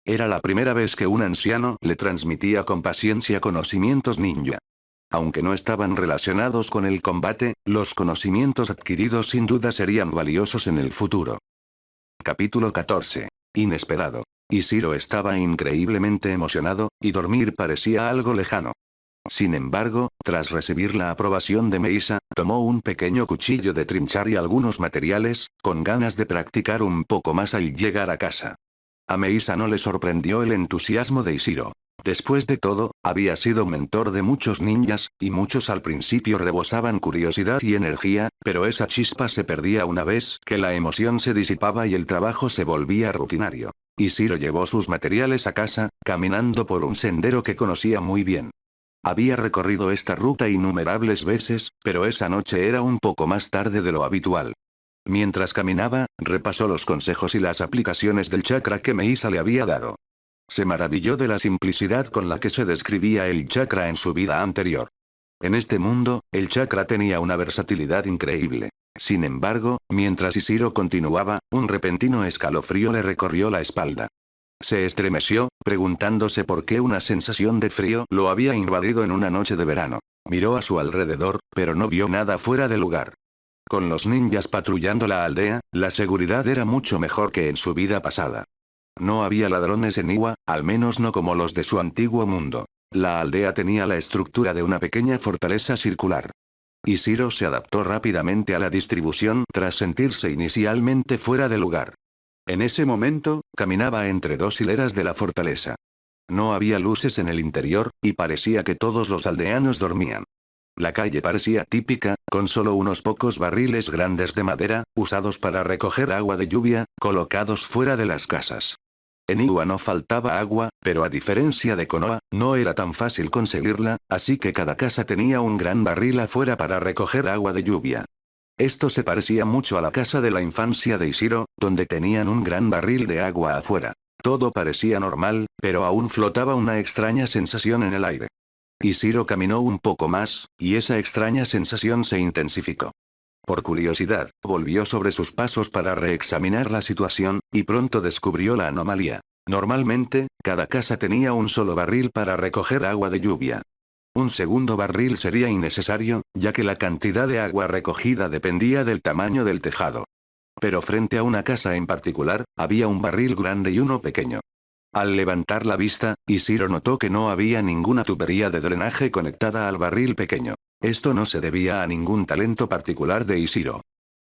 Era la primera vez que un anciano le transmitía con paciencia conocimientos ninja. Aunque no estaban relacionados con el combate, los conocimientos adquiridos sin duda serían valiosos en el futuro. Capítulo 14. Inesperado. Ishiro estaba increíblemente emocionado, y dormir parecía algo lejano. Sin embargo, tras recibir la aprobación de Meisa, tomó un pequeño cuchillo de trinchar y algunos materiales, con ganas de practicar un poco más al llegar a casa. A Meisa no le sorprendió el entusiasmo de Ishiro. Después de todo, había sido mentor de muchos ninjas, y muchos al principio rebosaban curiosidad y energía, pero esa chispa se perdía una vez que la emoción se disipaba y el trabajo se volvía rutinario. Ishiro llevó sus materiales a casa, caminando por un sendero que conocía muy bien. Había recorrido esta ruta innumerables veces, pero esa noche era un poco más tarde de lo habitual. Mientras caminaba, repasó los consejos y las aplicaciones del chakra que Meisa le había dado. Se maravilló de la simplicidad con la que se describía el chakra en su vida anterior. En este mundo, el chakra tenía una versatilidad increíble. Sin embargo, mientras Ishiro continuaba, un repentino escalofrío le recorrió la espalda. Se estremeció, preguntándose por qué una sensación de frío lo había invadido en una noche de verano. Miró a su alrededor, pero no vio nada fuera de lugar. Con los ninjas patrullando la aldea, la seguridad era mucho mejor que en su vida pasada. No había ladrones en Iwa, al menos no como los de su antiguo mundo. La aldea tenía la estructura de una pequeña fortaleza circular. Ishiro se adaptó rápidamente a la distribución tras sentirse inicialmente fuera de lugar. En ese momento, caminaba entre dos hileras de la fortaleza. No había luces en el interior, y parecía que todos los aldeanos dormían. La calle parecía típica, con solo unos pocos barriles grandes de madera, usados para recoger agua de lluvia, colocados fuera de las casas. En Iwa no faltaba agua, pero a diferencia de Konoha, no era tan fácil conseguirla, así que cada casa tenía un gran barril afuera para recoger agua de lluvia. Esto se parecía mucho a la casa de la infancia de Ishiro, donde tenían un gran barril de agua afuera. Todo parecía normal, pero aún flotaba una extraña sensación en el aire. Ishiro caminó un poco más, y esa extraña sensación se intensificó. Por curiosidad, volvió sobre sus pasos para reexaminar la situación, y pronto descubrió la anomalía. Normalmente, cada casa tenía un solo barril para recoger agua de lluvia. Un segundo barril sería innecesario, ya que la cantidad de agua recogida dependía del tamaño del tejado. Pero frente a una casa en particular, había un barril grande y uno pequeño. Al levantar la vista, Ishiro notó que no había ninguna tubería de drenaje conectada al barril pequeño. Esto no se debía a ningún talento particular de Ishiro.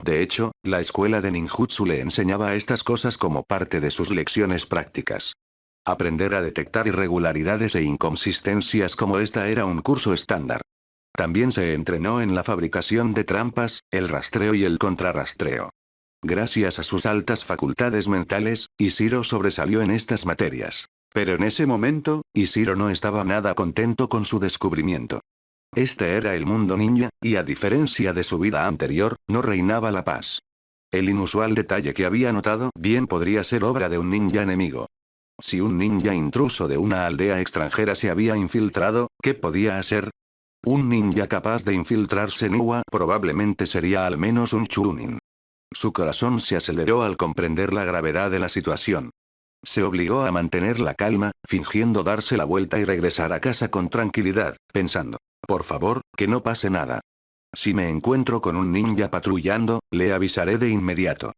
De hecho, la escuela de ninjutsu le enseñaba estas cosas como parte de sus lecciones prácticas. Aprender a detectar irregularidades e inconsistencias como esta era un curso estándar. También se entrenó en la fabricación de trampas, el rastreo y el contrarrastreo. Gracias a sus altas facultades mentales, Ishiro sobresalió en estas materias. Pero en ese momento, Ishiro no estaba nada contento con su descubrimiento. Este era el mundo ninja, y a diferencia de su vida anterior, no reinaba la paz. El inusual detalle que había notado bien podría ser obra de un ninja enemigo. Si un ninja intruso de una aldea extranjera se había infiltrado, ¿qué podía hacer? Un ninja capaz de infiltrarse en Iwa probablemente sería al menos un chunin. Su corazón se aceleró al comprender la gravedad de la situación. Se obligó a mantener la calma, fingiendo darse la vuelta y regresar a casa con tranquilidad, pensando, por favor, que no pase nada. Si me encuentro con un ninja patrullando, le avisaré de inmediato.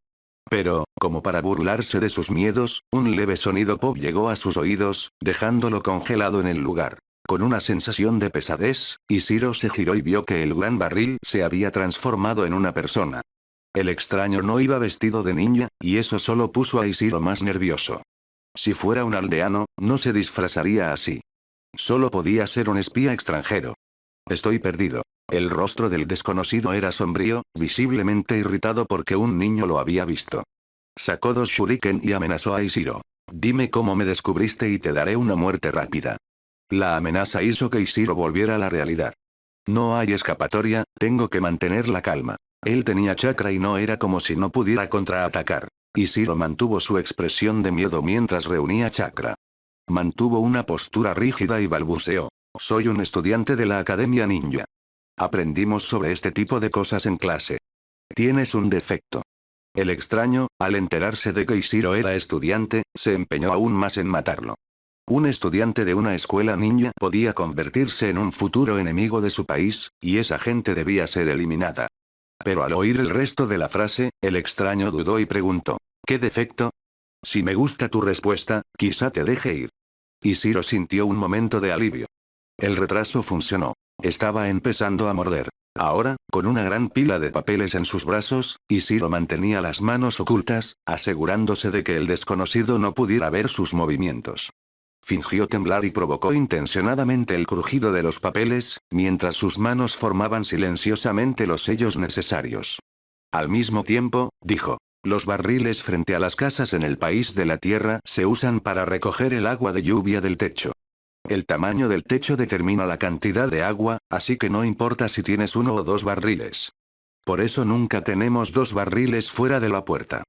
Pero, como para burlarse de sus miedos, un leve sonido pop llegó a sus oídos, dejándolo congelado en el lugar. Con una sensación de pesadez, Ishiro se giró y vio que el gran barril se había transformado en una persona. El extraño no iba vestido de ninja, y eso solo puso a Ishiro más nervioso. Si fuera un aldeano, no se disfrazaría así. Solo podía ser un espía extranjero. Estoy perdido. El rostro del desconocido era sombrío, visiblemente irritado porque un niño lo había visto. Sacó dos shuriken y amenazó a Ishiro. Dime cómo me descubriste y te daré una muerte rápida. La amenaza hizo que Ishiro volviera a la realidad. No hay escapatoria, tengo que mantener la calma. Él tenía chakra y no era como si no pudiera contraatacar. Ishiro mantuvo su expresión de miedo mientras reunía chakra. Mantuvo una postura rígida y balbuceó. Soy un estudiante de la Academia Ninja. Aprendimos sobre este tipo de cosas en clase. Tienes un defecto. El extraño, al enterarse de que Ishiro era estudiante, se empeñó aún más en matarlo. Un estudiante de una escuela ninja podía convertirse en un futuro enemigo de su país, y esa gente debía ser eliminada. Pero al oír el resto de la frase, el extraño dudó y preguntó, ¿qué defecto? Si me gusta tu respuesta, quizá te deje ir. Ishiro sintió un momento de alivio. El retraso funcionó. Estaba empezando a morder. Ahora, con una gran pila de papeles en sus brazos, Ishiro mantenía las manos ocultas, asegurándose de que el desconocido no pudiera ver sus movimientos. Fingió temblar y provocó intencionadamente el crujido de los papeles, mientras sus manos formaban silenciosamente los sellos necesarios. Al mismo tiempo, dijo, los barriles frente a las casas en el país de la tierra se usan para recoger el agua de lluvia del techo. El tamaño del techo determina la cantidad de agua, así que no importa si tienes uno o dos barriles. Por eso nunca tenemos dos barriles fuera de la puerta.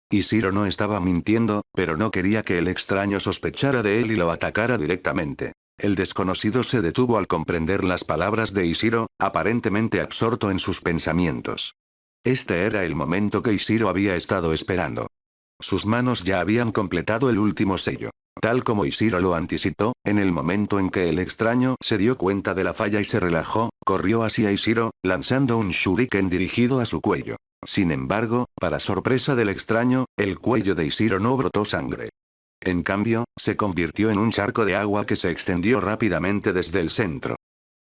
Ishiro no estaba mintiendo, pero no quería que el extraño sospechara de él y lo atacara directamente. El desconocido se detuvo al comprender las palabras de Ishiro, aparentemente absorto en sus pensamientos. Este era el momento que Ishiro había estado esperando. Sus manos ya habían completado el último sello. Tal como Ishiro lo anticipó, en el momento en que el extraño se dio cuenta de la falla y se relajó, corrió hacia Ishiro, lanzando un shuriken dirigido a su cuello. Sin embargo, para sorpresa del extraño, el cuello de Ishiro no brotó sangre. En cambio, se convirtió en un charco de agua que se extendió rápidamente desde el centro.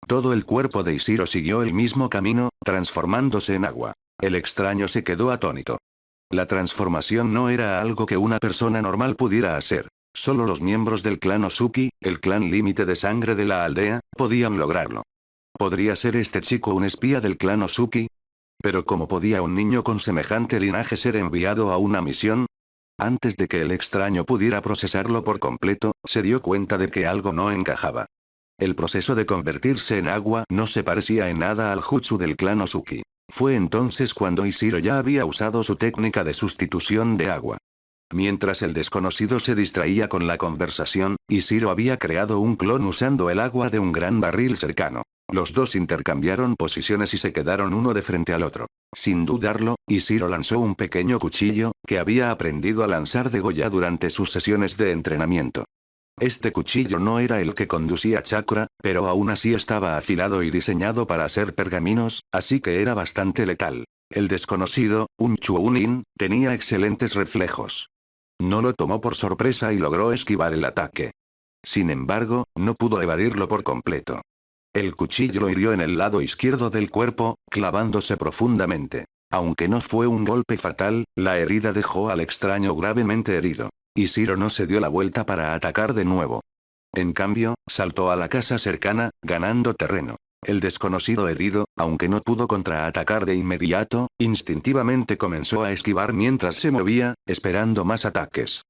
Todo el cuerpo de Ishiro siguió el mismo camino, transformándose en agua. El extraño se quedó atónito. La transformación no era algo que una persona normal pudiera hacer. Solo los miembros del clan Ozuki, el clan límite de sangre de la aldea, podían lograrlo. ¿Podría ser este chico un espía del clan Ozuki? Pero ¿cómo podía un niño con semejante linaje ser enviado a una misión? Antes de que el extraño pudiera procesarlo por completo, se dio cuenta de que algo no encajaba. El proceso de convertirse en agua no se parecía en nada al jutsu del clan Ozuki. Fue entonces cuando Ishiro ya había usado su técnica de sustitución de agua. Mientras el desconocido se distraía con la conversación, Ishiro había creado un clon usando el agua de un gran barril cercano. Los dos intercambiaron posiciones y se quedaron uno de frente al otro. Sin dudarlo, Ishiro lanzó un pequeño cuchillo, que había aprendido a lanzar de Goya durante sus sesiones de entrenamiento. Este cuchillo no era el que conducía chakra, pero aún así estaba afilado y diseñado para hacer pergaminos, así que era bastante letal. El desconocido, un Chuunin, tenía excelentes reflejos. No lo tomó por sorpresa y logró esquivar el ataque. Sin embargo, no pudo evadirlo por completo. El cuchillo lo hirió en el lado izquierdo del cuerpo, clavándose profundamente. Aunque no fue un golpe fatal, la herida dejó al extraño gravemente herido. Ishiro no se dio la vuelta para atacar de nuevo. En cambio, saltó a la casa cercana, ganando terreno. El desconocido herido, aunque no pudo contraatacar de inmediato, instintivamente comenzó a esquivar mientras se movía, esperando más ataques.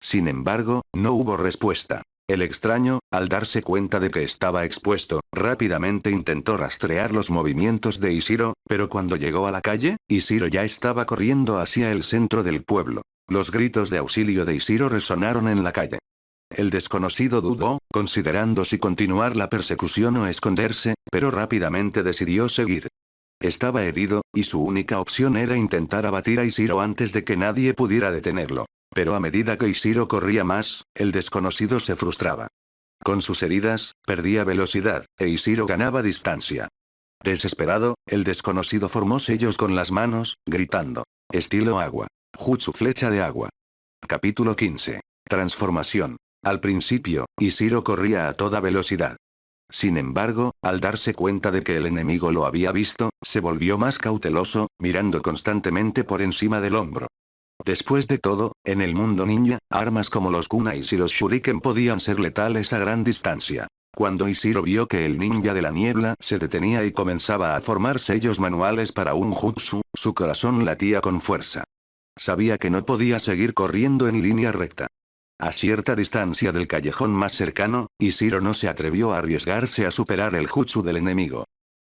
Sin embargo, no hubo respuesta. El extraño, al darse cuenta de que estaba expuesto, rápidamente intentó rastrear los movimientos de Ishiro, pero cuando llegó a la calle, Ishiro ya estaba corriendo hacia el centro del pueblo. Los gritos de auxilio de Ishiro resonaron en la calle. El desconocido dudó, considerando si continuar la persecución o esconderse, pero rápidamente decidió seguir. Estaba herido, y su única opción era intentar abatir a Ishiro antes de que nadie pudiera detenerlo. Pero a medida que Ishiro corría más, el desconocido se frustraba. Con sus heridas, perdía velocidad, e Ishiro ganaba distancia. Desesperado, el desconocido formó sellos con las manos, gritando. Estilo agua. Jutsu flecha de agua. Capítulo 15. Transformación. Al principio, Ishiro corría a toda velocidad. Sin embargo, al darse cuenta de que el enemigo lo había visto, se volvió más cauteloso, mirando constantemente por encima del hombro. Después de todo, en el mundo ninja, armas como los kunais y los shuriken podían ser letales a gran distancia. Cuando Ishiro vio que el ninja de la niebla se detenía y comenzaba a formar sellos manuales para un jutsu, su corazón latía con fuerza. Sabía que no podía seguir corriendo en línea recta. A cierta distancia del callejón más cercano, Ishiro no se atrevió a arriesgarse a superar el jutsu del enemigo.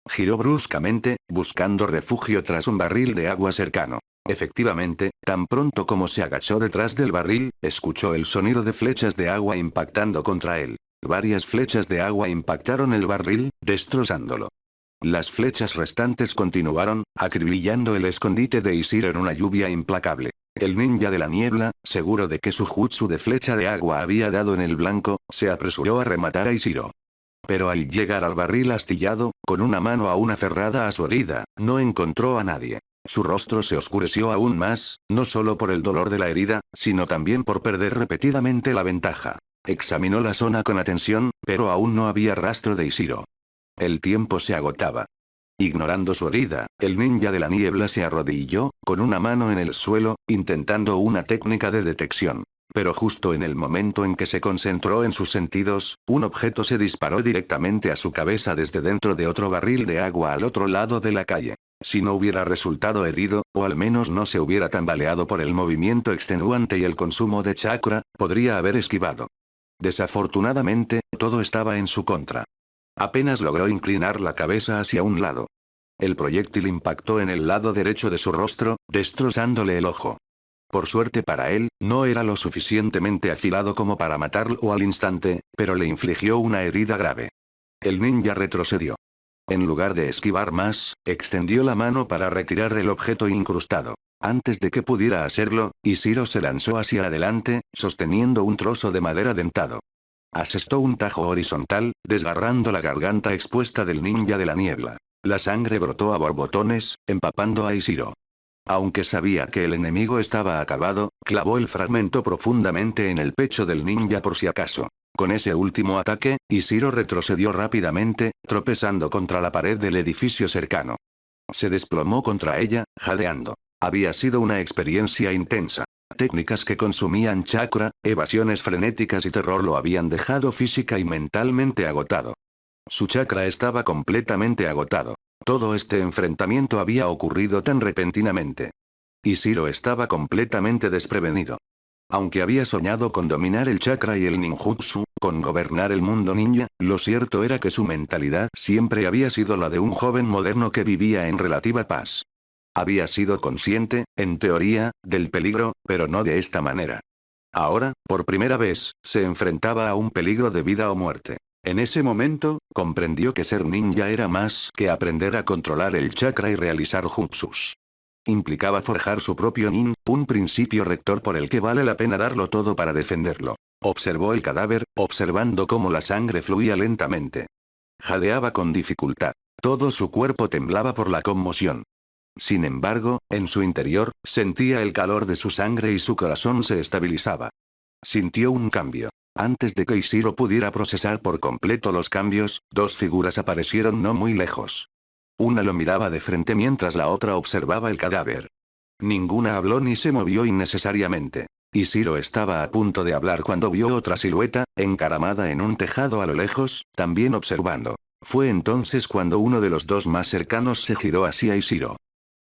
Giró bruscamente, buscando refugio tras un barril de agua cercano. Efectivamente, tan pronto como se agachó detrás del barril, escuchó el sonido de flechas de agua impactando contra él. Varias flechas de agua impactaron el barril, destrozándolo. Las flechas restantes continuaron, acribillando el escondite de Ishiro en una lluvia implacable. El ninja de la niebla, seguro de que su jutsu de flecha de agua había dado en el blanco, se apresuró a rematar a Ishiro. Pero al llegar al barril astillado, con una mano aún aferrada a su herida, no encontró a nadie. Su rostro se oscureció aún más, no solo por el dolor de la herida, sino también por perder repetidamente la ventaja. Examinó la zona con atención, pero aún no había rastro de Ishiro. El tiempo se agotaba. Ignorando su herida, el ninja de la niebla se arrodilló, con una mano en el suelo, intentando una técnica de detección. Pero justo en el momento en que se concentró en sus sentidos, un objeto se disparó directamente a su cabeza desde dentro de otro barril de agua al otro lado de la calle. Si no hubiera resultado herido, o al menos no se hubiera tambaleado por el movimiento extenuante y el consumo de chakra, podría haber esquivado. Desafortunadamente, todo estaba en su contra. Apenas logró inclinar la cabeza hacia un lado. El proyectil impactó en el lado derecho de su rostro, destrozándole el ojo. Por suerte para él, no era lo suficientemente afilado como para matarlo al instante, pero le infligió una herida grave. El ninja retrocedió. En lugar de esquivar más, extendió la mano para retirar el objeto incrustado. Antes de que pudiera hacerlo, Ishiro se lanzó hacia adelante, sosteniendo un trozo de madera dentado. Asestó un tajo horizontal, desgarrando la garganta expuesta del ninja de la niebla. La sangre brotó a borbotones, empapando a Ishiro. Aunque sabía que el enemigo estaba acabado, clavó el fragmento profundamente en el pecho del ninja por si acaso. Con ese último ataque, Ishiro retrocedió rápidamente, tropezando contra la pared del edificio cercano. Se desplomó contra ella, jadeando. Había sido una experiencia intensa. Técnicas que consumían chakra, evasiones frenéticas y terror lo habían dejado física y mentalmente agotado. Su chakra estaba completamente agotado. Todo este enfrentamiento había ocurrido tan repentinamente. Ishiro estaba completamente desprevenido. Aunque había soñado con dominar el chakra y el ninjutsu, con gobernar el mundo ninja, lo cierto era que su mentalidad siempre había sido la de un joven moderno que vivía en relativa paz. Había sido consciente, en teoría, del peligro, pero no de esta manera. Ahora, por primera vez, se enfrentaba a un peligro de vida o muerte. En ese momento, comprendió que ser ninja era más que aprender a controlar el chakra y realizar jutsus. Implicaba forjar su propio nin, un principio rector por el que vale la pena darlo todo para defenderlo. Observó el cadáver, observando cómo la sangre fluía lentamente. Jadeaba con dificultad. Todo su cuerpo temblaba por la conmoción. Sin embargo, en su interior, sentía el calor de su sangre y su corazón se estabilizaba. Sintió un cambio. Antes de que Ishiro pudiera procesar por completo los cambios, dos figuras aparecieron no muy lejos. Una lo miraba de frente mientras la otra observaba el cadáver. Ninguna habló ni se movió innecesariamente. Ishiro estaba a punto de hablar cuando vio otra silueta, encaramada en un tejado a lo lejos, también observando. Fue entonces cuando uno de los dos más cercanos se giró hacia Ishiro.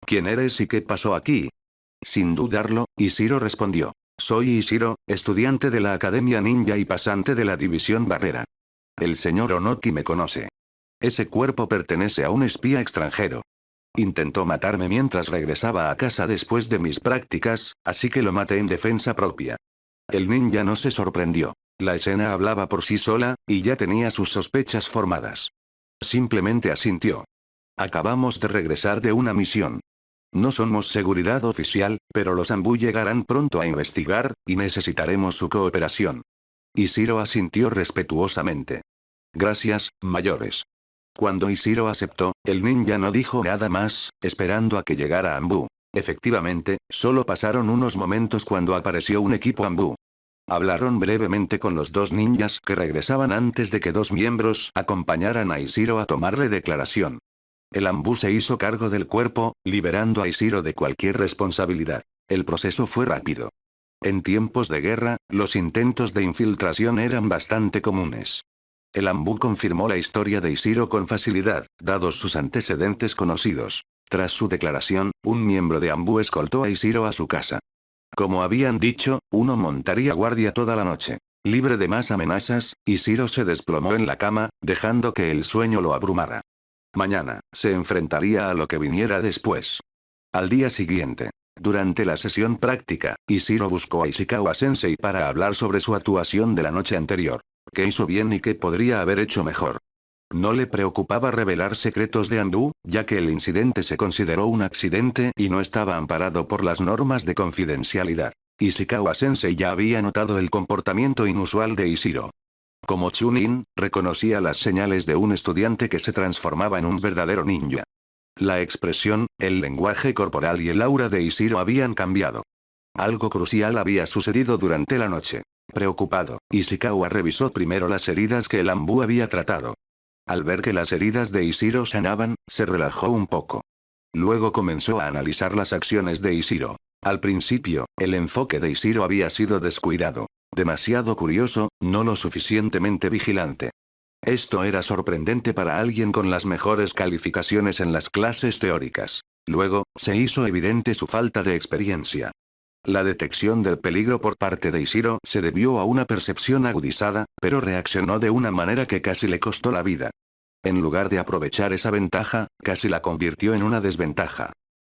¿Quién eres y qué pasó aquí? Sin dudarlo, Ishiro respondió. Soy Ishiro, estudiante de la Academia Ninja y pasante de la División Barrera. El señor Onoki me conoce. Ese cuerpo pertenece a un espía extranjero. Intentó matarme mientras regresaba a casa después de mis prácticas, así que lo maté en defensa propia. El ninja no se sorprendió. La escena hablaba por sí sola, y ya tenía sus sospechas formadas. Simplemente asintió. Acabamos de regresar de una misión. No somos seguridad oficial, pero los Ambu llegarán pronto a investigar, y necesitaremos su cooperación. Ishiro asintió respetuosamente. Gracias, mayores. Cuando Ishiro aceptó, el ninja no dijo nada más, esperando a que llegara Ambu. Efectivamente, solo pasaron unos momentos cuando apareció un equipo Ambu. Hablaron brevemente con los dos ninjas que regresaban antes de que dos miembros acompañaran a Ishiro a tomarle declaración. El Ambu se hizo cargo del cuerpo, liberando a Ishiro de cualquier responsabilidad. El proceso fue rápido. En tiempos de guerra, los intentos de infiltración eran bastante comunes. El Ambu confirmó la historia de Ishiro con facilidad, dados sus antecedentes conocidos. Tras su declaración, un miembro de Ambu escoltó a Ishiro a su casa. Como habían dicho, uno montaría guardia toda la noche. Libre de más amenazas, Ishiro se desplomó en la cama, dejando que el sueño lo abrumara. Mañana, se enfrentaría a lo que viniera después. Al día siguiente, durante la sesión práctica, Ishiro buscó a Ishikawa-sensei para hablar sobre su actuación de la noche anterior. ¿Qué hizo bien y qué podría haber hecho mejor? No le preocupaba revelar secretos de Ambu, ya que el incidente se consideró un accidente y no estaba amparado por las normas de confidencialidad. Ishikawa-sensei ya había notado el comportamiento inusual de Ishiro. Como Chunin, reconocía las señales de un estudiante que se transformaba en un verdadero ninja. La expresión, el lenguaje corporal y el aura de Ishiro habían cambiado. Algo crucial había sucedido durante la noche. Preocupado, Ishikawa revisó primero las heridas que el Ambu había tratado. Al ver que las heridas de Ishiro sanaban, se relajó un poco. Luego comenzó a analizar las acciones de Ishiro. Al principio, el enfoque de Ishiro había sido descuidado. Demasiado curioso, no lo suficientemente vigilante. Esto era sorprendente para alguien con las mejores calificaciones en las clases teóricas. Luego, se hizo evidente su falta de experiencia. La detección del peligro por parte de Ishiro se debió a una percepción agudizada, pero reaccionó de una manera que casi le costó la vida. En lugar de aprovechar esa ventaja, casi la convirtió en una desventaja.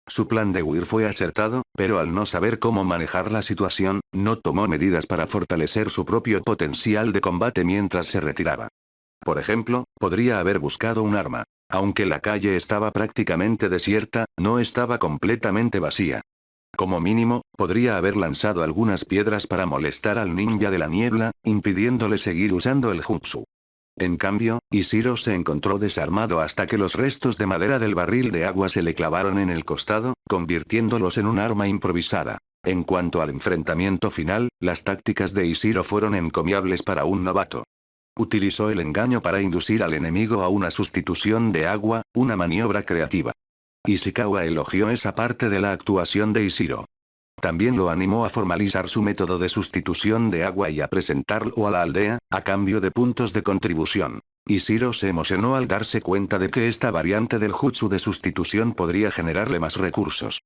Su plan de huir fue acertado, pero al no saber cómo manejar la situación, no tomó medidas para fortalecer su propio potencial de combate mientras se retiraba. Por ejemplo, podría haber buscado un arma. Aunque la calle estaba prácticamente desierta, no estaba completamente vacía. Como mínimo, podría haber lanzado algunas piedras para molestar al ninja de la niebla, impidiéndole seguir usando el jutsu. En cambio, Ishiro se encontró desarmado hasta que los restos de madera del barril de agua se le clavaron en el costado, convirtiéndolos en un arma improvisada. En cuanto al enfrentamiento final, las tácticas de Ishiro fueron encomiables para un novato. Utilizó el engaño para inducir al enemigo a una sustitución de agua, una maniobra creativa. Ishikawa elogió esa parte de la actuación de Ishiro. También lo animó a formalizar su método de sustitución de agua y a presentarlo a la aldea, a cambio de puntos de contribución. Ishiro se emocionó al darse cuenta de que esta variante del jutsu de sustitución podría generarle más recursos.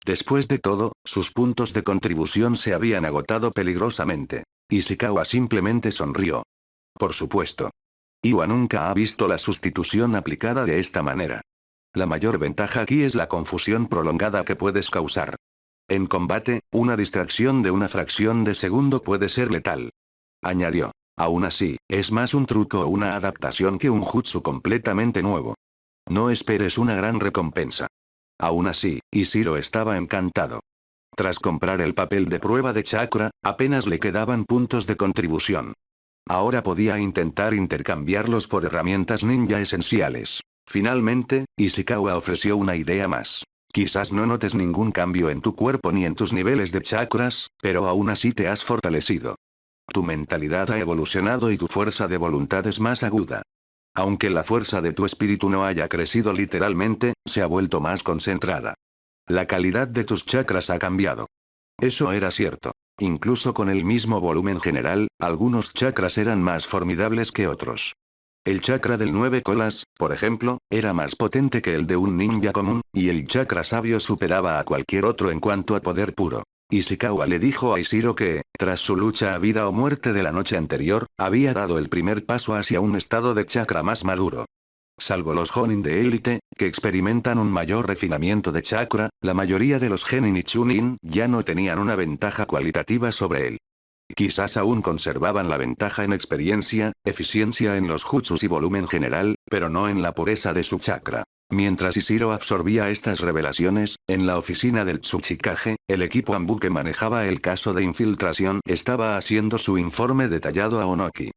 Después de todo, sus puntos de contribución se habían agotado peligrosamente. Ishikawa simplemente sonrió. Por supuesto. Iwa nunca ha visto la sustitución aplicada de esta manera. La mayor ventaja aquí es la confusión prolongada que puedes causar. En combate, una distracción de una fracción de segundo puede ser letal. Añadió. Aún así, es más un truco o una adaptación que un jutsu completamente nuevo. No esperes una gran recompensa. Aún así, Ishiro estaba encantado. Tras comprar el papel de prueba de chakra, apenas le quedaban puntos de contribución. Ahora podía intentar intercambiarlos por herramientas ninja esenciales. Finalmente, Ishikawa ofreció una idea más. Quizás no notes ningún cambio en tu cuerpo ni en tus niveles de chakras, pero aún así te has fortalecido. Tu mentalidad ha evolucionado y tu fuerza de voluntad es más aguda. Aunque la fuerza de tu espíritu no haya crecido literalmente, se ha vuelto más concentrada. La calidad de tus chakras ha cambiado. Eso era cierto. Incluso con el mismo volumen general, algunos chakras eran más formidables que otros. El chakra del 9 colas, por ejemplo, era más potente que el de un ninja común, y el chakra sabio superaba a cualquier otro en cuanto a poder puro. Ishikawa le dijo a Ishiro que, tras su lucha a vida o muerte de la noche anterior, había dado el primer paso hacia un estado de chakra más maduro. Salvo los Jonin de élite, que experimentan un mayor refinamiento de chakra, la mayoría de los Genin y Chunin ya no tenían una ventaja cualitativa sobre él. Quizás aún conservaban la ventaja en experiencia, eficiencia en los jutsus y volumen general, pero no en la pureza de su chakra. Mientras Ishiro absorbía estas revelaciones, en la oficina del Tsuchikage, el equipo Anbu que manejaba el caso de infiltración estaba haciendo su informe detallado a Onoki.